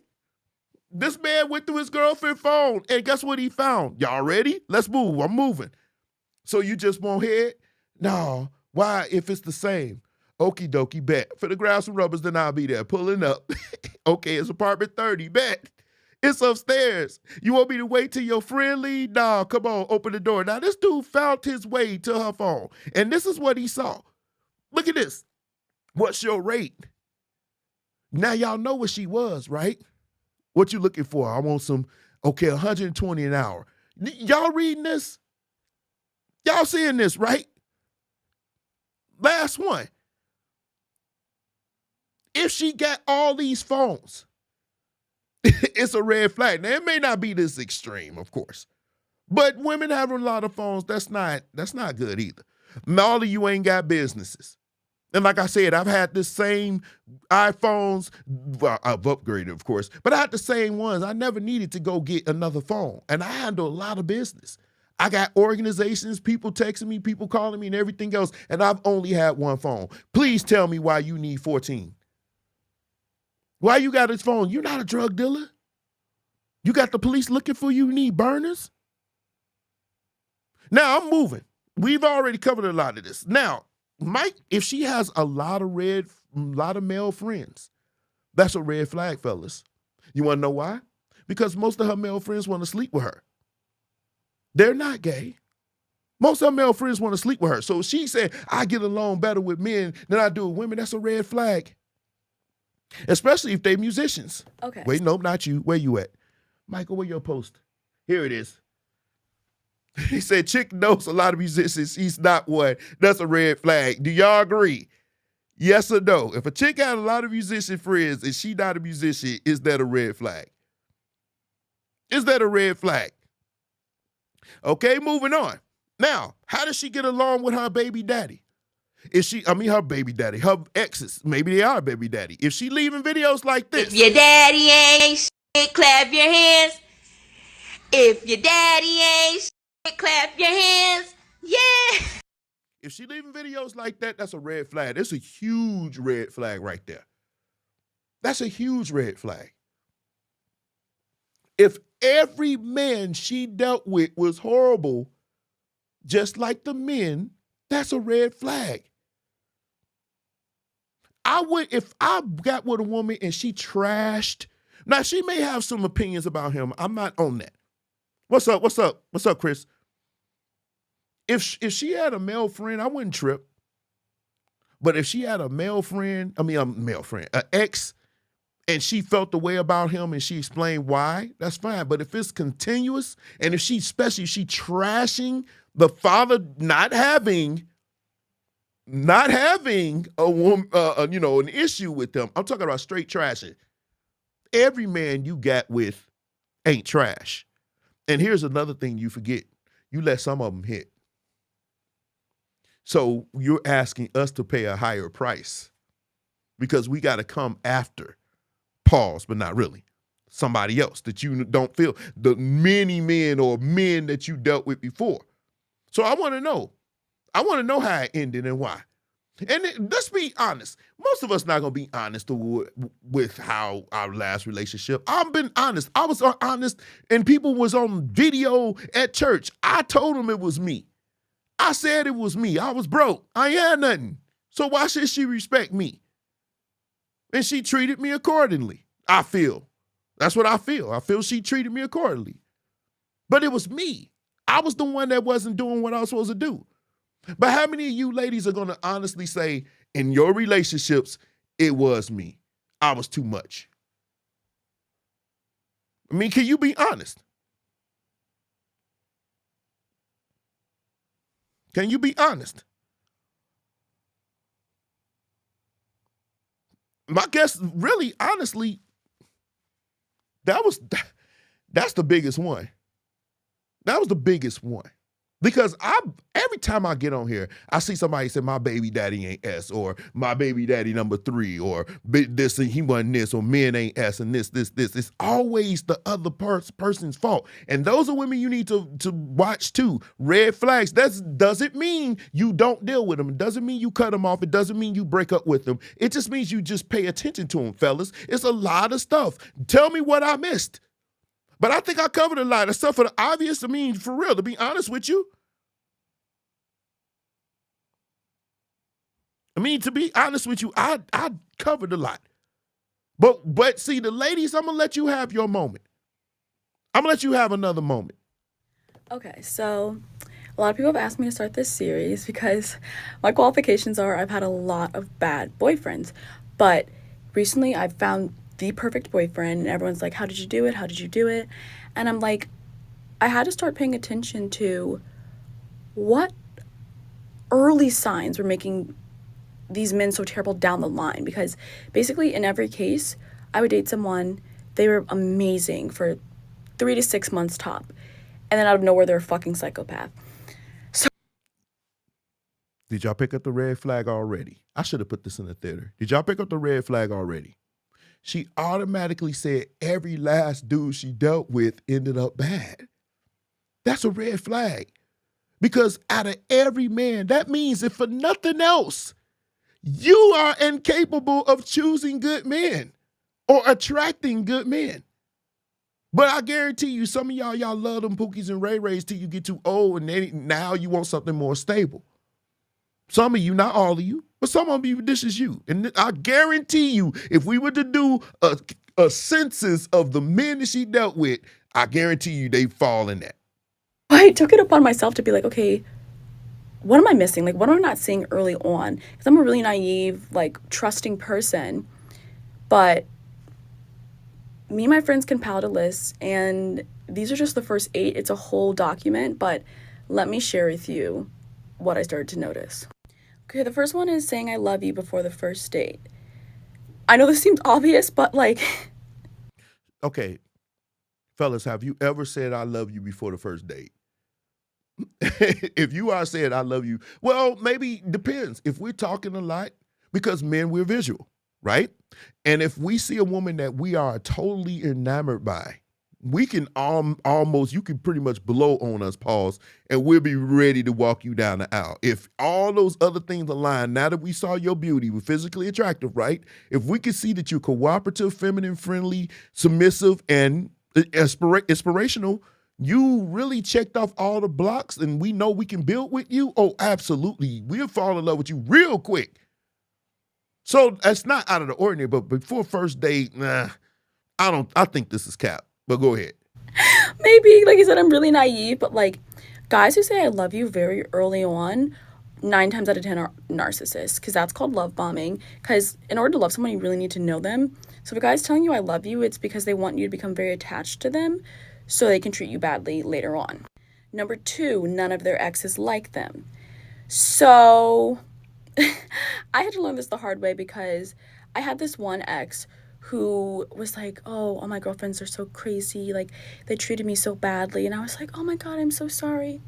this man went through his girlfriend's phone, and guess what he found? Y'all ready? Let's move. I'm moving. So you just won't head? No. Why? If it's the same. Okie dokie, bet. For the grab some rubbers, then I'll be there pulling up. Okay, it's apartment 30, bet. It's upstairs. You want me to wait till your friend leave? Nah, come on, open the door. Now, this dude found his way to her phone, and this is what he saw. Look at this. What's your rate? Now, y'all know what she was, right? What you looking for? I want some, okay, 120 an hour. Y'all reading this? Y'all seeing this, right? Last one. If she got all these phones, it's a red flag. Now, it may not be this extreme, of course, but women having a lot of phones, that's not good either. All of you ain't got businesses. And like I said, I've had the same iPhones. Well, I've upgraded, of course, but I had the same ones. I never needed to go get another phone, and I handle a lot of business. I got organizations, people texting me, people calling me, and everything else, and I've only had one phone. Please tell me why you need 14. Why you got his phone? You're not a drug dealer. You got the police looking for you. You need burners. Now I'm moving. We've already covered a lot of this. Now, Mike, if she has a lot of male friends, that's a red flag, fellas. You want to know why? Because most of her male friends want to sleep with her. They're not gay. Most of her male friends want to sleep with her. So she said, I get along better with men than I do with women. That's a red flag. Especially if they're musicians. Okay. Wait, nope, not you. Where you at? Michael, where your post? Here it is. He said, chick knows a lot of musicians. He's not one. That's a red flag. Do y'all agree? Yes or no? If a chick got a lot of musician friends and she not a musician, is that a red flag? Is that a red flag? Okay, moving on. Now, how does she get along with her baby daddy? Her baby daddy, her exes, maybe they are baby daddy. If she leaving videos like this. If your daddy ain't shit, clap your hands. If your daddy ain't shit, clap your hands. Yeah. If she leaving videos like that, that's a red flag. That's a huge red flag right there. That's a huge red flag. If every man she dealt with was horrible, just like the men, that's a red flag. If I got with a woman and she trashed, now she may have some opinions about him. I'm not on that. What's up, Chris? If she had a male friend, I wouldn't trip. But if she had an ex, and she felt the way about him and she explained why, that's fine. But if it's continuous, and if she trashing the father not having, not having a woman, an issue with them. I'm talking about straight trashing. Every man you got with ain't trash. And here's another thing you forget. You let some of them hit. So you're asking us to pay a higher price because we got to come after, pause, but not really, somebody else that you don't feel, the many men or men that you dealt with before. So I want to know. I want to know how it ended and why. And let's be honest. Most of us not going to be honest with how our last relationship. I've been honest. I was honest, and people was on video at church. I told them it was me. I said it was me. I was broke. I ain't had nothing. So why should she respect me? And she treated me accordingly, I feel. That's what I feel. I feel she treated me accordingly. But it was me. I was the one that wasn't doing what I was supposed to do. But how many of you ladies are going to honestly say, in your relationships, it was me. I was too much? I mean, can you be honest? Can you be honest? My guess, really, honestly, that's the biggest one. That was the biggest one. Because every time I get on here, I see somebody say my baby daddy ain't S, or my baby daddy number 3, or this and he wasn't this, or men ain't S, and this. It's always the other person's fault. And those are women you need to watch too. Red flags. That doesn't mean you don't deal with them. It doesn't mean you cut them off. It doesn't mean you break up with them. It just means you just pay attention to them, fellas. It's a lot of stuff. Tell me what I missed. But I think I covered a lot of stuff for the obvious. I mean, for real, to be honest with you. I covered a lot. But see, the ladies, I'm going to let you have your moment. I'm going to let you have another moment. Okay, so a lot of people have asked me to start this series because my qualifications are I've had a lot of bad boyfriends. But recently I've found the perfect boyfriend, and everyone's like, how did you do it? How did you do it? And I'm like, I had to start paying attention to what early signs were making these men so terrible down the line, because basically in every case, I would date someone, they were amazing for 3 to 6 months top, and then out of nowhere, they're a fucking psychopath. So did y'all pick up the red flag already? I should have put this in the theater. Did y'all pick up the red flag already? She automatically said every last dude she dealt with ended up bad. That's a red flag. Because out of every man, that means if for nothing else, you are incapable of choosing good men or attracting good men. But I guarantee you, some of y'all love them Pookies and Ray Rays till you get too old, and now you want something more stable. Some of you, not all of you, but some of you, this is you. And I guarantee you, if we were to do a census of the men that she dealt with, I guarantee you they fall in that. I took it upon myself to be like, okay, what am I missing? Like, what am I not seeing early on? Because I'm a really naive, like, trusting person. But me and my friends compiled a list, and these are just the first 8. It's a whole document, but let me share with you what I started to notice. Okay, the first one is saying I love you before the first date. I know this seems obvious, but like... Okay, fellas, have you ever said I love you before the first date? If you are saying I love you, well, maybe depends. If we're talking a lot, because men, we're visual, right? And if we see a woman that we are totally enamored by, we can almost, you can pretty much blow on us, pause, and we'll be ready to walk you down the aisle. If all those other things align, now that we saw your beauty, we're physically attractive, right? If we can see that you're cooperative, feminine, friendly, submissive, and inspirational, you really checked off all the blocks and we know we can build with you, oh, absolutely. We'll fall in love with you real quick. So that's not out of the ordinary, but before first date, nah, I think this is cap. But go ahead. Maybe, like I said, I'm really naive, but like guys who say I love you very early on, 9 times out of 10 are narcissists, because that's called love bombing. Because in order to love someone, you really need to know them. So if a guy's telling you I love you, it's because they want you to become very attached to them so they can treat you badly later on. Number 2, none of their exes like them. So I had to learn this the hard way because I had this one ex who was like, oh, all my girlfriends are so crazy. Like, they treated me so badly. And I was like, oh my God, I'm so sorry.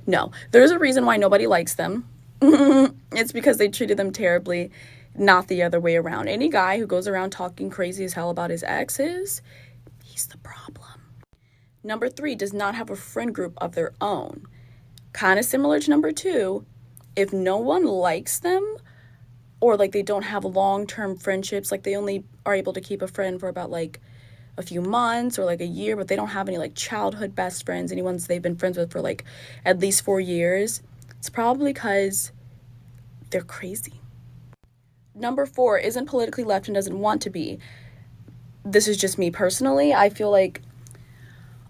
No, there's a reason why nobody likes them. It's because they treated them terribly, not the other way around. Any guy who goes around talking crazy as hell about his exes, he's the problem. Number 3 does not have a friend group of their own. Kind of similar to number 2, if no one likes them or like they don't have long-term friendships, like they only are able to keep a friend for about like a few months or like a year, but they don't have any like childhood best friends, any ones they've been friends with for like at least 4 years, it's probably because they're crazy. Number 4 isn't politically left and doesn't want to be. This is just me personally. I feel like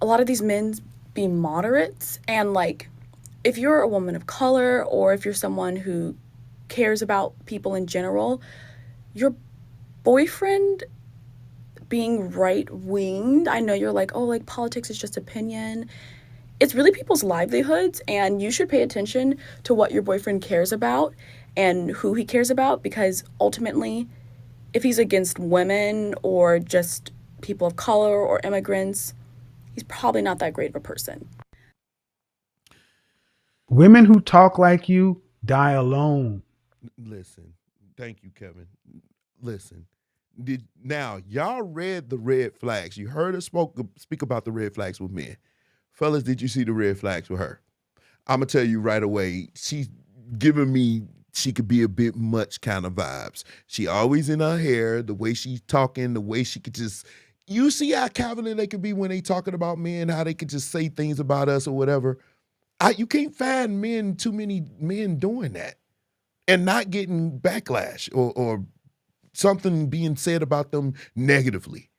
a lot of these men be moderates, and like if you're a woman of color or if you're someone who cares about people in general, your boyfriend being right-winged, I know you're like, oh, like politics is just opinion. It's really people's livelihoods, and you should pay attention to what your boyfriend cares about and who he cares about, because ultimately, if he's against women or just people of color or immigrants, he's probably not that great of a person. Women who talk like you die alone. Listen, thank you, Kevin. Listen, now y'all read the red flags. You heard her speak about the red flags with men. Fellas, did you see the red flags with her? I'm gonna tell you right away. She's giving me she could be a bit much kind of vibes. She always in her hair, the way she's talking, the way she could just. You see how cavalier they could be when they talking about men, how they could just say things about us or whatever. You can't find too many men doing that and not getting backlash or something being said about them negatively.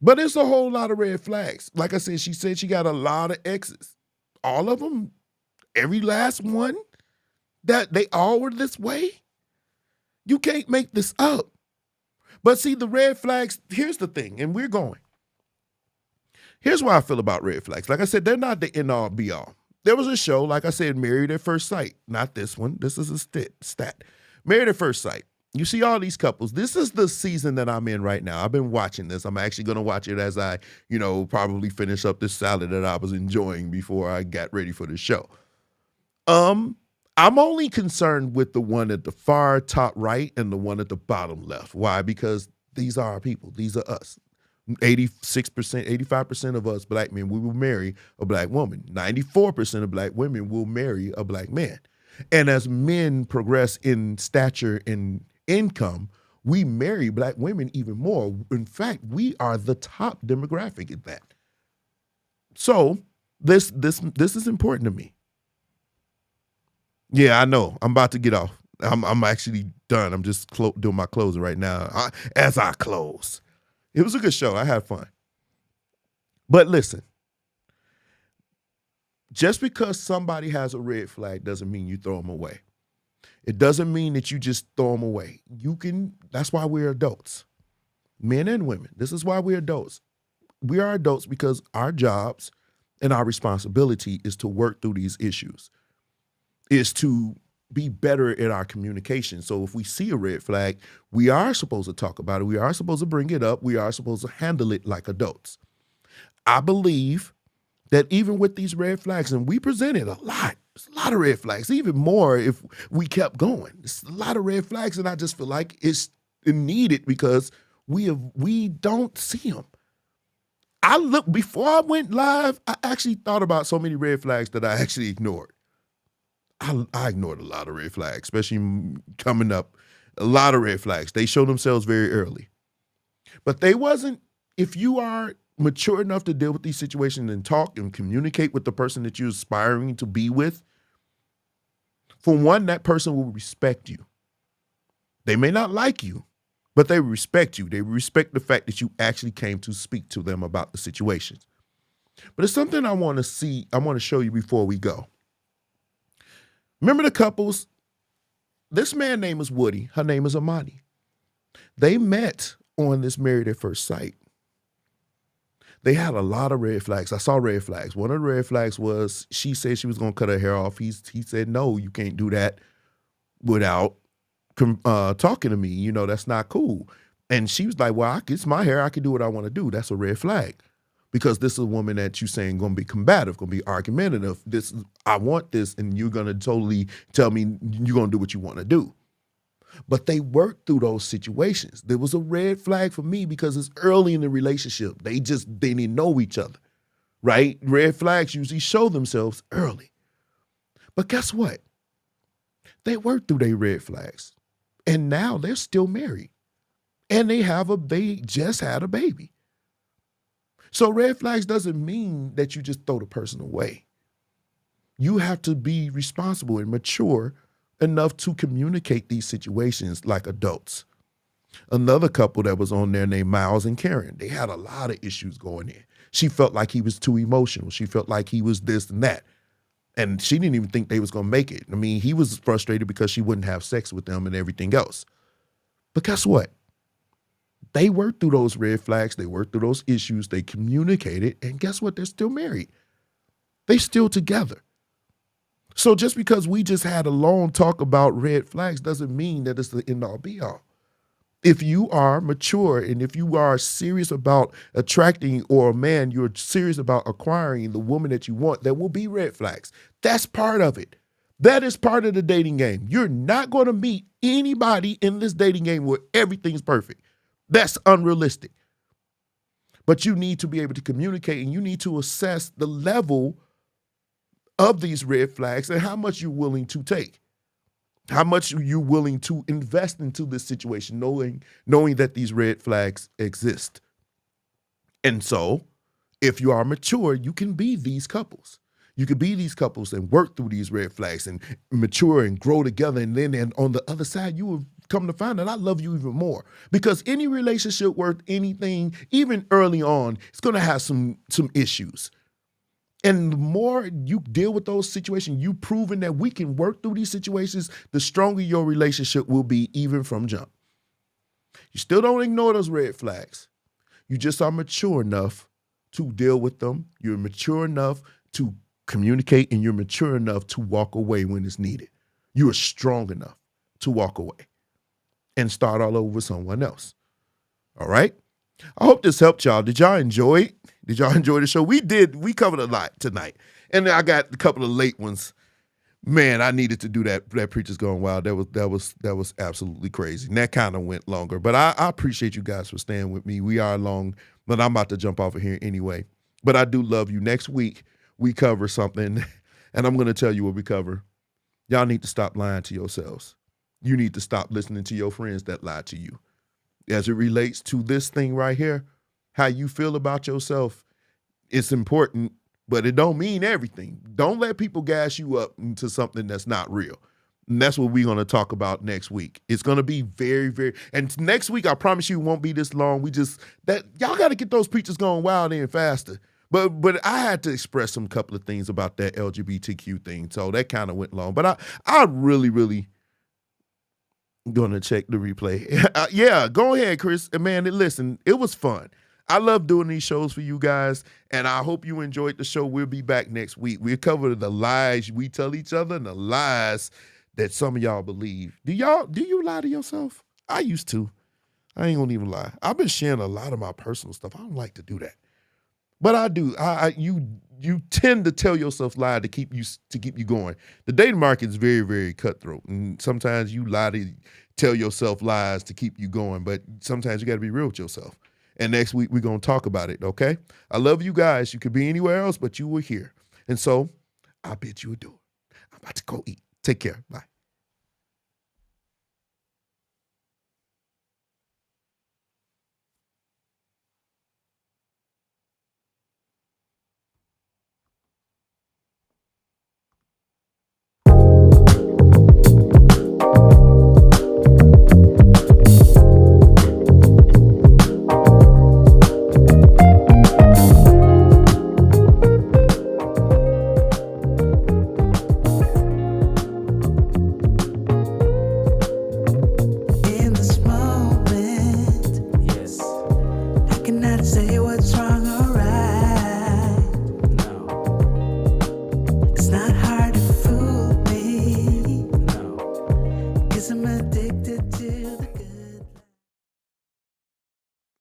But it's a whole lot of red flags. Like I said she got a lot of exes. All of them, every last one, that they all were this way. You can't make this up. But see, the red flags, here's the thing, and we're going. Here's why I feel about red flags. Like I said, they're not the end all be all. There was a show, like I said, Married at First Sight. Not this one. This is a stat. Married at First Sight. You see all these couples. This is the season that I'm in right now. I've been watching this. I'm actually going to watch it as I, probably finish up this salad that I was enjoying before I got ready for the show. I'm only concerned with the one at the far top right and the one at the bottom left. Why? Because these are our people. These are us. 86%, 85% of us black men, we will marry a black woman. 94% of black women will marry a black man. And as men progress in stature and income, we marry black women even more. In fact, we are the top demographic at that. So this is important to me. Yeah, I know. I'm about to get off. I'm actually done. I'm just doing my closing right now. As I close. It was a good show. I had fun. But listen, just because somebody has a red flag doesn't mean you throw them away. It doesn't mean that you just throw them away. That's why we're adults. Men and women. This is why we're adults. We are adults because our jobs and our responsibility is to work through these issues, is to be better at our communication. So if we see a red flag, we are supposed to talk about it. We are supposed to bring it up. We are supposed to handle it like adults. I believe that even with these red flags, and we presented a lot, there's a lot of red flags, even more if we kept going. It's a lot of red flags, and I just feel like it's needed because we don't see them. Before I went live, I actually thought about so many red flags that I actually ignored. I ignored a lot of red flags, especially coming up. A lot of red flags. They show themselves very early. But if you are mature enough to deal with these situations and talk and communicate with the person that you're aspiring to be with, for one, that person will respect you. They may not like you, but they respect you. They respect the fact that you actually came to speak to them about the situation. But it's something I want to show you before we go. Remember the couples? This man's name is Woody. Her name is Amani. They met on this Married at First Sight. They had a lot of red flags. I saw red flags. One of the red flags was she said she was going to cut her hair off. He said, no, you can't do that without talking to me. You know, that's not cool. And she was like, well, it's my hair. I can do what I want to do. That's a red flag. Because this is a woman that you saying going to be combative, going to be argumentative. I want this, and you're going to totally tell me you're going to do what you want to do. But they worked through those situations. There was a red flag for me because it's early in the relationship. They didn't know each other, right? Red flags usually show themselves early. But guess what? They worked through their red flags. And now they're still married. And they just had a baby. So red flags doesn't mean that you just throw the person away. You have to be responsible and mature enough to communicate these situations like adults. Another couple that was on there named Miles and Karen, they had a lot of issues going in. She felt like he was too emotional. She felt like he was this and that. And she didn't even think they was going to make it. I mean, he was frustrated because she wouldn't have sex with them and everything else. But guess what? They worked through those red flags. They worked through those issues. They communicated. And guess what? They're still married. They still together. So just because we just had a long talk about red flags doesn't mean that it's the end-all be-all. If you are mature and if you are serious about attracting, or a man, you're serious about acquiring the woman that you want, there will be red flags. That's part of it. That is part of the dating game. You're not going to meet anybody in this dating game where everything's perfect. That's unrealistic. But you need to be able to communicate, and you need to assess the level of these red flags and how much you're willing to take. How much you're willing to invest into this situation, knowing that these red flags exist. And so, if you are mature, you can be these couples. You can be these couples and work through these red flags and mature and grow together. And then on the other side, you will come to find that I love you even more. Because any relationship worth anything, even early on, it's going to have some issues. And the more you deal with those situations, you proving that we can work through these situations, the stronger your relationship will be, even from jump. You still don't ignore those red flags. You just are mature enough to deal with them. You're mature enough to communicate, and you're mature enough to walk away when it's needed. You are strong enough to walk away and start all over with someone else. All right? I hope this helped y'all. Did y'all enjoy it? Did y'all enjoy the show? We did. We covered a lot tonight. And I got a couple of late ones. Man, I needed to do that. That Preacher's Going Wild. That was absolutely crazy. And that kind of went longer. But I appreciate you guys for staying with me. We are long, but I'm about to jump off of here anyway. But I do love you. Next week, we cover something, and I'm going to tell you what we cover. Y'all need to stop lying to yourselves. You need to stop listening to your friends that lie to you. As it relates to this thing right here, how you feel about yourself, it's important, but it don't mean everything. Don't let people gas you up into something that's not real. And that's what we're going to talk about next week. It's going to be very, very, and next week, I promise you, it won't be this long. Y'all got to get those preachers going wild in faster. But I had to express some couple of things about that LGBTQ thing. So that kind of went long. But I really, really going to check the replay. Yeah, go ahead, Chris. And man, listen, it was fun. I love doing these shows for you guys, and I hope you enjoyed the show. We'll be back next week. We'll cover the lies we tell each other and the lies that some of y'all believe. Do you lie to yourself? I used to. I ain't gonna even lie. I've been sharing a lot of my personal stuff. I don't like to do that. But I do. You tend to tell yourself lies to keep you going. The dating market is very, very cutthroat, and sometimes you lie to tell yourself lies to keep you going. But sometimes you got to be real with yourself. And next week we're gonna talk about it. Okay? I love you guys. You could be anywhere else, but you were here, and so I bid you adieu. I'm about to go eat. Take care. Bye.